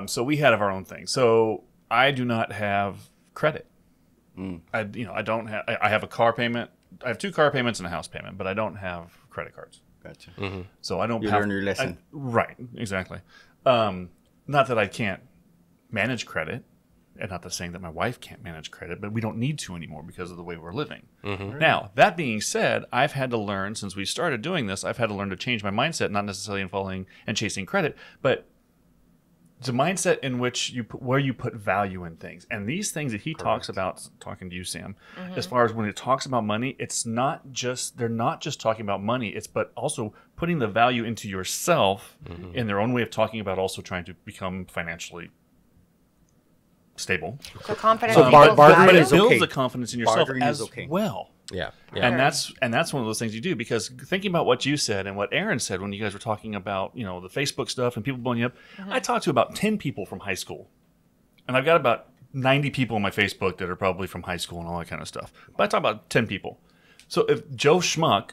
So we had our own thing. So I do not have credit. I don't have. I have a car payment. I have 2 car payments and a house payment, but I don't have credit cards. Gotcha. So I don't. You learn your lesson. Right. Exactly. Not that I can't manage credit, and not that saying that my wife can't manage credit, but we don't need to anymore because of the way we're living. Now, that being said, I've had to learn since we started doing this. I've had to learn to change my mindset, not necessarily in following and chasing credit, but it's a mindset in which where you put value in things. And these things that he talks about, talking to you, Sam, as far as when it talks about money, they're not just talking about money, but also putting the value into yourself in their own way of talking about also trying to become financially stable. So confidence. So equals bartering But value. is it builds okay. the confidence in yourself Bartering as is okay. well. Yeah. And that's one of those things you do, because thinking about what you said and what Aaron said when you guys were talking about, the Facebook stuff and people blowing you up, I talked to about 10 people from high school. And I've got about 90 people on my Facebook that are probably from high school and all that kind of stuff. But I talk about 10 people. So if Joe Schmuck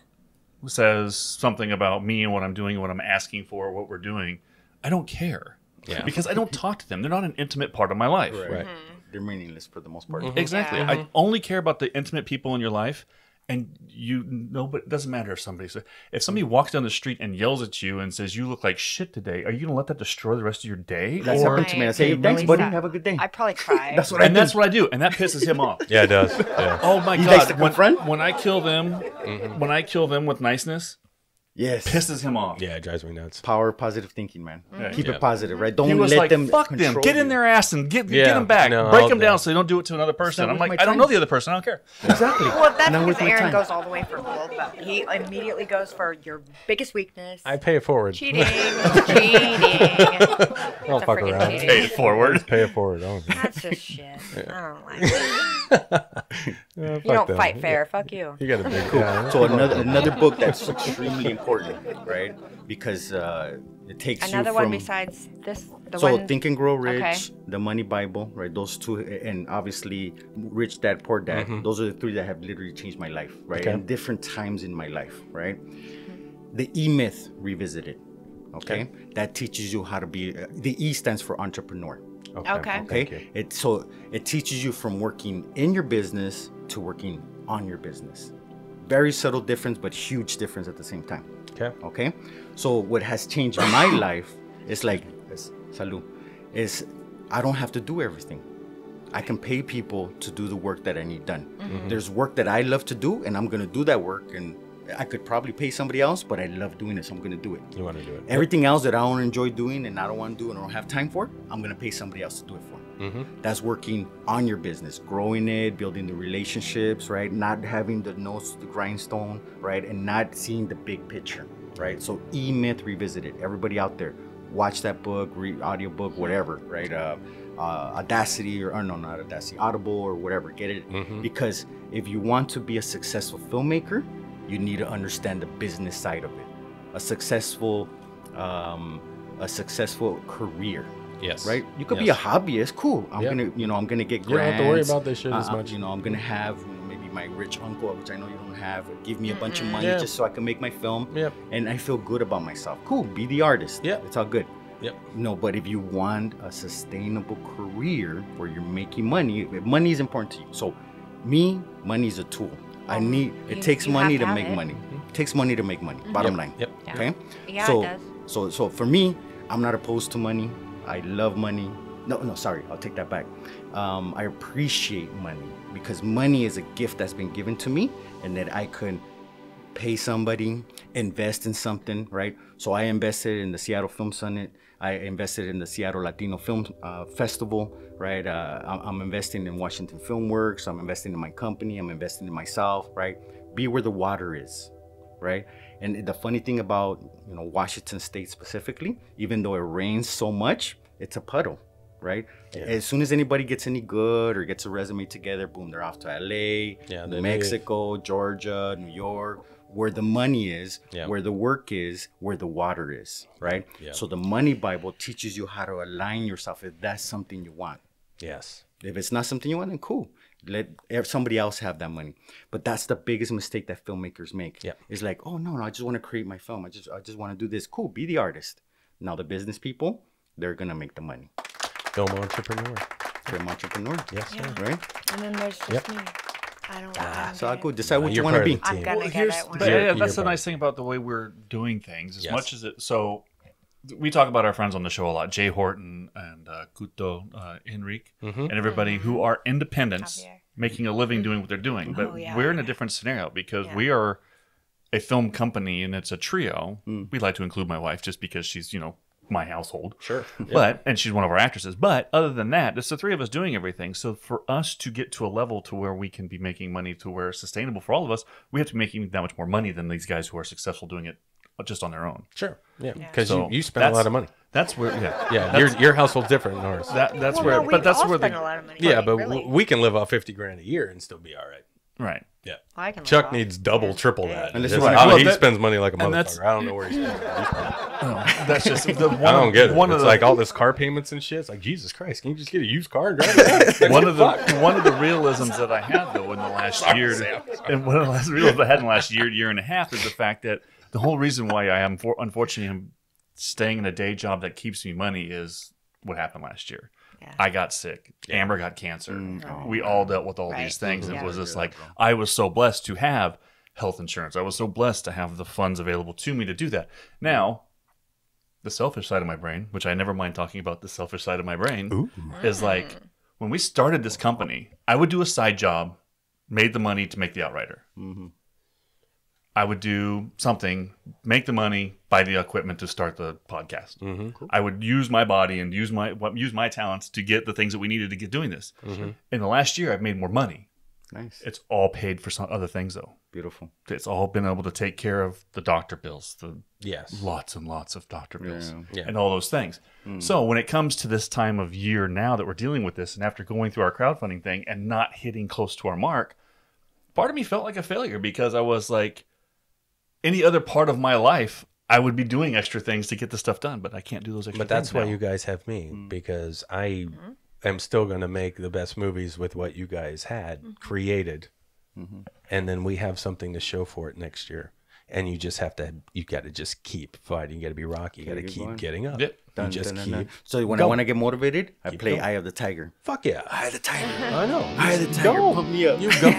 says something about me and what I'm doing and what I'm asking for, what we're doing, I don't care. Yeah. Because I don't talk to them. They're not an intimate part of my life. Right. They're meaningless for the most part. Exactly. Yeah. I only care about the intimate people in your life, And but it doesn't matter if somebody walks down the street and yells at you and says you look like shit today, are you gonna let that destroy the rest of your day? That's happened to me. I say, thanks, buddy. Have a good day. I probably cry. That's what I do, and that pisses him off. Yeah, it does. Yeah. Oh my He god! likes to confront? When I kill them, with niceness, Yes. pisses him off. Yeah, it drives me nuts. Power of positive thinking, man. Keep Yeah. it positive, right? He Don't was let like, them fuck them, control get in you. their ass and get Yeah. them back, No, break I'll- them down so they don't do it to another person. not I'm worth like, my I don't time. know the other person. I don't care. Exactly. Well, that's Not worth because my Aaron time. goes all the way for gold. But he immediately goes for your biggest weakness. I pay it forward. Cheating. Don't fuck freaking around. cheating. Pay it forward. Pay it forward. I don't care. That's just shit. I don't like it. Yeah, You fuck don't them. fight fair. Fuck you. You got a big guy. So another book that's extremely important, right? Because it takes Another you one from besides this. The so one. Think and Grow Rich, Okay. The Money Bible, right? Those two, and obviously Rich Dad Poor Dad. Those are the three that have literally changed my life, right? Okay. In different times in my life, right? The E Myth Revisited, okay? That teaches you how to be. The E stands for entrepreneur. Okay. Thank you. Okay, it teaches you from working in your business to working on your business. Very subtle difference, but huge difference at the same time. Okay. Okay, so what has changed my life is salud, is I don't have to do everything. I can pay people to do the work that I need done. There's work that I love to do, and I'm gonna do that work, and I could probably pay somebody else, but I love doing it, so I'm gonna do it. You want to do it? Everything else that I don't enjoy doing and I don't want to do and I don't have time for, I'm gonna pay somebody else to do it for me. That's working on your business, growing it, building the relationships, right? Not having the nose to the grindstone, right? And not seeing the big picture, right? So E Myth Revisited. Everybody out there, watch that book, read audiobook, whatever, right? Audacity or no, not Audacity, Audible or whatever. Get it, because if you want to be a successful filmmaker, you need to understand the business side of it. A successful career. Yes. Right? You could be a hobbyist. Cool. I'm Yeah. gonna get grants. You don't have to worry about this shit as much. I'm gonna have maybe my rich uncle, which I know you don't have, give me a bunch of money Yeah. just so I can make my film. Yep. And I feel good about myself. Cool. Be the artist. Yeah. It's all good. Yep. No, but if you want a sustainable career where you're making money, money is important to you. So, money is a tool. It takes money have to to have make it. money. It takes money to make money. Bottom line. Yep. Yeah. Okay. Yeah, so, it does. So for me, I'm not opposed to money. I love money. No, sorry. I'll take that back. I appreciate money because money is a gift that's been given to me, and that I could pay somebody, invest in something, right? So I invested in the Seattle Film Summit. I invested in the Seattle Latino Film Festival, right? I'm investing in Washington Film Works. I'm investing in my company. I'm investing in myself, right? Be where the water is, right? And the funny thing about Washington State specifically, even though it rains so much, it's a puddle, right? Yeah. As soon as anybody gets any good or gets a resume together, boom, they're off to LA, Mexico, Georgia, New York, where the money is, where the work is, where the water is, right? Yeah. So the Money Bible teaches you how to align yourself if that's something you want. Yes. If it's not something you want, then cool. Let somebody else have that money. But that's the biggest mistake that filmmakers make. Yeah. It's like, oh no, I just want to create my film. I just want to do this. Cool, be the artist. Now the business people, they're gonna make the money. Film entrepreneur. Film entrepreneur. Yes, sir. Right? And then there's just me. I don't so I go decide what you want to be. I'm gonna get it. But that's the nice thing about the way we're doing things. As much as it, so we talk about our friends on the show a lot, Jay Horton and Couto Henrique, and everybody who are independents, making a living doing what they're doing. But we're in a different scenario because we are a film company and it's a trio. We like to include my wife just because she's, my household. Sure. And she's one of our actresses. But other than that, it's the three of us doing everything. So for us to get to a level to where we can be making money to where it's sustainable for all of us, we have to be making that much more money than these guys who are successful doing it just on their own. Sure. Yeah. Because So you spend a lot of money. That's where Your household's different than ours. That's Well, where no, but that's all where spend the a lot of money. Yeah, but really. we can live off $50,000 a year and still be all right. right. Yeah. I can Chuck live needs off. double, Yeah. triple Yeah. that. And this Just is right. how Well, he that- spends money like a and that's- motherfucker. I don't know where he spends it. That's just the one. I don't get it. One It's of the, like all this car payments and shit. It's like, Jesus Christ, can you just get a used car and drive it? one of the realisms that I had though in the last year, and one of the last realisms I had in the last year and a half is the fact that the whole reason why I am unfortunately staying in a day job that keeps me money is what happened last year. I got sick. Amber got cancer. We all dealt with all these things. And it was just like, I was so blessed to have health insurance. I was so blessed to have the funds available to me to do that. Now, the selfish side of my brain, which I never mind talking about the selfish side of my brain, is like, when we started this company, I would do a side job, made the money to make the Outrider. I would do something, make the money, buy the equipment to start the podcast. Cool. I would use my body and use my talents to get the things that we needed to get doing this. In the last year, I've made more money. Nice. It's all paid for some other things, though. Beautiful. It's all been able to take care of the doctor bills, Yes. lots and lots of doctor bills, Yeah. and all those things. So when it comes to this time of year now that we're dealing with this, and after going through our crowdfunding thing and not hitting close to our mark, part of me felt like a failure because I was like, any other part of my life, I would be doing extra things to get the stuff done, but I can't do those extra things. But that's why now. you guys have me, because I am still going to make the best movies with what you guys had created. And then we have something to show for it next year. And you just have to, you got to just keep fighting. You got to be Rocky. You got to keep getting up. Yep. You just keep. So when going. I want to get motivated, I Keep play going. Eye of the Tiger. Fuck yeah. Eye of the Tiger. I know. Eye of the Just Tiger. go. Pump me up. You go.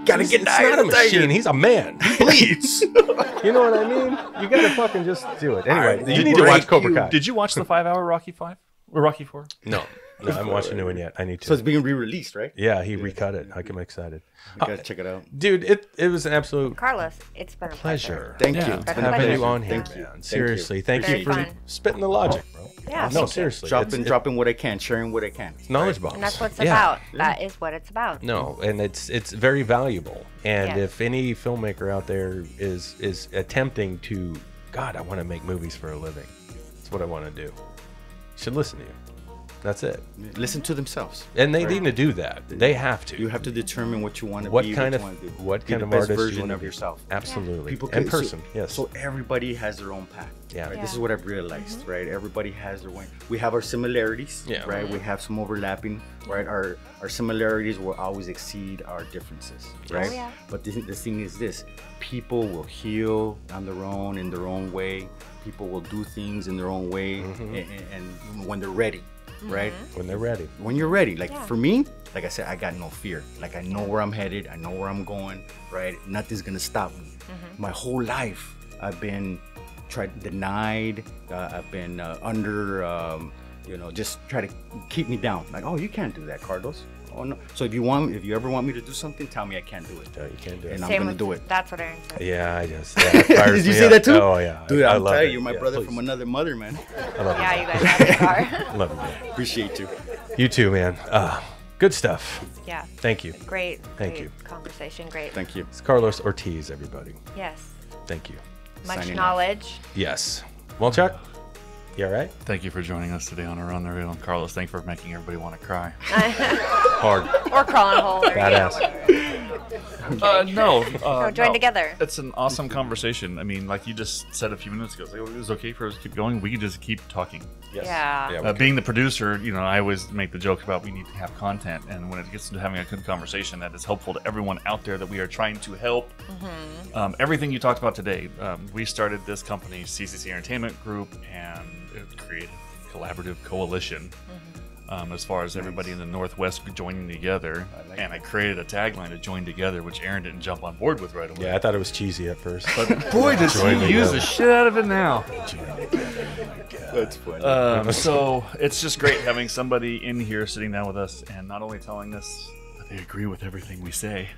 Gotta It's get the Eye not of a the Tiger. machine. He's a man. He bleeds. You know what I mean? You got to fucking just do it. Anyway, you need to watch Cobra Kai. Did you watch the 5-hour Rocky 5 or Rocky 4? No, I haven't watched a new one yet. I need to. So it's being re-released, right? Yeah, he recut it. I'm excited. You gotta check it out. Dude, it was an absolute Carlos, it's been a pleasure. Thank Yeah. you. It's been a Having pleasure. you on here, Thank you. man. Thank Seriously, you. thank Very you for fun. spitting the logic, bro. Yeah. No, seriously. Dropping what I can, sharing what I can. knowledge bombs. And that's what it's Yeah. about. That is what it's about. No, and it's very valuable. And Yes. if any filmmaker out there is attempting to, God, I want to make movies for a living. That's what I want to do. You should listen to you. That's it. Listen to themselves. And they need to do that. They have to. You have to determine what you want to What be. kind what of you wanna do. what Be kind the of best artist you version want to of be. yourself. Absolutely. People In can- person, yes. So everybody has their own path. Yeah. Right? Yeah. This is what I've realized, right? Everybody has their way. We have our similarities, Yeah. right? We have some overlapping, right? Our similarities will always exceed our differences, right? yeah. But the thing is this: people will heal on their own, in their own way. People will do things in their own way, and when they're ready, right? When they're ready. When you're ready, like Yeah. for me, like I said, I got no fear. Like I know where I'm headed, I know where I'm going, right? Nothing's gonna stop me. My whole life, I've been denied. I've been just try to keep me down. Like, oh, you can't do that, Carlos. Oh no. So if you ever want me to do something, tell me I can't do it. No, you can't do it. And I'm Same gonna with, do it. That's what Aaron said. Yeah, I just. Yeah, it fires Did you me say up. that too? Oh yeah, Dude, I I'm love telling it. you, my Yeah, brother please. from another mother, man. I love Yeah, it. you guys have the car. Love it, man. Appreciate you. You too, man. Good stuff. Yeah. Thank you. Great. Thank great you. Conversation. Great. Thank you. It's Carlos Ortiz, everybody. Yes. Thank you. Much Signing off. knowledge. Yes. Well, Chuck, you all right? Thank you for joining us today on Around the Reel. And Carlos, thanks for making everybody want to cry. Hard. Or crawling hole. Or, Badass. No. join together. It's an awesome conversation. I mean, like you just said a few minutes ago, it was okay for us to keep going. We can just keep talking. Yes. Yeah. Yeah. Being the producer, I always make the joke about we need to have content, and when it gets into having a good conversation that is helpful to everyone out there that we are trying to help. Everything you talked about today, we started this company, CCC Entertainment Group, and it created a collaborative coalition. As far as everybody in the Northwest joining together, and I created a tagline to join together, which Aaron didn't jump on board with right away. Yeah, I thought it was cheesy at first. But boy, does Join he use together. the shit out of it now. That's funny. So it's just great having somebody in here sitting down with us and not only telling us that they agree with everything we say,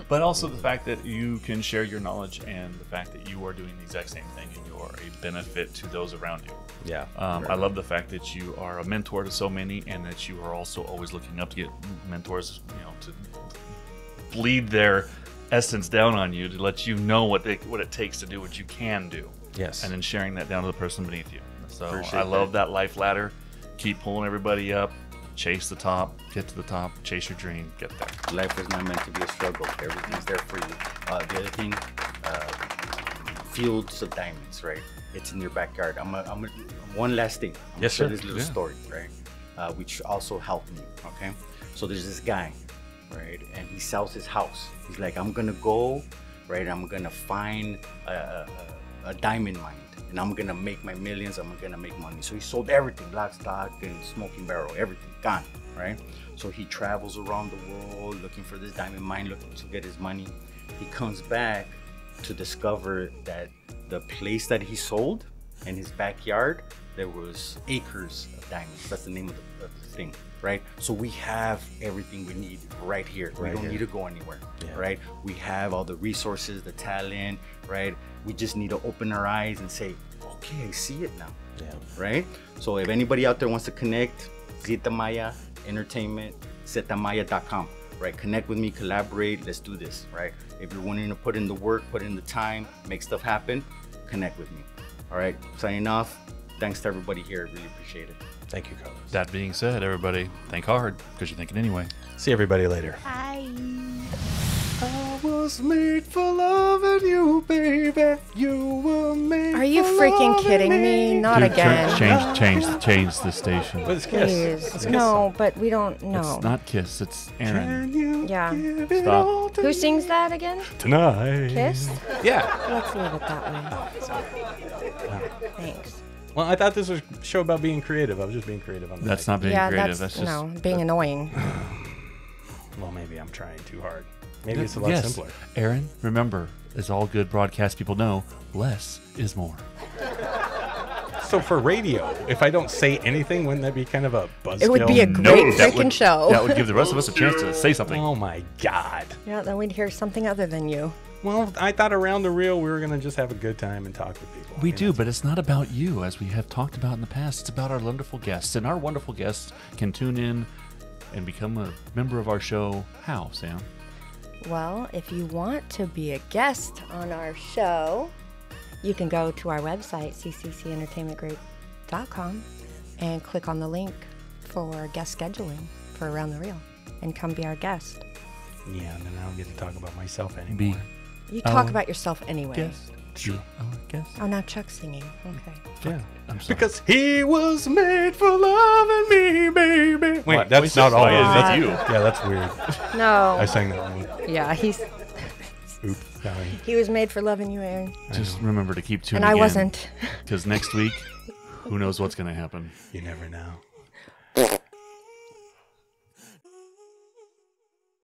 but also the fact that you can share your knowledge and the fact that you are doing the exact same thing and you are a benefit to those around you. Yeah. I love the fact that you are a mentor to so many and that you are also always looking up to get mentors, to bleed their essence down on you to let you know what it takes to do what you can do. Yes. And then sharing that down to the person beneath you. So Appreciate I love that life ladder. Keep pulling everybody up. Chase the top. Get to the top. Chase your dream. Get there. Life is not meant to be a struggle. Everything's there for you. The other thing, fields of diamonds, right? It's in your backyard. One last thing. I'm Yes, gonna share sir. this little Yeah. story, right? Which also helped me. Okay, so there's this guy, right, and he sells his house. He's like, I'm gonna go, right? I'm gonna find a diamond mine, and I'm gonna make my millions. I'm gonna make money. So he sold everything, lock, stock, and smoking barrel, everything gone, right? So he travels around the world looking for this diamond mine, looking to get his money. He comes back to discover that the place that he sold in his backyard, there was acres of diamonds. That's the name of the thing, right? So we have everything we need right here. We don't need to go anywhere, right? We have all the resources, the talent, right? We just need to open our eyes and say, okay, I see it now, right? So if anybody out there wants to connect, Zeta Maya Entertainment, zetamaya.com, right? Connect with me, collaborate, let's do this, right? If you're wanting to put in the work, put in the time, make stuff happen, connect with me. All right, signing off. Thanks to everybody here. Really appreciate it. Thank you, Carlos. That being said, everybody, think hard, because you're thinking anyway. See everybody later. Bye. I was made for loving you, baby. You were made. Are you for freaking loving kidding me? Not Dude, again. change the station. But it's Kiss. Please. It's No, but we don't know. It's not Kiss, it's Aaron. Can you Yeah. give it Stop. all to Who sings that again? tonight? Kiss? Yeah. Let's leave it that way. Thanks. Well, I thought this was a show about being creative. I was just being creative on the That's mic. not being Yeah, creative. that's That's just no being annoying. Well, maybe I'm trying too hard. Maybe it's a lot simpler. Aaron, remember, as all good broadcast people know, less is more. So for radio, if I don't say anything, wouldn't that be kind of a buzzkill? It would be a great that freaking would- show. That would give the rest of us a chance to say something. Oh my God. Yeah, then we'd hear something other than you. Well, I thought around the reel we were going to just have a good time and talk with people. We do, but it's not about you, as we have talked about in the past. It's about our wonderful guests, and our wonderful guests can tune in and become a member of our show. How, Sam? Well, if you want to be a guest on our show, you can go to our website, cccentertainmentgroup.com, and click on the link for guest scheduling for Around the Reel, and come be our guest. Yeah, and then I don't get to talk about myself anymore. Be You talk Oh, about yourself anyway. guest. True. Guest. Oh, now Chuck's singing. Okay. Yeah. I'm sorry. Because he was made for loving me, baby. Wait, What? that's not all. Why is That's that you? Yeah, that's weird. No. I sang that wrong. Yeah, Oops, sorry. he was made for loving you, Aaron. Just remember to keep tuning And in. I wasn't. Because next week, who knows what's going to happen. You never know.